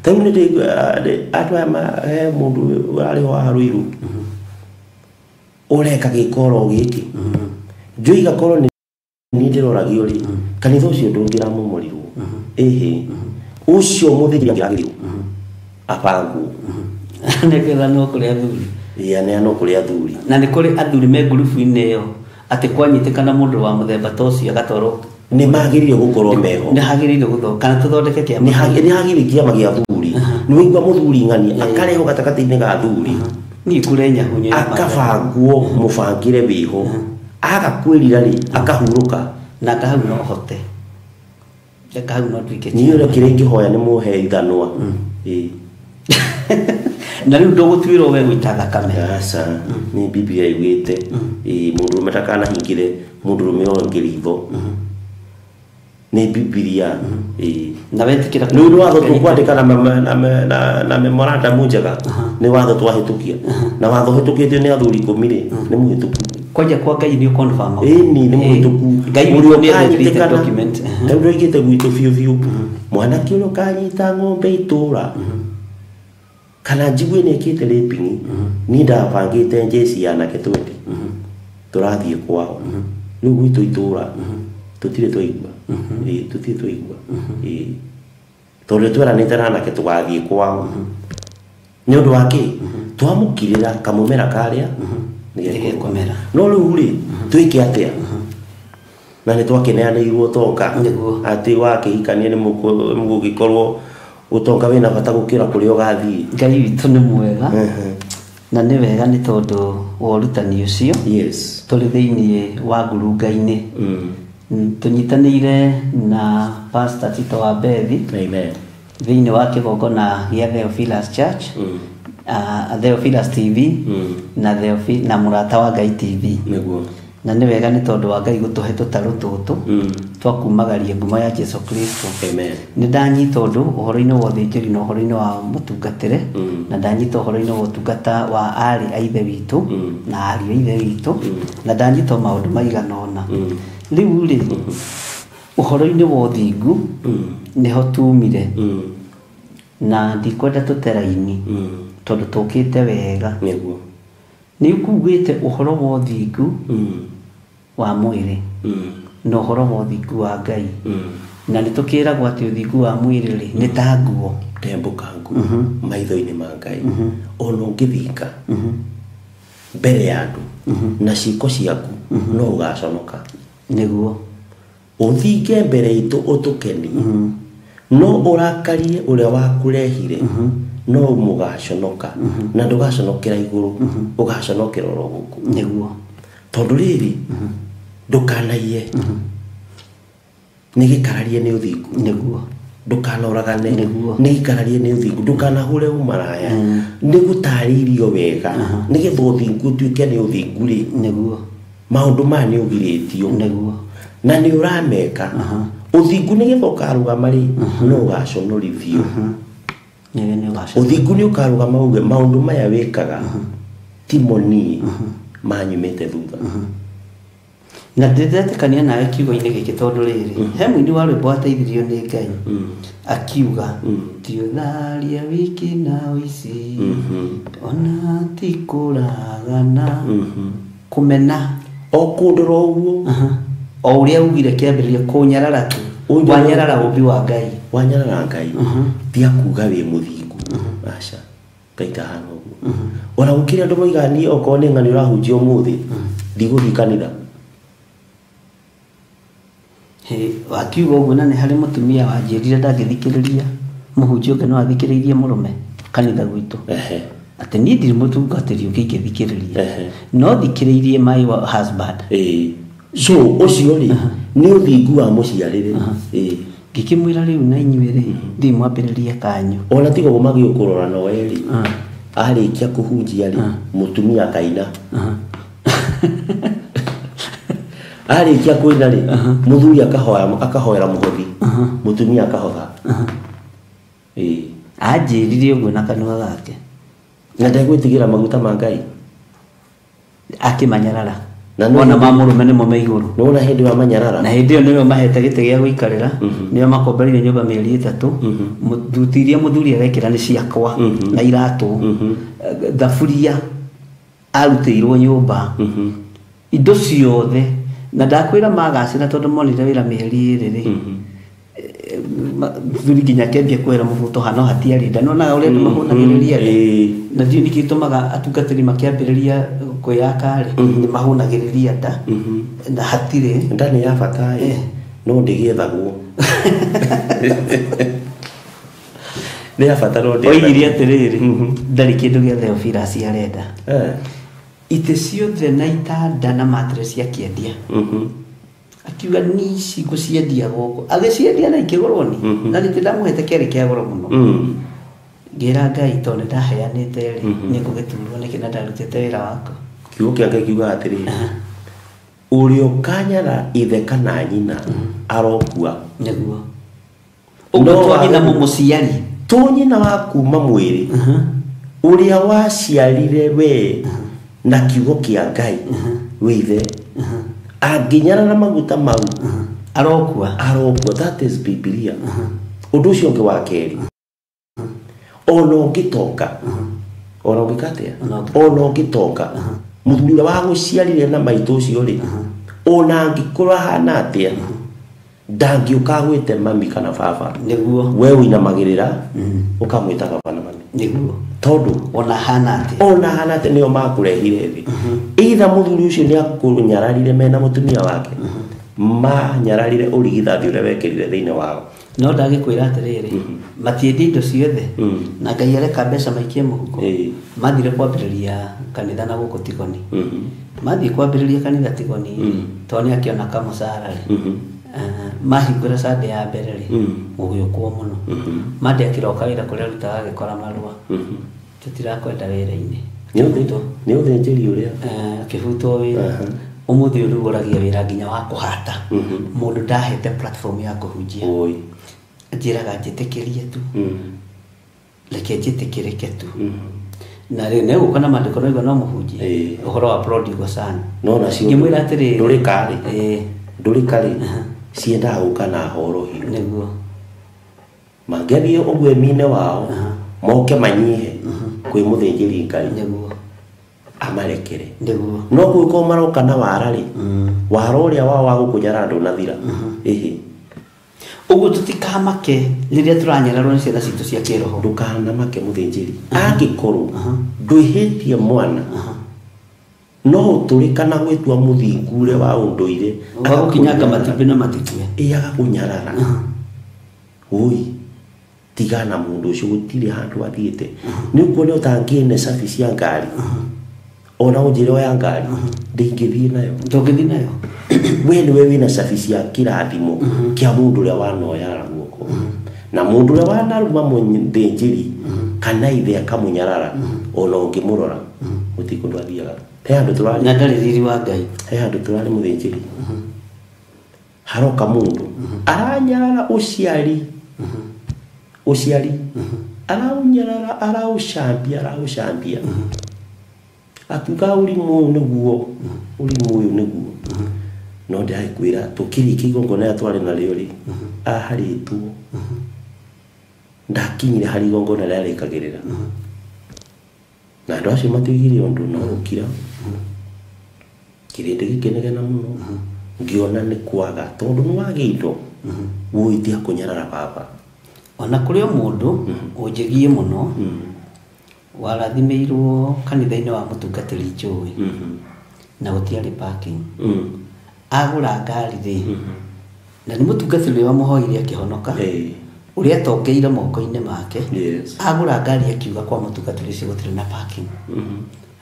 Speaker 3: tau ni atu ama mundu ari wa ruiru ureka gikoro giki njui gakoro ni ndiroragio ri kanitha ucio ndungira mumurirwo ucio muthiri ngiragirwo apangu
Speaker 2: nekera no kuri athuri
Speaker 3: ne no kuri athuri
Speaker 2: na ni kuri athuri me group-ini iyo ati kwanyitikana mundu wa muthemba tocio agatoro
Speaker 3: ni magirire gukorwo meho
Speaker 2: ni hagirire gutho kana tuthondeke kia
Speaker 3: ni hagirire kia magia athuri ni wigwa muthuri ngani akareho gatakati-ini ga athuri
Speaker 2: ni kurenya hunye
Speaker 3: akabangwo mubangire biho agakwirira ri akahuruka
Speaker 2: na kahau no hote kahau no twike
Speaker 3: ni ure kirengi hoya ni muhe ithanwa
Speaker 2: na riu ndugutwirwo we gwita thakame
Speaker 3: asa ni Biblia igwite mundu matakana hingire mundu rumiro ngiritho ni Biblia
Speaker 2: na wetikira
Speaker 3: ni ndo watho tukwandika na memorandum njega ni watho twahitukia na watho hitukitio ni athuri 10 ni muhituku
Speaker 2: kwaja kwa ngai ni confirm
Speaker 3: ni muhituku
Speaker 2: ngai ni edited document
Speaker 3: ndio igite gwitu fiu mwanake ulo kanyita ng'ombe itura kana njigwe ni kite raping ni ndabangite njeci yana ketwete turathie kwao riu gwitu itura tutire twaigua tutire twaigua tondu tweranite nake tugathie kwao ni undu wake twamukirira kamumera karia
Speaker 2: ni komera
Speaker 3: no riu ri twike atia na ni twakineanirwo tonga ati wakihikania ni mugugikorwo utonga wina bata gukira kuri ugathie
Speaker 2: ngai witu ni mwega na nĩ wega nĩ tondũ wa ũrutani ũcio
Speaker 3: yes
Speaker 2: tũrĩ thĩinĩ wa ngurunga-inĩ tũnyitanĩire na Pastor Tito wa Bethi
Speaker 3: amen
Speaker 2: thĩinĩ wa kĩgongona gĩa Theophilus Church Theophilus TV na Mũrata wa Ngai TV
Speaker 3: nĩguo
Speaker 2: na nĩ wega nĩ tondũ wa Ngai gũtũhe tũtarũ tũtũ twakumagaria ngumo ya Jesu Kristo
Speaker 3: amen
Speaker 2: nĩ ndanyita ũndũ ũhoro-inĩ wa ũthĩnjĩri na ũhoro-inĩ wa mũtungatĩre na ndanyita ũhoro-inĩ wa ũtungata wa arĩ a ithe witũ na ariũ a ithe witũ na ndanyita maũndũ maigana ũna rĩu rĩ ũhoro-inĩ wa ũthingu nĩho tumire na ndikwenda tũteraini tondũ tũkĩte wega
Speaker 3: nĩguo
Speaker 2: nĩ ukugĩte ũhoro wa ũthingu wa mwĩrĩ na ũhoro wa ũthingu wa Ngai na nĩ tũkĩragwo atĩ ũthingu wa mwĩrĩ rĩ nĩ ta nguo
Speaker 3: tembũka nguo maitho-inĩ ma Ngai ona ũngĩthinga mbere ya andũ na ciĩko ciaku no ũgaconoka
Speaker 2: nĩguo
Speaker 3: ũthinge mbere itũ ũtũkeni no ũrakarie ũrĩa wakũrehire no mũgaconoka na ndũgaconokera igũrũ ũgaconokera oro gũkũ
Speaker 2: nĩguo
Speaker 3: tondũ rĩrĩ ndũkanaiye nĩ gĩkararie nĩ ũthingu
Speaker 2: nĩguo
Speaker 3: ndũkanoragane nĩ gĩkararie nĩ ũthingu ndũkanahũre ũmaraya nĩ gũtarĩirio wega nĩgetha ũthingu ũtuĩke nĩ ũthingu rĩ
Speaker 2: nĩguo
Speaker 3: maũndũ maya nĩ ũgirĩtio
Speaker 2: nĩguo
Speaker 3: na nĩ ũrameka ũthingu nĩgetha ũkarũgama rĩ no ũgaconorithio ũthingu nĩ ũkarũgama uge maũndũ maya wĩkaga timoni manyumĩte thutha
Speaker 2: na ndĩretĩkania nawe kiugo-inĩ gĩkĩ tondũ rĩrĩ he mũini wa rwĩmbo ateithirio nĩ Ngai akiuga ti ũtharia wiki na ũici ona ti kũragana kũmena
Speaker 3: o kũndũ ro ũguo
Speaker 2: o ũrĩa ugire kĩambĩrĩria kũnyarara tu wanyarara ũmbi wa Ngai
Speaker 3: wanyarara Ngai ti akuga wĩ mũthingu aca kaita hana ũguo ona gũkĩrĩ andũ moigani okorwo nĩ ng'ano ũrahunjia ũmũthĩ ndigũthiĩ kanitha
Speaker 2: wakiuga ũguo na nĩ harĩ mũtumia wanjĩrire ndangĩthikĩrĩria mũhunjia ũngĩ no athikĩrĩirie mũrũme kanitha gwitũ atĩ niĩ ndirĩ mũtungatĩri ũngĩ ingĩthikĩrĩria no thikĩrĩirie my husband
Speaker 3: so ũcio rĩ nĩ ũthingu wa mũciarĩre
Speaker 2: ngĩkĩmwĩra rĩu na inyuĩ rĩ thiĩ mwambĩrĩrie kanyu
Speaker 3: ona tiga magĩũkũrora nowe rĩ arĩkia kũhunjia rĩ mũtumia kaina arĩkia kwĩna rĩ mũthuri akahoera mũhothi mũtumia akahotha
Speaker 2: anjĩrire ũguo na kanua gake
Speaker 3: na ndegwĩtigĩra maguta ma Ngai
Speaker 2: akĩmanyarara ona ma mũrũme nĩmo me igũrũ
Speaker 3: nĩwona hĩndĩ wa manyarara
Speaker 2: na hĩndĩ ĩyo nĩyo mahete gĩtĩ gĩa gũikarĩra nĩyo makomberire nyũmba mĩeri 3 thuti iria mũthuri arekĩra nĩ ciakwa na iratũ thaburia arutĩirwo nyũmba indo ciothe na ndakwĩra magacĩra tondũ monire wĩra mĩeri 2 rĩ thuri nginya kĩambia kwĩra mũbuto hano hatiarĩ nda nonaga ũrĩa andũ mahũnagĩrĩria na ndiũ nĩkĩ gĩtũmaga atungatĩri makĩambĩrĩria kwĩyaka rĩ nĩ mahũnagĩrĩria nda na hatirĩ
Speaker 3: nda nĩ ya bata no ndĩgĩethagwo nĩ ya bata no
Speaker 2: oigire atĩrĩrĩ ndarĩ kĩndũ gĩa Theophilus arenda itĩ ciothe na itanda na mattress akĩendia akiuga nici ngũciendia gũkũ agĩciendia na ikĩgũrwo ni na gĩtĩ ndamũhete kĩarĩ kĩa goro mũno ngĩra Ngai tondũ nĩ ndaheanĩte rĩ nĩ ngũgĩturwo nĩkĩ na ndarutĩte wĩra wakwa
Speaker 3: kiugo kĩa Ngai kiuga atĩrĩrĩ ũrĩa ũkanyara ithe kana nyina arokua
Speaker 2: nĩguo ũguo to nyina mũciari
Speaker 3: to nyina wa kuma mwĩrĩ ũrĩa waciarire we na kiugo kĩa Ngai wĩithe anginyara na maguta mau
Speaker 2: arokua
Speaker 3: that is Biblia ũndũ ũcio ũngĩ wa kerĩ ona ũngĩtonga ona ũngĩkatia ona ũngĩtonga mũthuri ũrĩa wagũciarire na maitũ ũcio rĩ ona angĩkorwo ahana atĩa ndangĩũka gwĩte mami kana baba
Speaker 2: nĩguo
Speaker 3: we ũinamagĩrĩra ũkamwĩta baba na mami
Speaker 2: nĩguo
Speaker 3: tondũ
Speaker 2: ona hana atĩa
Speaker 3: nĩo makũrehire thĩ either mũthuri ũcio nĩ akũnyararire mena mũtumia wake manyararire ũrigithathi ũrĩa wekĩrire thĩinĩ wao
Speaker 2: no ndagĩkwĩra atĩrĩrĩ matiendia indo ciothe na Ngai areka mbeca maikie mũhuko mathire kwambĩrĩria kanitha na gũkũ Tigoni mathiĩ kwambĩrĩria kanitha Tigoni tondũ nĩ akĩona kamũcara rĩ mahingũra Sunday ya mbere rĩ mũgĩũkwo mũno Monday akĩroka wĩra kũrĩa arutaga agĩkora marũa tũtirakwenda wĩra-inĩ
Speaker 3: nĩ ũthĩnjĩri ũrĩa
Speaker 2: akĩbutwo wĩra ũmũthĩ ũyũ rĩu ũragia wĩra nginya wa kũhata mũndũ ndahete platform ya kũhunjia njĩraga njĩtĩkĩrie tu reke njĩtĩkĩrĩke tu na rĩu nĩ gũka na mandĩko noigua no mũhunjie ũhoro wa prodigal son
Speaker 3: no nacio
Speaker 2: ngĩmwĩra atĩrĩrĩ
Speaker 3: ndũrĩ karĩ ciendaga gũka na horohio
Speaker 2: nĩguo
Speaker 3: mangĩathiĩ ũguo mine wao moke manyihe kwĩ mũthĩnjĩri Ngai
Speaker 2: nĩguo
Speaker 3: amarekere no gwĩko maroka na wara rĩ wara ũrĩa wao wa gũkũnyara ndũnathira
Speaker 2: ũguo tũtikamake rĩrĩa tũranyararwo nĩ ciana citũ cia kĩroho
Speaker 3: ndũkanamake mũthĩnjĩri angĩkorwo ndwĩhĩtie mwana no ũtũrĩkana gwĩtua mũthingu ũrĩa wa ũndũire
Speaker 2: agagũkinyanga matumbĩ na matikue
Speaker 3: agakũnyarara ui tigana mũndũ ũcio gũtirĩ handũ athiĩte nĩ ũkuona ũtangĩene cabi cia ngari ona ũnjĩra ya ngari ndĩngĩthiĩ nayo we nĩwe wĩna cabi cia kĩrathimo kĩa mũndũ ũrĩa wanoyara guoko na mũndũ ũrĩa wanaruma mũthĩnjĩri kana ithe akamũnyarara ona ũngĩmũrora mũtikũndũ athiaga he handũ tũrarĩ
Speaker 2: na ndarĩ riri wa Ngai
Speaker 3: he handũ tũrarĩ mũthĩnjĩri haroka mũndũ aranyarara ũciari araunyarara araũcambia atuga ũrimũ ũyũ nĩguo no ndĩrakwĩra tũkĩrĩkia igongona rĩrĩa twarĩ narĩo rĩ aharĩtwo ndakinyire harĩ igongona rĩrĩa rĩkagĩrĩra na andũ acio matiugire ũndũ no gũkira kĩrĩndĩ gĩkenegena mũno ngĩona nĩ kwaga tondũ nĩ wagĩa indo wũitia kũnyarara baba
Speaker 2: ona kũrĩ mũndũ ũnjĩgie mũno warathimĩirwo kanitha-inĩ wa mũtungatĩri njũĩ na gũtiarĩ parking agũra ngari rĩ na nĩ mũtungatĩri wa mũhoire akĩhonoka ũrĩa atongeire moko-inĩ make agũra ngari akiuga kwa mũtungatĩri ũcio gũtirĩ na parking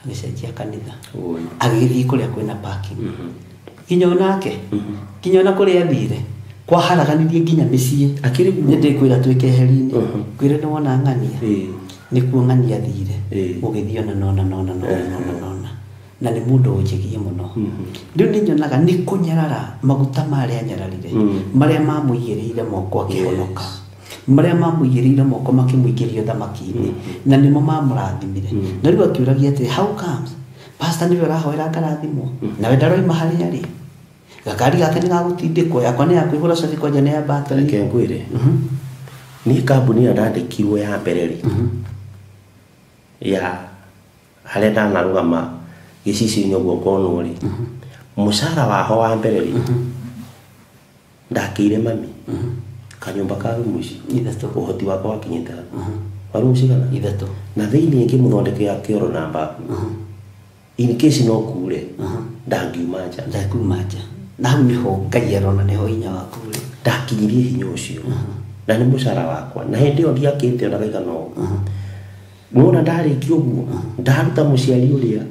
Speaker 2: agĩcenjia kanitha agĩthiĩ kũrĩa kwĩna parking nginya onake nginya ona kũrĩa athire kwaharaganirie nginya mĩciĩ nĩ ndĩkwĩra twĩke heri-inĩ kwĩra nĩ wona ng'ania nĩkuo ng'ania thire ũgĩthiĩ ona nona na nĩ mũndũ ũnjĩgie mũno rĩu nĩ nyonaga nĩ kũnyarara maguta marĩa anyararire marĩa mamũigĩrĩire moko akĩhonoka marĩa mamũigĩrĩire moko makĩmũingĩria thamaki-inĩ na nĩmo mamũrathimire na rĩu akĩũragia atĩ how comes pastor nĩwe ũrahoera ngarathimwo nawe ndaroima harĩa arĩ gakari gake nĩ gagũtindĩkwo yakwa nĩ yakwĩhũra cabi kwanja nĩ ya batari
Speaker 3: reke ngwĩre niĩ kambuni ĩyo ndandĩkirwo ya mbere rĩ ya harĩa ndanarũgama gĩcicio-inĩ ũguo konwo rĩ mũcara waho wa mbere rĩ ndakĩire mami kanyũmba ka rumu ici ũhoti wakwa wakinyĩte warumu cigana na thĩinĩ ngĩmũthondekera kĩoro na mbabu in case no kure ndangiuma nja
Speaker 2: na hau nĩho Ngai arona nĩho hinya waku rĩ
Speaker 3: ndakinyirie hinya ũcio na nĩ mũcara wakwa na hĩndĩ ĩyo ndiakĩte ona kaigana ũguo nona ndarĩkia ũguo ndaruta mũciari ũrĩa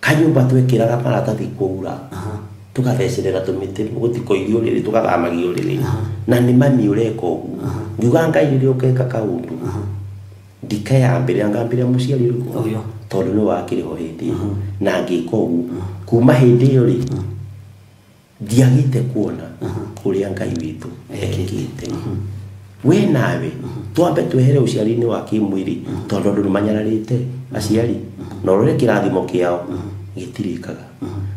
Speaker 3: kanyũmba twekĩraga maratathi kwaura tũgathecerera tũmĩtĩ gũtikoirio rĩrĩ tũgathamagio rĩrĩ na nĩ mami ũreka ũguo ngiuga Ngai rĩrĩa ũkeka kaũndũ ndikayambĩrĩra ngambĩrĩra mũciari ũyũ tondũ nĩ wakĩrĩho hĩndĩ na ngĩka ũguo kuma hĩndĩ ĩyo rĩ ndiagĩte kuona ũrĩa Ngai witũ ekĩte we nawe twambe twehere ũciari-inĩ wa kĩmwĩrĩ tondũ andũ nĩ manyararĩte aciari na ũrore kĩrathimo kĩao gĩtirĩkaga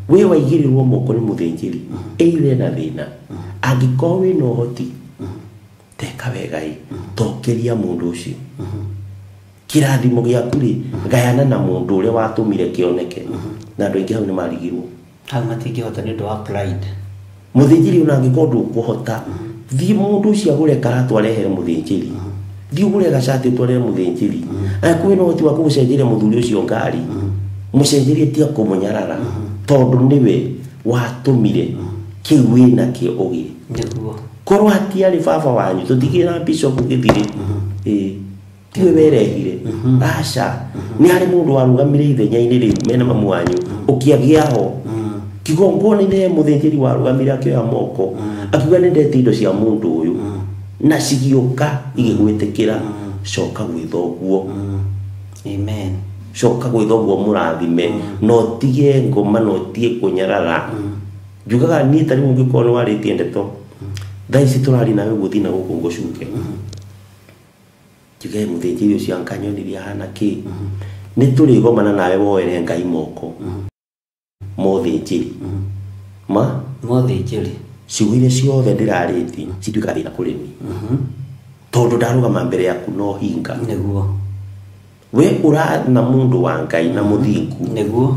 Speaker 3: we waigĩrĩrwo moko nĩ mũthĩnjĩri ĩire na thĩna angĩkorwo wĩna ũhoti teka wega tokeria mũndũ ũcio kĩrathimo gĩaku rĩ gayana na mũndũ ũrĩa watũmire kĩoneke na andũ aingĩ hau nĩ marigirwo
Speaker 2: hau matingĩhota nĩ ũndũ wa pride
Speaker 3: mũthĩnjĩri ona angĩkorwo ndũkũhota thiĩ mũndũ ũcio agũre karatũ arehere mũthĩnjĩri thiĩ ũgũre gacati ũtwarĩre mũthĩnjĩri angĩkorwo wĩna ũhoti wa kũmũcenjeria mũthuri ũcio ngari mũcenjerie tia kũmũnyarara tondũ nĩwe watũmire kĩu wĩna kĩo ũgĩ korwo hatiarĩ baba wanyu tũtigĩra bishop gĩthirĩ tiwe werehire aca nĩ harĩ mũndũ warũgamire ithenya-inĩ rĩu mena mamu wanyu ũkĩagĩaho kigongona-inĩ mũthĩnjĩri warũgamire akĩoya moko akiuga nĩ ndete indo cia mũndũ ũyũ na cigĩũka igĩgwĩtĩkĩra coka gwĩtha ũguo
Speaker 2: amen
Speaker 3: coka gwĩtha ũguo mũrathime no tige ngoma no tige kũnyarara njugaga niĩ tarĩ ũngĩkorwo nĩ warĩtie ndeto thaa ici tũrari nawe gũthiĩ na gũkũ ngũcuke njuge mũthĩnjĩri ũcio ankanyonirie hana kĩ nĩ tũrĩgomana nawe woere Ngai moko mũthĩnjĩri
Speaker 2: mũthĩnjĩri
Speaker 3: ciugo iria ciothe ndĩrarĩti cituĩka thĩna kũrĩ niĩ tondũ ndarũgama mbere yaku no hinga
Speaker 2: nĩguo
Speaker 3: we ũrana mũndũ wa Ngai na mũthingu
Speaker 2: nĩguo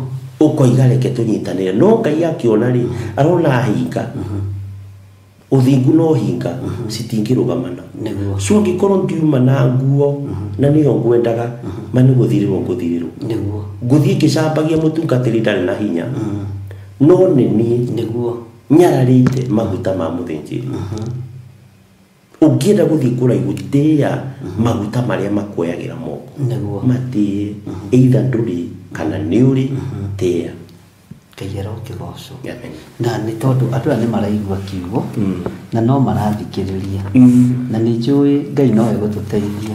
Speaker 3: ũkoiga reke tũnyitanĩre no Ngai akĩona rĩ arona hinga ũthingu no hinga citingĩrũgamana so angĩkorwo ndiuma na nguo na nĩyo ngwendaga manĩ gũthirĩrwo
Speaker 2: nĩguo
Speaker 3: ngũthiĩ ngĩcambagia mũtungatĩri ndarĩ na hinya no nĩ niĩ
Speaker 2: nĩguo
Speaker 3: nyararĩte maguta ma mũthĩnjĩri ũngĩenda gũthiĩ kũraihu tĩa maguta marĩa makuoyagĩra moko matĩe either ndũrĩ kana nĩ ũrĩ tĩa
Speaker 2: kĩgero kĩgoco na nĩ tondũ andũ aya nĩ maraigua kiugo na no marathikĩrĩria na nĩ njũĩ Ngai no egũtũteithia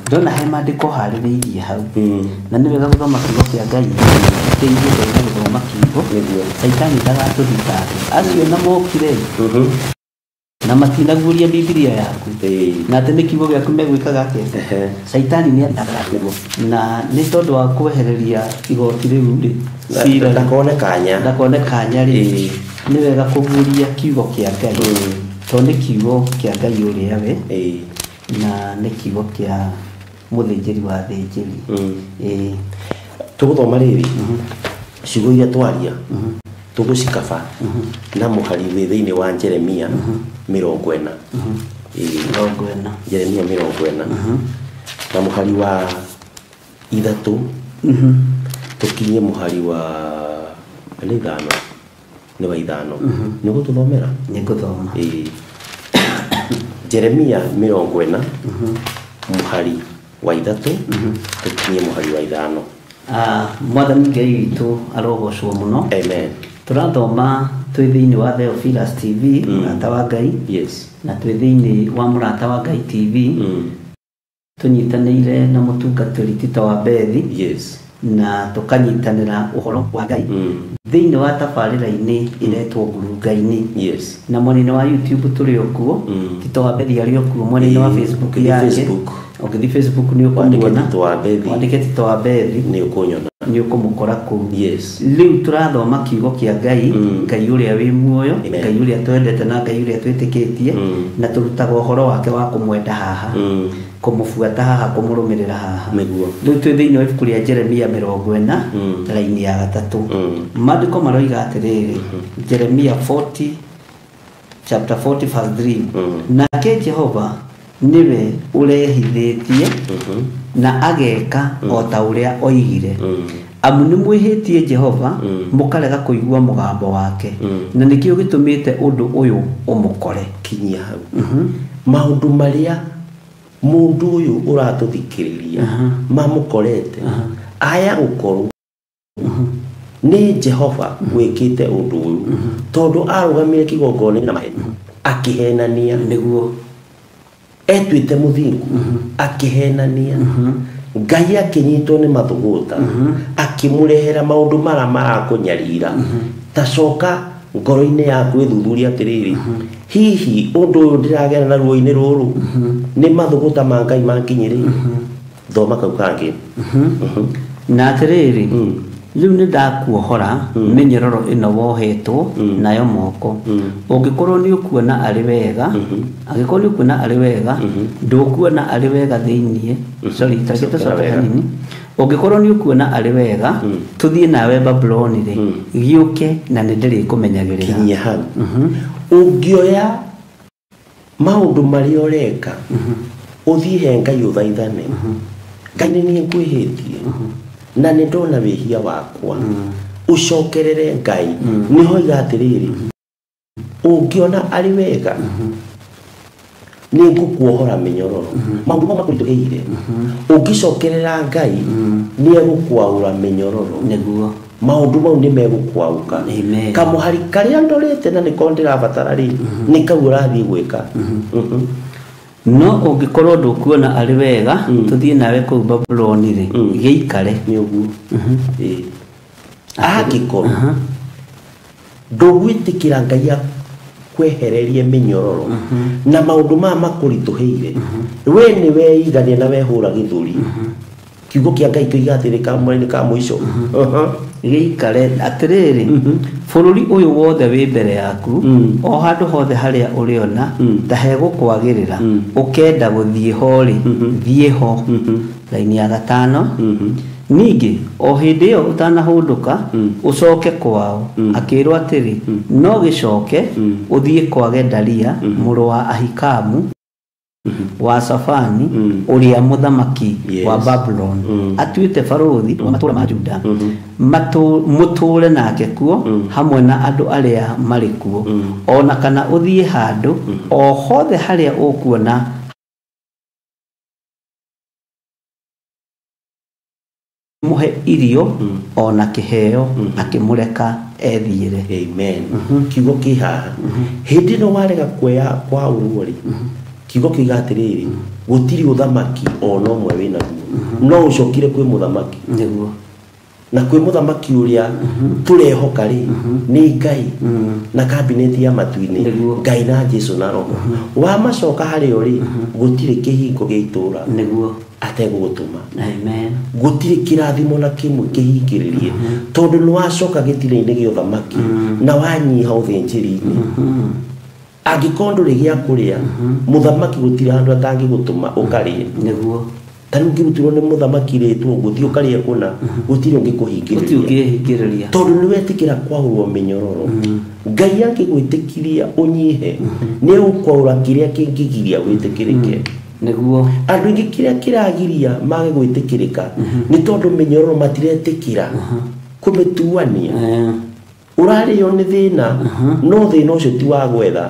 Speaker 2: ndona he maandĩko harĩrĩirie hau na nĩ wega gũthoma kiugo kĩa Ngai teithie Ngai na gũthoma kiugo Saitani ndagatũthitanga acio na mokire na matinaguria Biblia yaku na atĩ nĩ kiugo gĩaku megwĩkaga atĩa Saitani nĩ atakaga na nĩ tondũ wa kwehereria igoti rĩu rĩ cira
Speaker 3: ndakone
Speaker 2: kanya rĩ nĩ wega kũguria kiugo kĩa Ngai tondũ nĩ kiugo kĩa Ngai ũrĩa we na nĩ kiugo kĩa mũthĩnjĩri wa thĩnjĩri
Speaker 3: tũgũthoma rĩrĩ ciugo iria twaria tũgũcikaba na mũhari wĩ thĩinĩ wa Jeremia 40 Jeremia 40 na mũhari wa 3 tukinye mũhari wa 5 nĩ wa 5 nĩ gũtũthomera
Speaker 2: nĩ gũthoma
Speaker 3: Jeremia 40 mũhari wa 3 tukinye mũhari wa 5
Speaker 2: mwathani Ngai witũ arogocwo mũno
Speaker 3: amen
Speaker 2: tũrathoma twĩ thĩinĩ wa Theophilus TV mũrata wa Ngai na twĩ thĩinĩ wa mũrata wa Ngai TV tũnyitanĩire na mũtungatĩri Tito wa Bethi na tũkanyitanĩra ũhoro wa Ngai thĩinĩ wa tabarĩra-inĩ iretwo ngurunga-inĩ na mwena wa YouTube tũrĩ okuo Tito wa Bethi arĩ okuo mwena wa Facebook yake ũgĩthiĩ Facebook nĩ ũkũmuona wandĩke Tito wa Bethi nĩ ũkũmũkora kũu rĩu tũrathoma kiugo kĩa Ngai Ngai ũrĩa wĩ muoyo Ngai ũrĩa twendete na Ngai ũrĩa twĩtĩkĩtie na tũrutaga ũhoro wake wa kũmwenda haha kũmũbuata haha kũmũrũmĩrĩra haha rĩu twĩ thĩinĩ wa ibuku rĩa Jeremia 40 raini ya 3 maandĩko maroiga atĩrĩrĩ Jeremia 40 chapter 40 verse 3 nake Jehova niwe ũrehithĩtie na ageka o ta ũrĩa oigire amu nĩ mwĩhĩtie Jehova mũkarega kũigua mũgambo wake na nĩkĩo gĩtũmĩte ũndũ ũyũ ũmũkore
Speaker 3: kinyia hau maũndũ marĩa mũndũ ũyũ ũratũthikĩrĩria mamũkorete aya gũkorwo nĩ Jehova gwĩkĩte ũndũ ũyũ tondũ arũgamire kĩgongona na maheni akĩhenania nĩguo etwĩte mũthingu akĩhenania Ngai akĩnyitwo nĩ mathũgũta akĩmũrehera maũndũ mara marakũnyarira tacoka ngoro-inĩ yaku ĩthuthuria atĩrĩrĩ hihi ũndũ ũyũ ndĩragera na ruo-inĩ rũrũ nĩ mathũgũta ma Ngai makinyĩrĩire thoma kau kangĩ
Speaker 2: na atĩrĩrĩ rĩu nĩ ndakuohora mĩnyororo ĩno wohetwo nayo moko ũngĩkorwo nĩ ũkuona arĩ wega angĩkorwo nĩ ũkuona arĩ wega ndũkuona arĩ wega thĩinĩ hanini ũngĩkorwo nĩ ũkuona arĩ wega tũthiĩ nawe Babuloni rĩ gĩũke na nĩ ndĩrĩkũmenyagĩrĩra
Speaker 3: kinyia hau ũngĩoya maũndũ marĩa ũreka ũthiĩ he Ngai ũthaithane Ngai nĩ niĩ ngwĩhĩtie na nĩ ndona wĩhia wakwa ũcokerere Ngai nĩho iga atĩrĩrĩ ũngĩona arĩ wega nĩ ngũkuohora mĩnyororo maũndũ mamwe makũritũhĩire ũngĩcokerera Ngai nĩ egũkwaũra mĩnyororo
Speaker 2: nĩguo
Speaker 3: maũndũ mau nĩ megũkwauka kamũhari karĩa ndorete na nĩko ndĩrabatara rĩ nĩ kau ũrathiĩ gwĩka
Speaker 2: no ũngĩkorwo ndũkuona arĩ wega tũthiĩ nawe kũu Babuloni rĩ gĩikare
Speaker 3: nĩ ũguo angĩkorwo ndũgwĩtĩkĩra Ngai kwehererie mĩnyororo na maũndũ maya makũritũhĩire we nĩ weigania na wehũra gĩthũri kiugo kĩa Ngai kĩigatĩrĩka mwene ka mũico
Speaker 2: gĩikare atĩrĩrĩ bũrũri ũyũ wothe wĩ mbere yaku o handũ hothe harĩa ũrĩona ta hegũkwagĩrĩra ũkenda gũthiĩ ho rĩ thiĩ ho raini ya 5 ningĩ o hĩndĩ ĩyo ũtanahũndũka ũcoke kwao akĩrwo atĩrĩ no gĩcoke ũthiĩ kwa Gedalia mũrũ wa Ahikamu wa Safani ũrĩa mũthamaki wa Babylon atuĩte barũthi wa matũũra ma Juda mũtũũre nake kuo hamwe na andũ arĩa marĩ kuo ona kana ũthiĩ handũ o hothe harĩa ũkuona muhe irio ona kĩheo akĩmũreka ethiĩre
Speaker 3: amen kiugo kĩhaha hĩndĩ no warega kuoya kwa ũruori kiugo kĩigatĩrĩrĩ gũtirĩ ũthamaki ona ũmwe wĩna guo no ũcokire kwĩ mũthamaki
Speaker 2: nĩguo
Speaker 3: na kwĩ mũthamaki ũrĩa tũrehoka rĩ nĩ Ngai na kabineti ya matu-inĩ Ngai na Jesũ na Roho wa macoka harĩo rĩ gũtirĩ kĩhingo gĩa itũũra
Speaker 2: nĩguo
Speaker 3: ategũgũtũma
Speaker 2: amen
Speaker 3: gũtirĩ kĩrathimo na kĩmwe kĩhingĩrĩrie tondũ nĩ wacoka gĩtina-inĩ gĩa ũthamaki na wanyiha ũthĩnjĩri-inĩ angĩkorwo ndũrĩ gĩa kũrĩa mũthamaki gũtirĩ handũ atangĩgũtũma ũkarĩe
Speaker 2: nĩguo
Speaker 3: tarĩu ũngĩrutirwo nĩ mũthamaki rĩtwo gũthiĩ ũkarĩe kũna gũtirĩ ũngĩkũhingĩrĩria tondũ nĩ wetĩkĩra kwaũrwo mĩnyororo Ngai angĩgwĩtĩkiria ũnyihe nĩ egũkwaũra kĩrĩa kĩngĩgiria gwĩtĩkĩrĩke
Speaker 2: nĩguo
Speaker 3: andũ aingĩ kĩrĩa kĩragiria mage gwĩtĩkĩrĩka nĩ tondũ mĩnyororo matiretĩkĩra kũmĩtuania ũrarĩo nĩ thĩna no thĩna ũcio ti wa gwetha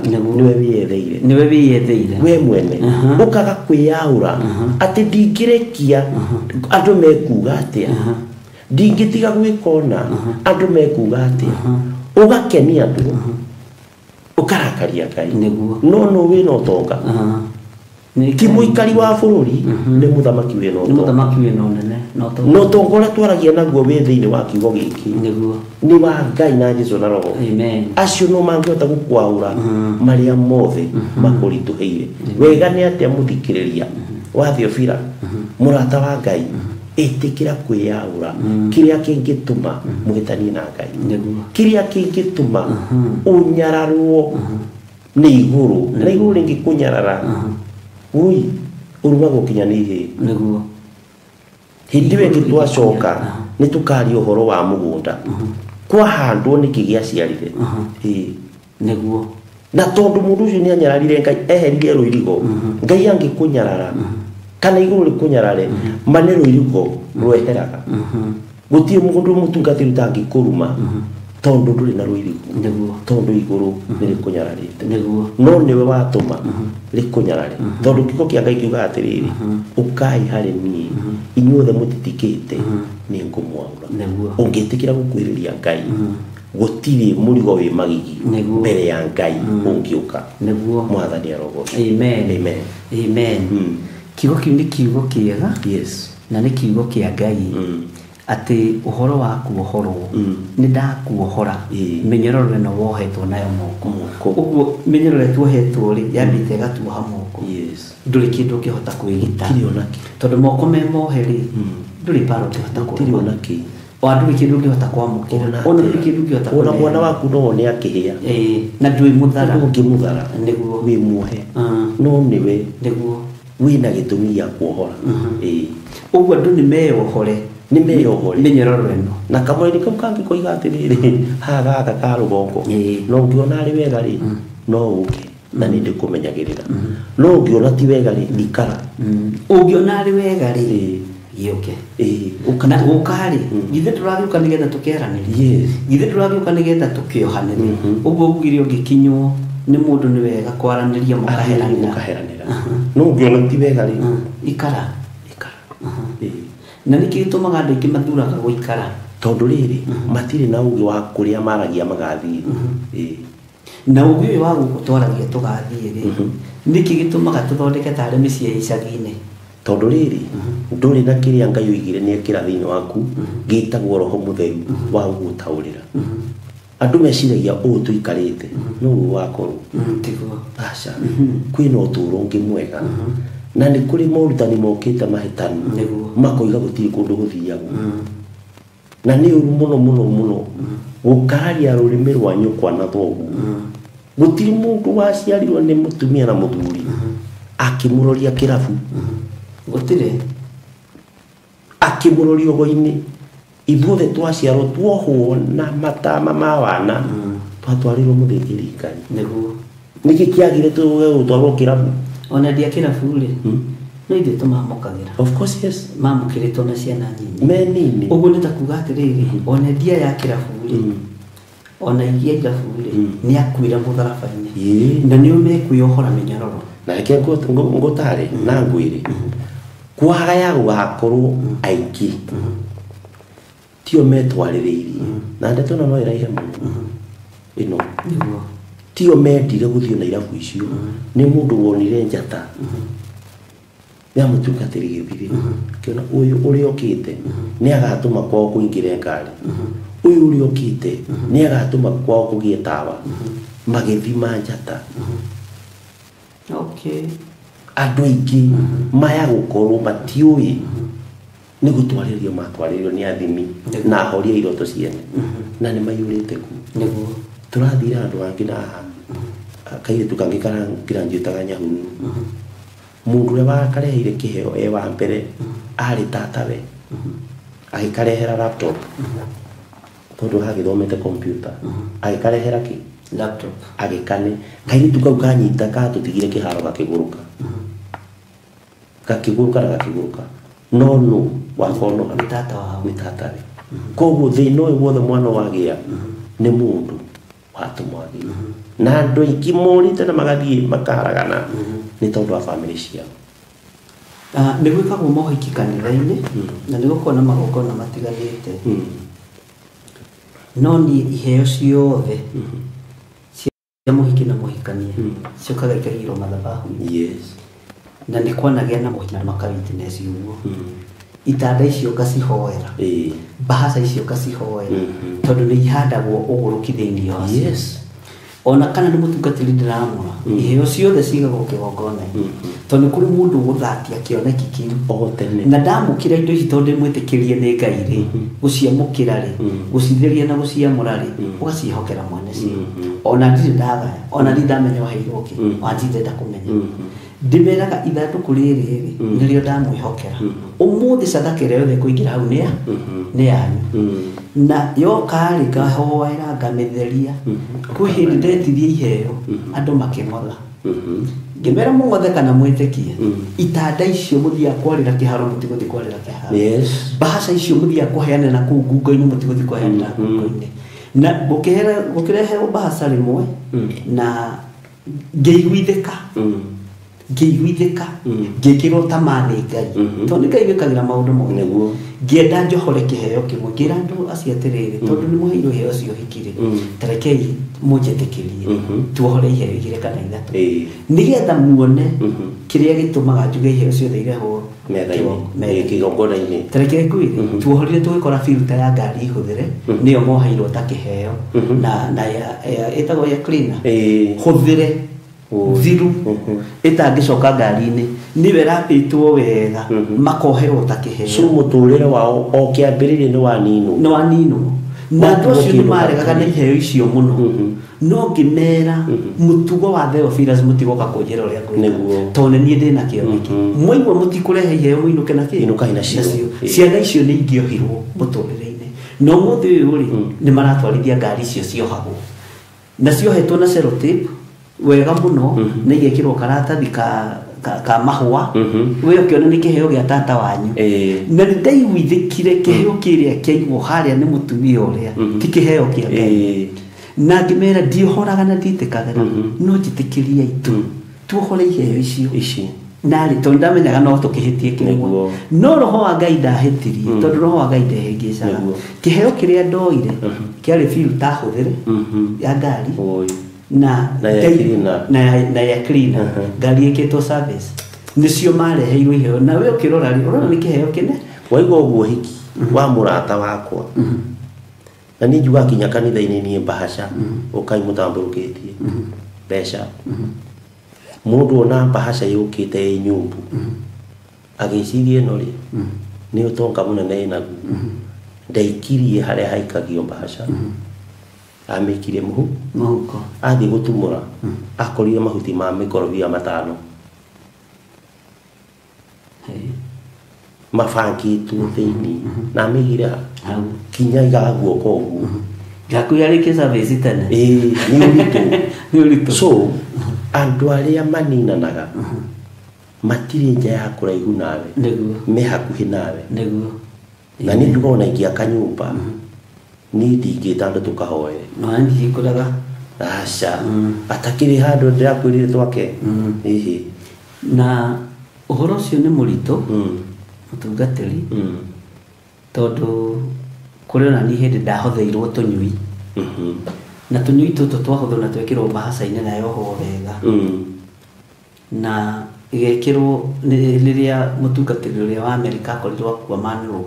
Speaker 3: nĩwe wĩyetheire we mwene ũkaga kwĩyaũra atĩ ndingĩrekia andũ mekuga atĩa ndingĩtiga gwĩkona andũ mekuga atĩa ũgakenia andũ ũkarakaria Ngai no wĩna ũtonga kĩmũikari wa bũrũri nĩ mũthamaki wĩna ũnene no ũtonga ũrĩa twaragia naguo wĩ thĩinĩ wa kiugo gĩkĩ nĩ wa Ngai na Jesũ na Roho acio no mangĩhota gũkwaũra marĩa mothe makũritũhĩire wega nĩ atĩa mũthikĩrĩria wa Theophila mũrata wa Ngai ĩtĩkĩra kwĩyaũra kĩrĩa kĩngĩtũma mũhĩtanie na Ngai kĩrĩa kĩngĩtũma ũnyararwo nĩ igũrũ na igũrũ rĩngĩkũnyarara ui urumagwo kinya nĩ ihĩ
Speaker 2: nĩguo
Speaker 3: hĩndĩ ĩngĩ twacoka nĩ tũkaria ũhoro wa mũgũnda kwahandwo nĩkĩ gĩaciarire
Speaker 2: nĩguo
Speaker 3: na tondũ mũndũ ũcio nĩ anyararire Ngai eheririe rũirigo Ngai angĩkũnyarara kana igũrũ rĩkũnyarare mane rũirigo rweheraga gũtirĩ mũndũ mũtungatĩri ũtangĩkũruma tondũ ndũrĩ na rũirigo tondũ igũrũ nĩ rĩkũnyararĩte no nĩwe watũma rĩkũnyarare tondũ kiugo kĩa Ngai kiugaga atĩrĩrĩ ũkai harĩ niĩ inyuothe mũtitikĩte nĩ ngũmwaũra ũngĩtĩkĩra gũkuhĩrĩria Ngai gũtirĩ mũrigo wĩ magigi mbere ya Ngai ũngĩũka mwathani arogocwo
Speaker 2: amen kiugo kĩu nĩ kiugo kĩega na nĩ kiugo kĩa Ngai atĩ ũhoro wa kuohorwo nĩ ndakuohora mĩnyororo ĩno wohetwo nayo moko ũguo mĩnyororo ĩrĩa tuohetwo rĩ yambĩte ĩgatuoha moko ndũrĩ kĩndũ ũngĩhota kwĩgita tondũ moko me mohe rĩ ndũrĩ mbara ũngĩhota kũrũa o ndũrĩ kĩndũ ũngĩhota kwamũkĩra ona ndũrĩ kĩndũ ũngĩhota ona mwana waku no one akĩhĩa na ndũrĩ mũthara ũngĩmũthara nĩguo wĩ muohe no nĩwe nĩguo wĩna gĩtũmi gĩa kuohora ũguo andũ nĩ meyohore nĩ meyohore mĩnyororo ĩno na kamweri kau kangĩ koiga atĩrĩrĩ haha gaka ka rũgongo no ũngĩona arĩ wega rĩ no ũke na nĩ ndĩkũmenyagĩrĩra no ũngĩona ti wega rĩ ikara ũngĩona arĩ wega rĩ gĩũke na ũkarĩ githĩ tũragĩũka nĩgetha tũkĩaranĩria githĩ tũragĩũka nĩgetha tũkĩohanĩria ũguo ũgire ũngĩkinywo nĩ mũndũ nĩ wega kwaranĩria
Speaker 3: mũkaheranĩra no ngĩona ti wega rĩ
Speaker 2: ikara na nĩkĩ gĩtũmaga andũ aingĩ mathuraga gũikara
Speaker 3: tondũ rĩrĩ matirĩ na ũgĩ wa kũrĩa maragia magathiĩ
Speaker 2: na ũgĩ ũyũ wa gũkũ twaragia tũgathiĩ rĩ nĩkĩ gĩtũmaga tũthondeke tarĩ mĩciĩ ya icagi-inĩ
Speaker 3: tondũ rĩrĩ ndũrĩ na kĩrĩa Ngai oigire nĩ ekĩra thĩinĩ waku gĩtagwo roho mũtheru wa gũgũtaũrĩra andũ meciragia ũũ tũikarĩte no ũũ wakorwo aca kwĩna ũtũũro ũngĩ mwega na nĩ kũrĩ morutani mokĩte mahĩtanu makoiga gũtirĩ kũndũ gũthiagwo na nĩ ũru mũno gũkararia rũrĩmĩ rwa nyũkwa na thoguo gũtirĩ mũndũ waciarirwo nĩ mũtumia na mũthuri akĩmũroria kĩrabu
Speaker 2: gũtirĩ
Speaker 3: akĩmũroria ũgo-inĩ ithuothe twaciarwo tuohwo na matama ma wana twatwarirwo mũthĩnjĩri Ngai nĩkĩ kĩagire tũtwarwo kĩrabu
Speaker 2: ona ndia kĩrabu rĩ no ithuĩ tũmamũkagĩra
Speaker 3: of course yes
Speaker 2: mamũkĩrĩtwo na ciana nyinyi
Speaker 3: me nini
Speaker 2: ũguo nĩ ta kuga atĩrĩrĩ ona ndia ya kĩrabu rĩ ona igia irabu rĩ nĩ akuĩra mũtharaba-inĩ na nĩo mekwĩohora mĩnyororo
Speaker 3: na reke ngũtare na ngwĩre kwagaya gũgakorwo aingĩ tio metwarĩrĩirie na ndeto ĩno no ĩraihe mũno ĩno tio mendire gũthiĩ na irabu icio nĩ mũndũ wonire njata nĩamũtungatĩri gĩthiri kĩona ũyũ ũrĩa ũkĩte nĩ agatũma kwao kũingĩre ngari ũyũ ũrĩa ũkĩte nĩ agatũma kwao kũgĩe tawa magĩthima njata andũ aingĩ maya gũkorwo matiũĩ nĩ gũtwarĩrio matwarĩrio nĩ athimi na ahoria iroto ciene na nĩ maiyũrĩte ku tũrathira andũ angĩ na kairĩtu kangĩ karanjĩtaga Nyahururu mũndũ ũrĩa wakareheire kĩheo wa mbere arĩ tatawe agĩkarehera laptop tondũ hagĩthomete kompyuta agĩkarehera kĩ
Speaker 2: laptop
Speaker 3: agĩkane kairĩtu kau kanyita gatũtigire kĩharo gakĩgũrũka na gakĩgũrũka no wakono nĩ tatawe koguo thĩna ũyũ wothe mwana wagĩa nĩ mũndũ watũmwagĩa na andũ aingĩ morĩte na magathiĩ makaragana nĩ tondũ wa bamĩrĩ ciao
Speaker 2: nĩ gwĩkagwo mohiki kanitha-inĩ na nĩ gũkorwo na magongona matiganĩte no niĩ iheo ciothe cia mũhiki na mũhikania ciũkaga ikaigĩrwo mathabahu-inĩ na nĩ kwanagĩa na mũhiki na makawitness ũguo itanda icio ngacihoera mbahaca icio ngacihoera tondũ nĩ ihandagwo ũgũrũkithĩinio wacio ona kana nĩ mũtungatĩri ndĩramũra iheo ciothe cigagwo kĩgongona-inĩ tondũ nĩ kũrĩ mũndũ gũthatia kĩoneki kĩu na ndamũkĩra indo ici tondũ ndĩmwĩtĩkĩrie nĩ Ngai rĩ gũciamũkĩra rĩ gũcitheria na gũciamũra rĩ ũgaciĩhokera mwene cio ona ndirĩ ndagaya ona ndirĩ ndamenya waheirwo kĩ wanjindenda kũmenya ndĩmeraga ithandũkũ rĩrĩ rĩ nĩrĩo ndamwĩhokera ũmũthĩ cathaka ĩrĩa yothe kũingĩra hau nĩ yanyu na yoka rĩ ngahoera ngamĩtheria kwĩ hĩndĩ ndetirie iheo andũ makĩng'otha ngĩmera mũng'othe kana mwĩtĩkie itanda icio mũthiaga kwarĩra kĩharo mũtigũthiĩ kwarĩra kĩharo mbahaca icio mũthiaga kũheana na kũu ngungo-inĩ mũtigũthiĩ kũheana ngungo-inĩ na gũkĩreherwo mbahaca rĩmwe na ngĩiguithĩka ngĩkĩrwo tamaa nĩ Ngai tondũ nĩ Ngai wĩkagĩra maũndũ mothe ngĩenda njohore kĩheo kĩmwe ngĩra andũ acio atĩrĩrĩ tondũ nĩ mũheirwo iheo cio hikirĩ tarekei mũnjĩtĩkĩrie tuohore iheo igĩrĩ kana ithatũ nĩgetha muone kĩrĩa gĩtũmaga njuge iheo ciothe irehwo
Speaker 3: kĩgongona-inĩ
Speaker 2: tarekei ngwĩre tuohorire tũgĩkora filter ya ngari ihũthĩre nĩyo moheirwo ta kĩheo na ĩtagwo ya cleaner hũthĩre thiru ĩtangĩcoka ngari-inĩ nĩwe rapĩtwo wega makoherwo ta kĩheo
Speaker 3: so mũtũrĩre wao o kĩambĩrĩria nĩ waninwo
Speaker 2: na andũ acio nĩ maregaga na iheo icio mũno no ngĩmera mũtugo wa Theophilus mũtigoka kũnjĩra ũrĩa kwĩna tondũ nĩ niĩ ndĩna kĩoneki mwaigua mũtikũrehe iheo mũinũke nacio ciana icio nĩ ingĩohirwo mũtũrĩre-inĩ no mũthĩ ũyũ rĩ nĩ maratwarithia ngari icio ciohagwo na ciohetwo na sellotape wega mũno na igekĩrwo karatathi ka mahũa we ũkĩona nĩ kĩheo gĩa tata wanyu na nĩ ndaiguithĩkire kĩheo kĩrĩa kĩaigwo harĩa nĩ mũtumia ũrĩa ti kĩheo kĩa Ngai na ngimera ndiohoraga na nditĩkagĩra no njĩtĩkĩria itu tuohore iheo icio nari tondu ndamenyaga no tũkĩhĩtie kĩmwe no roho wa Ngai ndahĩtirie tondu roho wa Ngai ndehĩngĩcaga kĩheo kĩrĩa ndoire kĩarĩ bill ta hũthĩre ya ngari na ya cleaner ngari ĩkĩtwo service nicio mareheirwo iheo na we ũkĩrora nĩ kĩheo kĩne
Speaker 3: waigua ũguo hiki wa mũrata wakwa na nĩ njuga kinya kanitha-inĩ niĩ bahasha ũkai mũtambũrũkĩtie mbeca mũndũ ona bahasha yũkĩte ĩ nyumbu agĩcirie ĩno rĩ nĩ ũtonga mũnene naguo ndaikirie harĩa haikagio bahasha amĩkire mũhuko athiĩ gũtumũra akorire mahuti ma mĩkorobia 5 mabangĩtwo thĩinĩ na amĩigire kinya igaguo koguo
Speaker 2: gakuyarĩke service tene
Speaker 3: nĩ ũritũ so andũ arĩa maninanaga matirĩ nja ya kũraihu nawe me hakuhĩ nawe na nĩ njuga ona ingĩaka nyũmba niĩ ndingĩtanda tũkahoe
Speaker 2: no ndingĩkũraga
Speaker 3: aca atakĩrĩ handũ ndĩrakwĩrire twake
Speaker 2: na ũhoro ũcio nĩ mũritũ mũtungatĩri tondũ kũrĩ ona niĩ hĩndĩ ndahotheirwo tũnyui na tũnyui tũtũ twahũthwo na twekĩrwo bahasha-inĩ na yohwo wega na igekĩrwo rĩrĩa mũtungatĩri ũrĩa wa Amerika akorirwo akua manrũ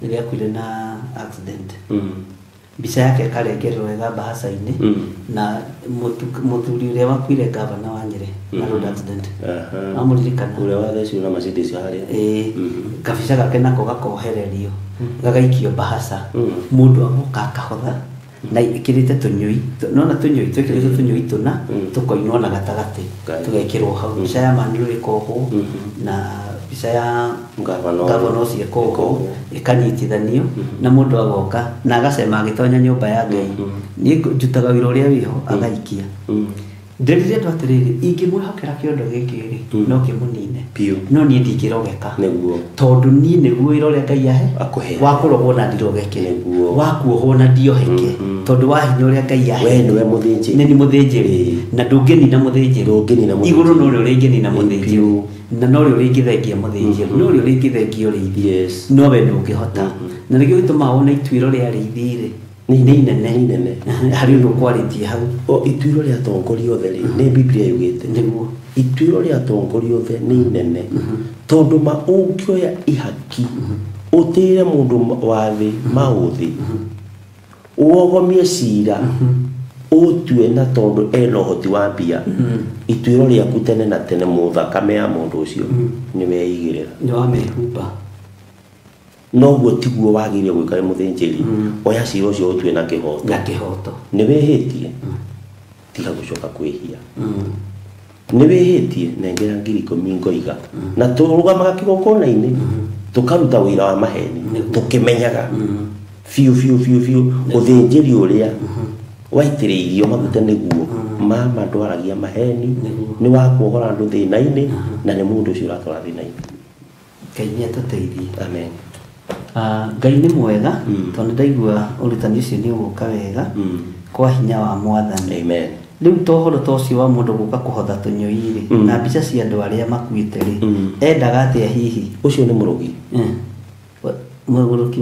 Speaker 2: rĩrĩa akuire na accident mbica yake akarengerwo wega bahasha-inĩ na mũthuri ũrĩa wakuire gavana wa Nyeri na road accident amũririkana
Speaker 3: ũrĩa wathecirwo na Mercedes harĩa
Speaker 2: kabica gake nako gakohererio gagaikio bahasha mũndũ agoka akahotha na ikirite tunyui nona tunyui twekirite tunyui tuna tukoinwo na gatagati tugekirwo hau mbica ya mandu ikoho na mbica ya gavana cia koho ikanyitithanio na mundu agoka na agacema agitonya nyumba ya Ngai ni njutaga wira uria wiho agaikia ndĩrire andũ atĩrĩrĩ ingĩmwĩhokera kĩondo gĩkĩ no kĩmũnine no niĩ ndingĩrogeka tondũ niĩ nĩguo wĩra ũrĩa Ngai ahe wa kũrogwo na ndirogeke wa kuohwo na ndioheke tondũ wa hinya ũrĩa Ngai ahe
Speaker 3: we nĩwe mũthĩnjĩri
Speaker 2: nĩ mũthĩnjĩri na ndũngĩnina mũthĩnjĩri igũrũ no ũrĩa ũrĩngĩnina mũthĩnjĩri na no ũrĩa ũrĩngĩthengia mũthĩnjĩri no ũrĩa ũrĩngĩthengia ũrĩithi no we ndũngĩhota na nĩkĩo gĩtũmaga wona ituĩro rĩa arĩithi
Speaker 3: ni nene
Speaker 2: hari ndo quality hau
Speaker 3: o ituiro rĩa atongoria othe nĩ Biblia yugĩte nĩguo ituiro rĩa atongoria othe nĩ nene tondũ ma ũngĩoya ihaki ũtĩre mũndũ wa thĩ maũthĩ ũogomie cira ũtue na tondũ ena ũhoti wa mbia ituiro rĩaku tene na tene mũthakame ya mũndũ ũcio nĩ weigĩrĩra
Speaker 2: nĩ wamehumba
Speaker 3: noguo tiguo wagĩrĩire gwĩka mũthĩnjĩri oya cira ũcio ũtue na kĩhoto nĩ wĩhĩtie tiga gũcoka kwĩhia nĩ wĩhĩtie nengera 10,000 ngoiga na tũrũgamaga kĩgongona-inĩ tũkaruta wĩra wa maheni tũkĩmenyaga biũ ũthĩnjĩri ũrĩa waitĩrĩirio maguta nĩguo mama ndwaragia maheni nĩ wa kuohora andũ thĩna-inĩ na nĩ mũndũ ũcio ũratwara thĩna-inĩ
Speaker 2: Ngai nĩatũteithie
Speaker 3: amen
Speaker 2: Ngai nĩ mwega tondũ ndaigua ũrutani ũcio nĩ ũgũka wega kwa hinya wa Mwathani
Speaker 3: amen
Speaker 2: rĩu tohoro tocio wa mũndũ gũka kũhotha tũnyũi-rĩ na mbica cia andũ arĩa makuĩte-rĩ endaga atĩa hihi
Speaker 3: ũcio nĩ mũrogi
Speaker 2: mũrogi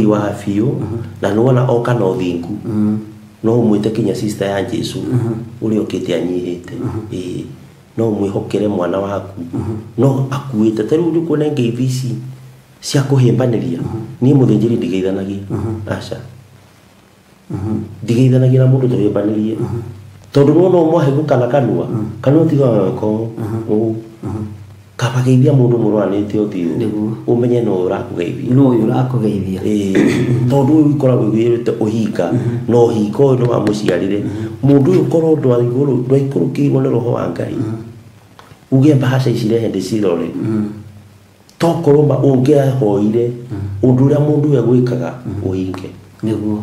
Speaker 3: wa biũ na nĩwona oka na ũthingu no ũmwĩte kinya sister ya Jesu ũrĩa ũkĩte anyihĩte no ũmwĩhokere mwana waku no akuĩte ta rĩu nĩkuona ngeithi ici cia kũhĩmbanĩria niĩ mũthĩnjĩri ndigeithanagia aca ndigeithanagia na mũndũ tũhĩmbanĩrie tondũ nĩwona ũmwahĩgũka na kanua kanua tiga ko kabageithia mũndũ mũrwanĩte ũthiũ ũmenye no
Speaker 2: ũrakũgeithia
Speaker 3: tondũ ũyũ ikoragwo wĩrĩte ũhinga no ũhinga ũyũ nĩ wa mũciarĩre mũndũ ũyũ korwo ndwaikũrũkĩirwo nĩ roho wa Ngai uge bahasha icirehe ndĩcirore tokorwo ũngĩahoire ũndũ ũrĩa mũndũ ũyũ gwĩkaga ũhinge
Speaker 2: nĩguo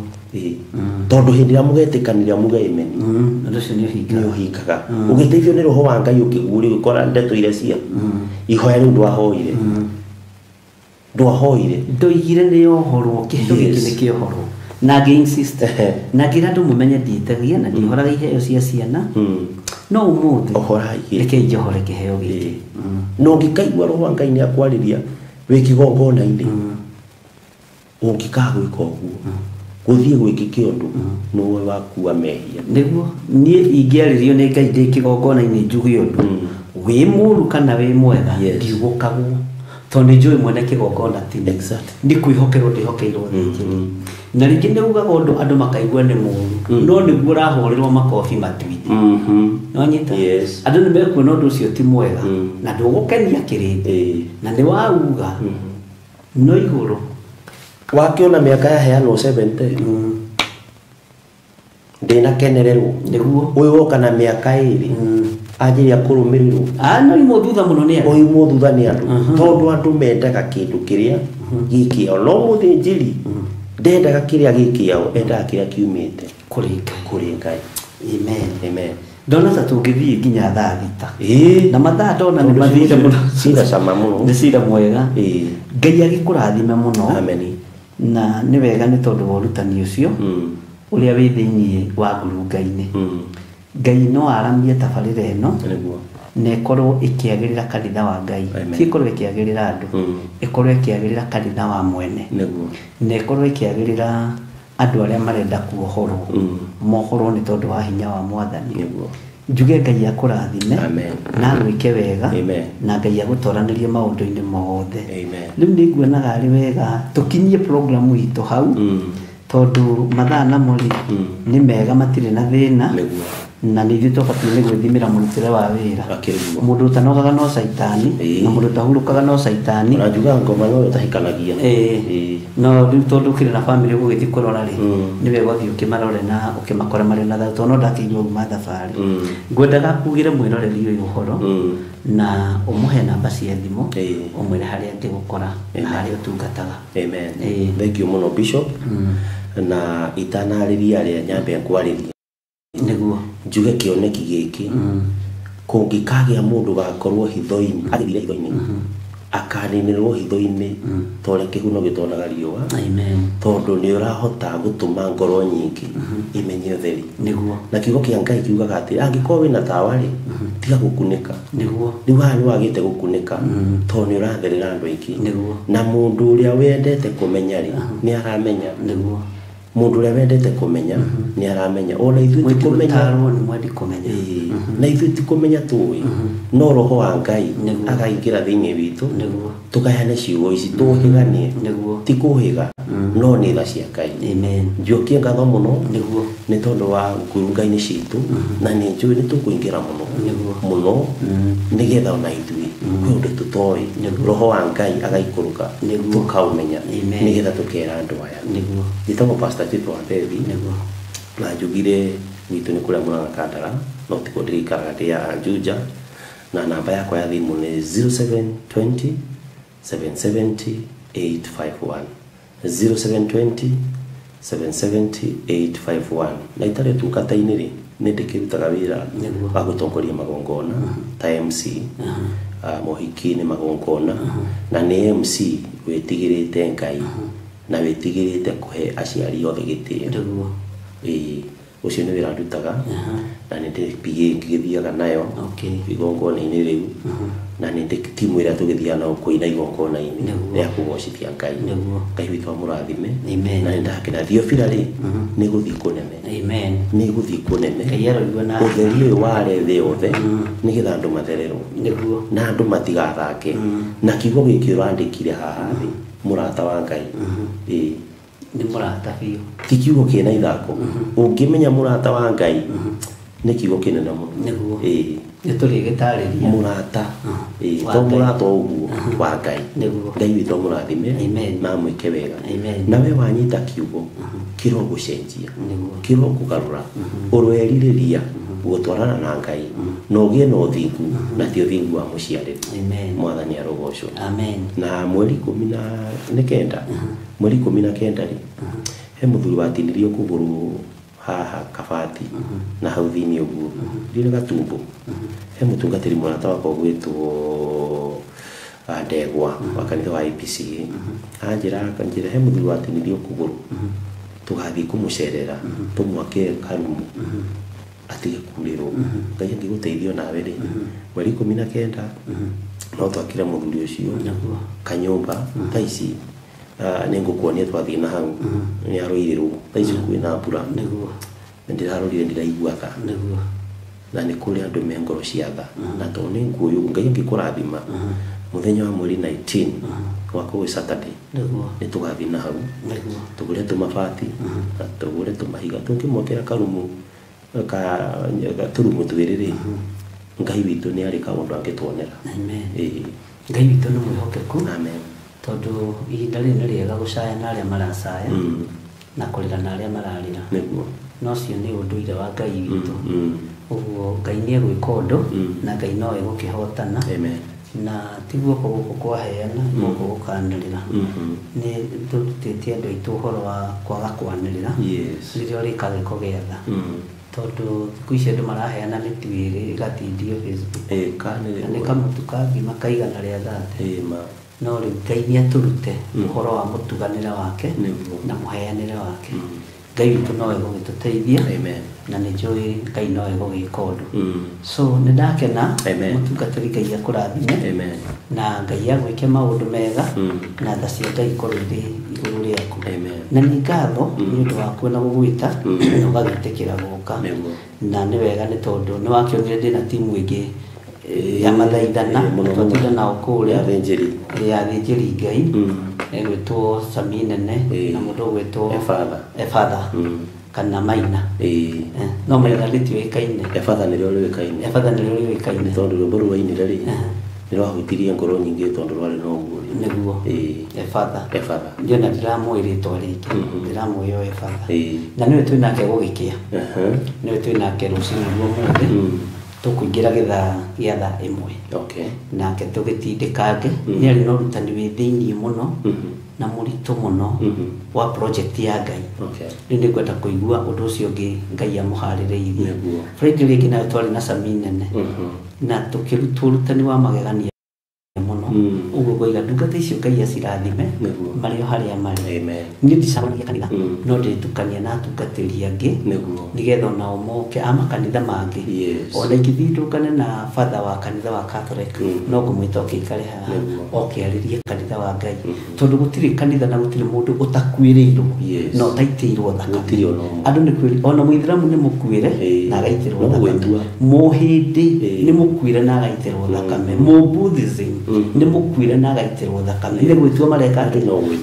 Speaker 3: tondũ hĩndĩ ĩrĩa mũgetĩkanĩria muge amen
Speaker 2: ũndũ ũcio nĩ
Speaker 3: ũhingaga ũgĩteithio nĩ roho wa Ngai ũkĩguũrio ũgĩkora ndeto iria cia ihoya rĩu ndwahoire
Speaker 2: ndoigire nĩ yohorwo kĩheo gĩkĩ nĩ kĩohorwo na game system na ngira ndu mumenye nditegia na ndihoraga iheo cia ciana no umuthi
Speaker 3: ohoragie
Speaker 2: reke johore kiheo giki
Speaker 3: no ngikaigwa roho Ngai ni akwariria wikigongona-ini ungikagwika uguo guthie gwikike undu nowe wakua mehia
Speaker 2: niguo nie ingiaririo ni Ngai ndi kigongona-ini njugi undu wi muru kana wi mwega ndigukagwo tondu njui mwene kigongona tini ndi kwihokerwo ndihokeirwo thingiri na ringi ni ugaga undu andu makaigua ni muru no niguo urahorerwo makofi matwiti no nyita andu ni mekuona undu ucio ti mwega na ndugukenia kirindi na ni wauga no iguru
Speaker 3: wakiona miaka ya heano 70 ndina kenererwo
Speaker 2: niguo
Speaker 3: uyu woka na miaka iri ajiria kurumirirwo
Speaker 2: no imo thutha muno ni
Speaker 3: uyu mo thutha ni andu tondu andu mendaga kindu kiria giki o no muthinjiri ndendaga kiria giki ao endaga kiria kiumite kuri Ngai amen ndona ta tungithie nginya thaa thita na mathaa ndona ni mathire muno sida sama muno
Speaker 2: ni sida mwega Ngai agikurathime muno
Speaker 3: amen
Speaker 2: na ni wega ni tondu wa urutani ucio uria wi thiini wa ngurunga-ini Ngai no aramie tabarira eno na ikorwo ikiagirira kanitha wa Ngai ti ikorwo ikiagirira andu ikorwo ikiagirira kanitha wa mwene na ikorwo ikiagirira andu aria marenda kuohorwo mohorwo ni tondu wa hinya wa Mwathani njuge Ngai akurathime na gwike wega na Ngai agutwaranirie maundu-ini mothe riu ni nguonaga ari wega tukinyie program itu hau tondu mathaa namo ni mega matire na thina na ni thito pati ni gwithimira murutire wa wira mundu utanogaga no saitani na mundu tahurukaga no saitani
Speaker 3: urajuga ngoma no utahikanagia
Speaker 2: no riu tondu kire na family gugithi kurora ri ni wega thi ukimarore na ukimakora mari na thauto no ndakinywa uma thabari ngwendaga kugire mwiroreri uyu uhoro na umuhe namba cia thimu umwire haria ngigukora na haria utungataga
Speaker 3: amen thank you muno bishop na itanariria ria nyambe kwariria
Speaker 2: niguo
Speaker 3: njuge kioneki giki kungikagia mundu gakorwo hitho-ini agithire hitho-ini akaninirwo hitho-ini tore kihuno gitonaga riua
Speaker 2: amen
Speaker 3: tondu ni urahota gutuma ngoro nyingi imenye theri
Speaker 2: niguo
Speaker 3: na kiugo kia Ngai kiugaga ati angikorwo wina tawa ri tiga gukunika
Speaker 2: niguo
Speaker 3: ni wagite gukunika tondu ni uratherera andu aingi
Speaker 2: niguo
Speaker 3: na mundu uria wendete kumenya ri ni aramenya
Speaker 2: niguo
Speaker 3: mundu uria wendete kumenya ni aramenya ona ithuĩ
Speaker 2: kumenya
Speaker 3: na ithuĩ ti kumenya tuĩ no roho wa Ngai akaingĩra thĩinĩ witũ tukahane ciugo ici tũhĩganie ti kũhĩga no nĩ tha cia Ngai njokie ngatho mũno nĩ tondũ wa ngurunga-inĩ citũ na nĩ njũĩ nĩ tũkũingĩra mũno nĩgetha ona ithuĩ kwĩ ũndũ tũtoĩ roho wa Ngai agaikũrũka tũkaũmenya nĩgetha tũkera andũ aya njĩtagwo Pastor Tito wa Bethi na njugire gwitũ nĩ kũrĩa Mũrang'a Kandara no tikuo ndĩrĩikaraga ndĩ ya Juja na namba yakwa ya thimũ nĩ 0720 770 851 0720 770 851 na itarĩ ũtungata-inĩ rĩ nĩ ndĩkĩrutaga wĩra wa gũtongoria magongona ta MC mohiki nĩ magongona na nĩ MC wĩtigĩrĩte Ngai na wĩtigĩrĩte kũhe aciari othe gĩtĩo ucio nĩ wĩra ndutaga na nĩ ndĩ PA ngĩgĩthiaga nayo igongona-inĩ rĩu na nĩ ndĩ timu ĩrĩa tũgĩthiaga nao kũina igongona-inĩ rĩa kũgocithia Ngai Ngai witũ amũrathime na nĩ ndakena Theophila rĩ nĩ gũthiĩ kũnene nĩ gũthiĩ kũnene ũtheri ũyũ ware thĩ yothe nĩgetha andũ mathererwo na andũ matigathake na kiugo gĩkĩ ũrandĩkire haha thĩ murata wa Ngai
Speaker 2: ni murata biũ
Speaker 3: ti kiugo kĩna ithako ũngĩmenya murata wa Ngai nĩ kiugo kĩnene mũno
Speaker 2: nĩ tũrĩgĩtarĩria
Speaker 3: murata to murata ũguo wa Ngai Ngai witũ mũrathime na mwĩke wega na we wanyita kiugo kĩrogũcenjia kĩrogũgarũra ũrwerirĩria gũtwarana na Ngai na ũgĩe na ũthingu na ti ũthingu wa mũciarĩre Mwathani arogocwo na mweri 19 mweri 19 rĩ he mũthuri watinirio kũgũrũ haha Kabati na hau thĩinĩ ũguo ndĩrĩ Gatumbo he mũtungatĩri mũrata wakwa gwĩtwo Ndegwa wa kanitha wa IPC anjĩra he mũthuri watinirio kũgũrũ tugathi kumucerera tumwake karumu atige kuriro ngai ngiguteithio nawe ri mweri 19 no twakira muthuri ucio kanyumba taici ningukuonia twathi na hau ni aroirirwo taici kwina mbura ndirarorire ndiraiguaga na ni kuri andu mengoro ciatha na to ni nguyu ngai ngikurathima muthenya wa mweri 19 wako we Saturday ni tugathi na hau tugure tumabati tugure tumahiga tungimokera karumu turumu twiriri ngai witu ni ari kaundu angitwonera
Speaker 2: amen ngai witu no mwihokeku
Speaker 3: amen
Speaker 2: tondu ihinda ri ni riega gucaya na aria maracaya na kurira na aria mararira
Speaker 3: niguo
Speaker 2: no cio ni unduire wa ngai witu uguo ngai ni egwika undu na ngai no egukihotana
Speaker 3: amen
Speaker 2: na tiguo guku kwaheana guku gukanirira ni tututitie andu aitu uhoro wa kwaga kwanirira ririo rikaga kugetha tondu thiku ici andu maraheana mituiri igatindio Facebook
Speaker 3: kanire
Speaker 2: ni kamutu kangi makaigana ria thate no riu ngai ni aturute uhoro wa mutuganira wake na muheanire wake ngai witu no egugituteithia na ni njui ngai no egugika undu so ni ndakena mutungatiri ngai akurathime na ngai agwike maundu mega na tha cia ngai ikorwo iri iguru riaku na ni ngatho ni undu wa kuona gugwita ugagitikira guka na ni wega ni tondu ni wakionire ndina timu ingi ya mathaithana twatinda nao kuria ya thinjiri ngai egwitwo Saminene na mundu gwitwo Efatha kana Maina no Maina ritiwikaine
Speaker 3: Efatha nirio
Speaker 2: riwikaine
Speaker 3: tondu rumbu rwainire ri nirwahutirie ngoro nyingi tondu rwari no nguo
Speaker 2: niguo Efatha ndio na ndiramwiritwo ringi ndiramwiyo Efatha na niwe twinake gugikia niwe twinake rucini ruo muthi tukuingira githa giatha imwe nake tugitindikage ni ari no rutani wi thiini muno na murito muno wa project ya ngai ndi kwenda kuigua undu ucio ngi ngai amuhaririirie Frederick na twari na Saminene na tukirutwo rutani wa magegania muno uguo goiga ndungata icio ngai acirathime mario haria mari ni ndicamanagia kanitha no nditukania na atungatĩri angĩ nigetha nao moke amakanitha mangĩ ona ingĩthindũkane na father wa kanitha wa Catholic no ngũmwĩta ũkĩikare haha ũkĩarĩrie kanitha wa ngai tondu gũtirĩ kanitha na gũtirĩ mũndũ ũtakuĩrĩirwo no taitĩirwo thakame andũ nĩ kwĩrĩ ona mũithĩramu nĩ mũkuĩre na agaitĩrwo thakame mũhĩndĩ nĩ mũkuĩre na agaitĩrwo thakame mũbuddhism nĩ mũkuĩre na agaitĩrwo thakame nĩ gwĩtua mareka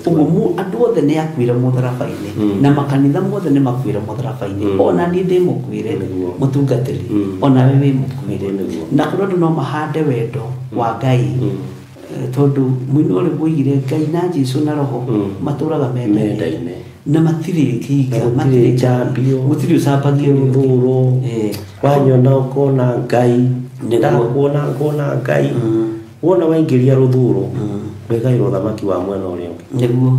Speaker 2: ũguo andũ othe nĩ akuĩre mũtharabai-inĩ na makanitha mothe nĩ makuĩre mũtharabai-inĩ ona niĩ ndĩ mũkuĩre mũtungatĩri ona we wĩ mũkuĩre na kũrĩ andũ no mahande wendo wa ngai tondu mwino ũrĩ woigire ngai na Jesũ na roho matũraga mendaine na matirĩ kĩiga matirĩ njambio gũtirĩ ũcambagio
Speaker 3: thũũro wanyona ũkona ngai ndakuona ngona ngai wona waingĩria rũthũũro wegaĩrwo thamaki wa mwena ũrĩa ũngĩ
Speaker 2: nĩguo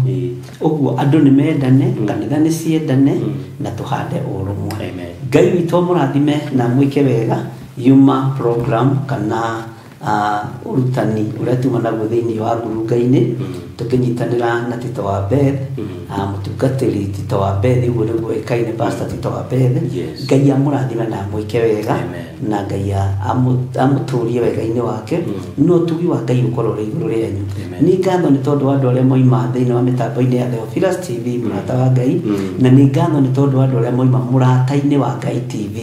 Speaker 2: ũguo andũ nĩ mendane kanitha nĩ ciendane na tũhande ũrũmwe ngai witũ mũrathime na mwĩke wega yuma program kana urutani uria tuma naguo thiini wa ngurunga-inĩ tukinyitanĩra na Tito wa Beth mutungatĩri Tito wa Beth uguo nĩguo ĩkaine pastor Tito wa Beth ngai amũrathime na mwĩke wega na ngai amũtũrie wega-inĩ wake no tugi wa ngai ũkorwo ũrĩ igũrũ rĩanyu nĩ ngatho nĩ tondũ wa andũ arĩa moima thĩinĩ wa mĩtambo-inĩ ya Theophilus TV mũrata wa ngai na nĩ ngatho nĩ tondũ wa andũ arĩa moima mũrata-inĩ wa ngai TV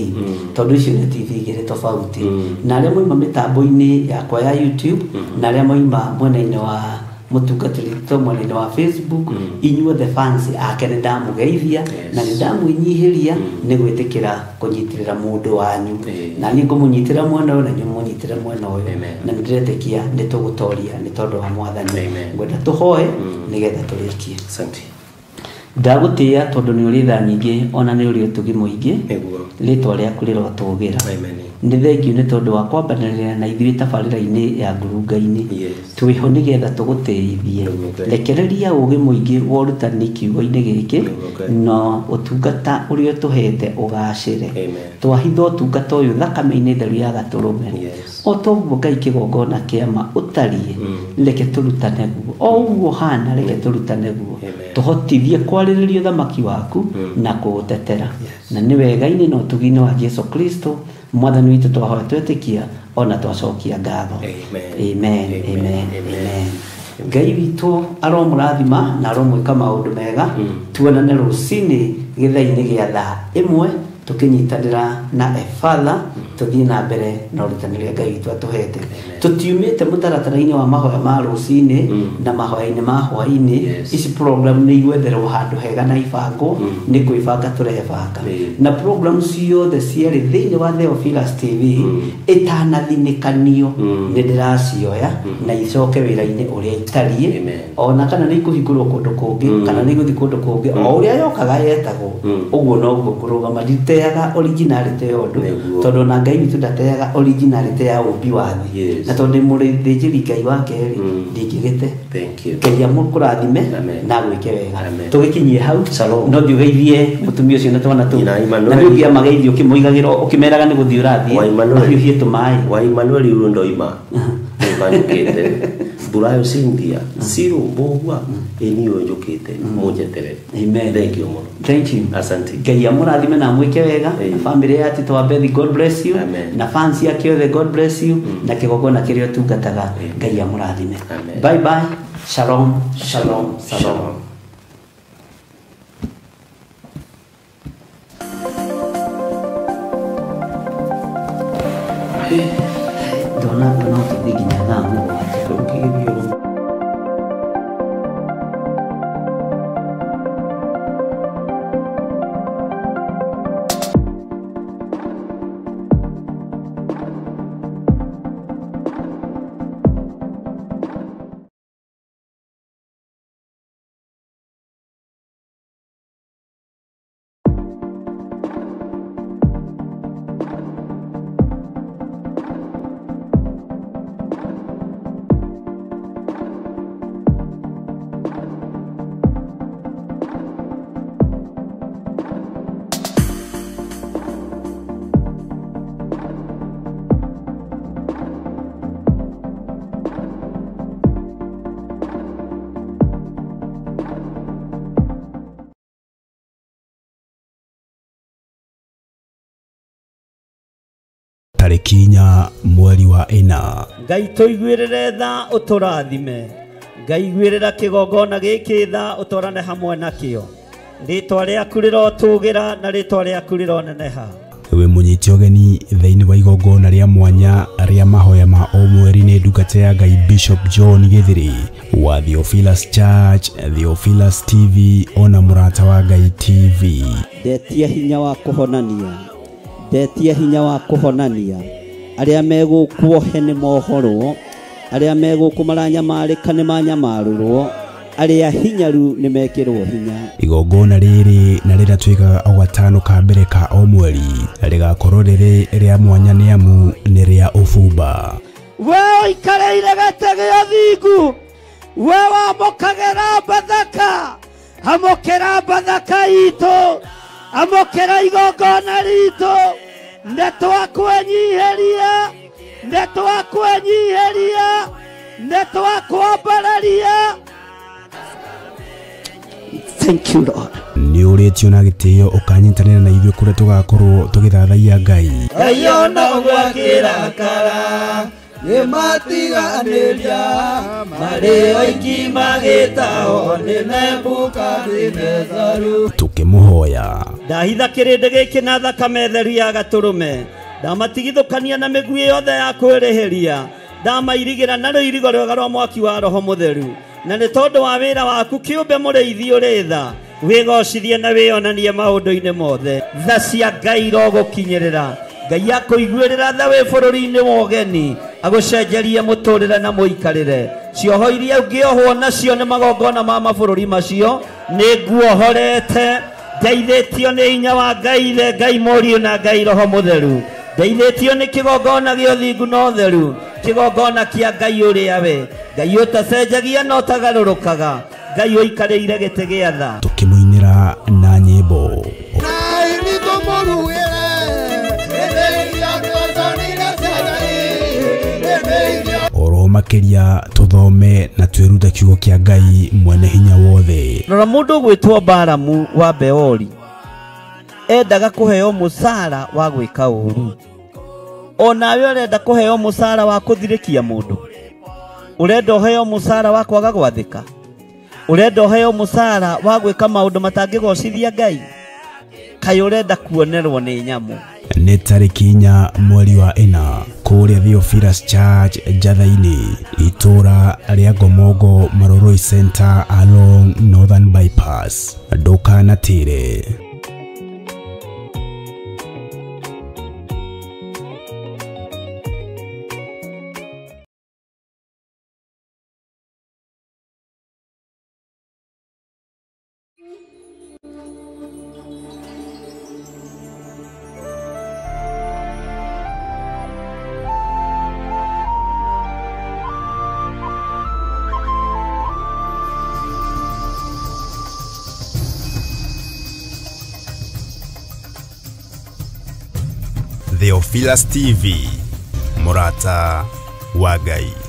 Speaker 2: tondũ icio nĩ TV igĩrĩ tofauti na arĩa moima mĩtambo-inĩ yakwa ya YouTube na arĩa moima mwena-inĩ wa mutungatĩri Tito mwena-inĩ wa Facebook inyuothe fans ake nĩ ndamũgeithia na nĩ ndamwĩnyihĩria nĩ gwĩtĩkĩra kũnyitĩrĩra mũndũ wanyu na niĩ ngũmũnyitĩra mwena ũyũ na inyuĩ mũnyitĩre mwena ũyũ na nĩ ndĩretĩkia nĩ tũgũtoria nĩ tondũ wa mwathani ngwenda tũhoe nĩgetha tũrĩkie ndagũtĩĩa tondũ nĩ ũrĩ tha nyingĩ ona nĩ ũrĩ ũtugi mũingĩ rĩtwa rĩaku rĩrotũgĩra nĩ thengiũ nĩ tondũ wa kwambanĩrĩra na ithuĩ tabarĩra-inĩ ya ngurunga-inĩ twĩho nĩgetha tũgũteithie rekereria ũgĩ mũingĩ wa ũrutani kiugo-inĩ gĩkĩ no ũtungata ũrĩa ũtũhete ũgacĩre twahitha ũtungata ũyũ thakame-inĩ theru ya Gatũrũme o toguo ngai kĩgongona kĩama ũtariĩ reke tũrutane guo o ũguo hana reke tũrutane guo tũhotithie kwa kwarĩrĩria thamaki waku na kũũtetera na nĩ wega-inĩ na ũtugi-inĩ wa Jesu Kristo mwathani witũ twahoya twetĩkia ona twacokia ngatho. Amen. Ngai witũ aromũrathima na aromwĩka maũndũ mega. Tuonane rũcinĩ gĩthaa-inĩ gĩa thaa 1 tukinyitanĩra na Father tuthii na mbere na ũrutanĩria Ngai witũ atũhete. Tutiumĩte mũtaratara-inĩ wa mahoya ma rũcinĩ na mahoya-inĩ ma hwaĩ-inĩ. Ici program nĩ igwetherwo handũ hega na ibango nĩ kwĩbanga tũrebanga na program ciothe ciarĩ thĩinĩ wa Theophilus TV itanathinĩkanio nĩ ndĩracioya na icoke wĩra-inĩ ũrĩa itariĩ ona kana nĩ ikũhingũrwo kũndũ kũngĩ kana nĩ igũthiĩ kũndũ kũngĩ o ũrĩa yokaga yetagwo ũguo noguo kũrũgama nditeaga originality yothe tondũ na Ngai witũ ndateaga originality ya ũmbi wa thĩ na tondũ mũthĩnjĩri Ngai wake ndingĩgĩte. Ngai amũkũrathime na gwĩke wega tũgĩkinyie hau no thiũgeithie mũtumia ũcio na twana tũu na nĩ ũkĩamageithio ũkĩmoigagĩra ũkĩmeraga nĩ gũthiĩ ũrathiĩ mahiũhie tũmaĩ wa Emmanuel ndoima nĩmanyũkĩte Burayo Cynthia Ciro Mbogwa eniyo njũkĩte mũnjeterere. Amen. Thank you. Asante. Ngai amũrathime na mwĩke wega na family ya Tito wa Bethi, God bless you. Na fans yake othe God bless you na kĩgongona kĩrĩa ũtungataga Ngai amũrathime. Bye bye. Shalom. Dona tũthiĩ nginya thaa 7.
Speaker 5: tarĩki 4 mweri wa 4.
Speaker 4: Ngai tũiguĩrĩre tha ũtũrathime. Ngai igwĩrĩra kĩgongona gĩkĩ tha ũtwarane hamwe nakĩo. Rĩtwa rĩaku rĩrotũgĩra na rĩtwa rĩaku rĩroneneha.
Speaker 5: We mũnyiti ũgeni thĩinĩ wa igongona rĩa mwanya rĩa mahoya ma o mweri nĩ ndungata ya Ngai Bishop John Gĩthĩrĩ wa Theophilus Church, Theophilus TV ona mũrata wa Ngai TV.
Speaker 6: Ndetia hinya wa kũhonania. Ndetia hinya wa kũhonania. Arĩa megũkuohe nĩ mohoro, arĩa megũkũ maranyamarĩka nĩ manyamarũrwo, arĩa hinyaru nĩ mekĩrwo hinya.
Speaker 5: Igongona rĩrĩ na rĩratuĩkaga o gatano ka mbere ka o mweri rĩgakorwo rĩrĩ rĩa mwanya nĩ amu nĩ rĩa ũbumba.
Speaker 7: We ũikareire gĩtĩ gĩa thingu, we wamũkagĩra Bathaka, amũkĩra Bathaka itũ, amũkĩra igongona ritũ, nĩtwakwenyiheria, nĩtwakwenyiheria, nĩtwakwambararia.
Speaker 2: Thank you Lord.
Speaker 5: Nĩ ũrĩtio na gĩtĩo ũkanyitanĩra na ithuĩ kũrĩa tũgakorwo tũgĩthathaiya Ngai.
Speaker 7: Ayona gwakĩra kara nĩmatiganĩria marĩ oiki magĩtao nĩmembũka nĩmetharu.
Speaker 5: Tũkĩmũhoya
Speaker 4: ndahitha kĩrĩndĩ gĩkĩ na thakame theru ya gatũrũme, ndamatigithũkania na mĩguĩ yothe ya kwĩrĩhĩria, ndamairigĩra na rũirigo rwega rwa mwaki wa Roho Mũtheru, na nĩ tondũ wa wĩra waku kĩũmbe mũrĩithi ũrĩ tha, wĩgocithie na wĩonanie maũndũ-inĩ mothe. Tha cia Ngai rogũkinyĩrĩra, Ngai akũiguĩrĩra tha wĩ bũrũri-inĩ wa ũgeni, agũcenjerie mũtũrĩre na mũikarĩre. Cioho iria ũngĩohwo nacio nĩ magongona ma mabũrũri macio nĩ nguohorete, ndeithĩtio nĩ hinya wa Ngai Ithe, Ngai Mũriũ na Ngai Roho Mũtheru. Ndeithĩtio nĩ kĩgongona gĩa ũthingu na ũtheru, kĩgongona kĩa Ngai ũrĩa we, Ngai ũtacenjagia na ũtagarũrũkaga, Ngai ũikarĩire gĩtĩ gĩa tha.
Speaker 5: Tũkĩmũinĩra na nyĩmbo. Oro makĩria tũthome na twĩrute kiugo kĩa Ngai mwene hinya wothe
Speaker 4: Rora mundu gwitwo Balamu wa Beori endaga kuheo musara wa gwika uru. Onawe urenda kuheo musara wa kuthirikia mundu. Urenda uheo musara wa kwaga gwathika. Urenda uheo musara wa gwika maundu matangigocithia Ngai. Kai urenda kuonerwo ni nyamu.
Speaker 5: Nĩ tarĩki 4 mweri wa 4 kũrĩa Theophilus Church Njathainĩ itũra rĩa Ngomongo Maroroi Center along Northern Bypass. Ndũkanatĩre.
Speaker 1: Theophilus TV, Murata wa Ngai.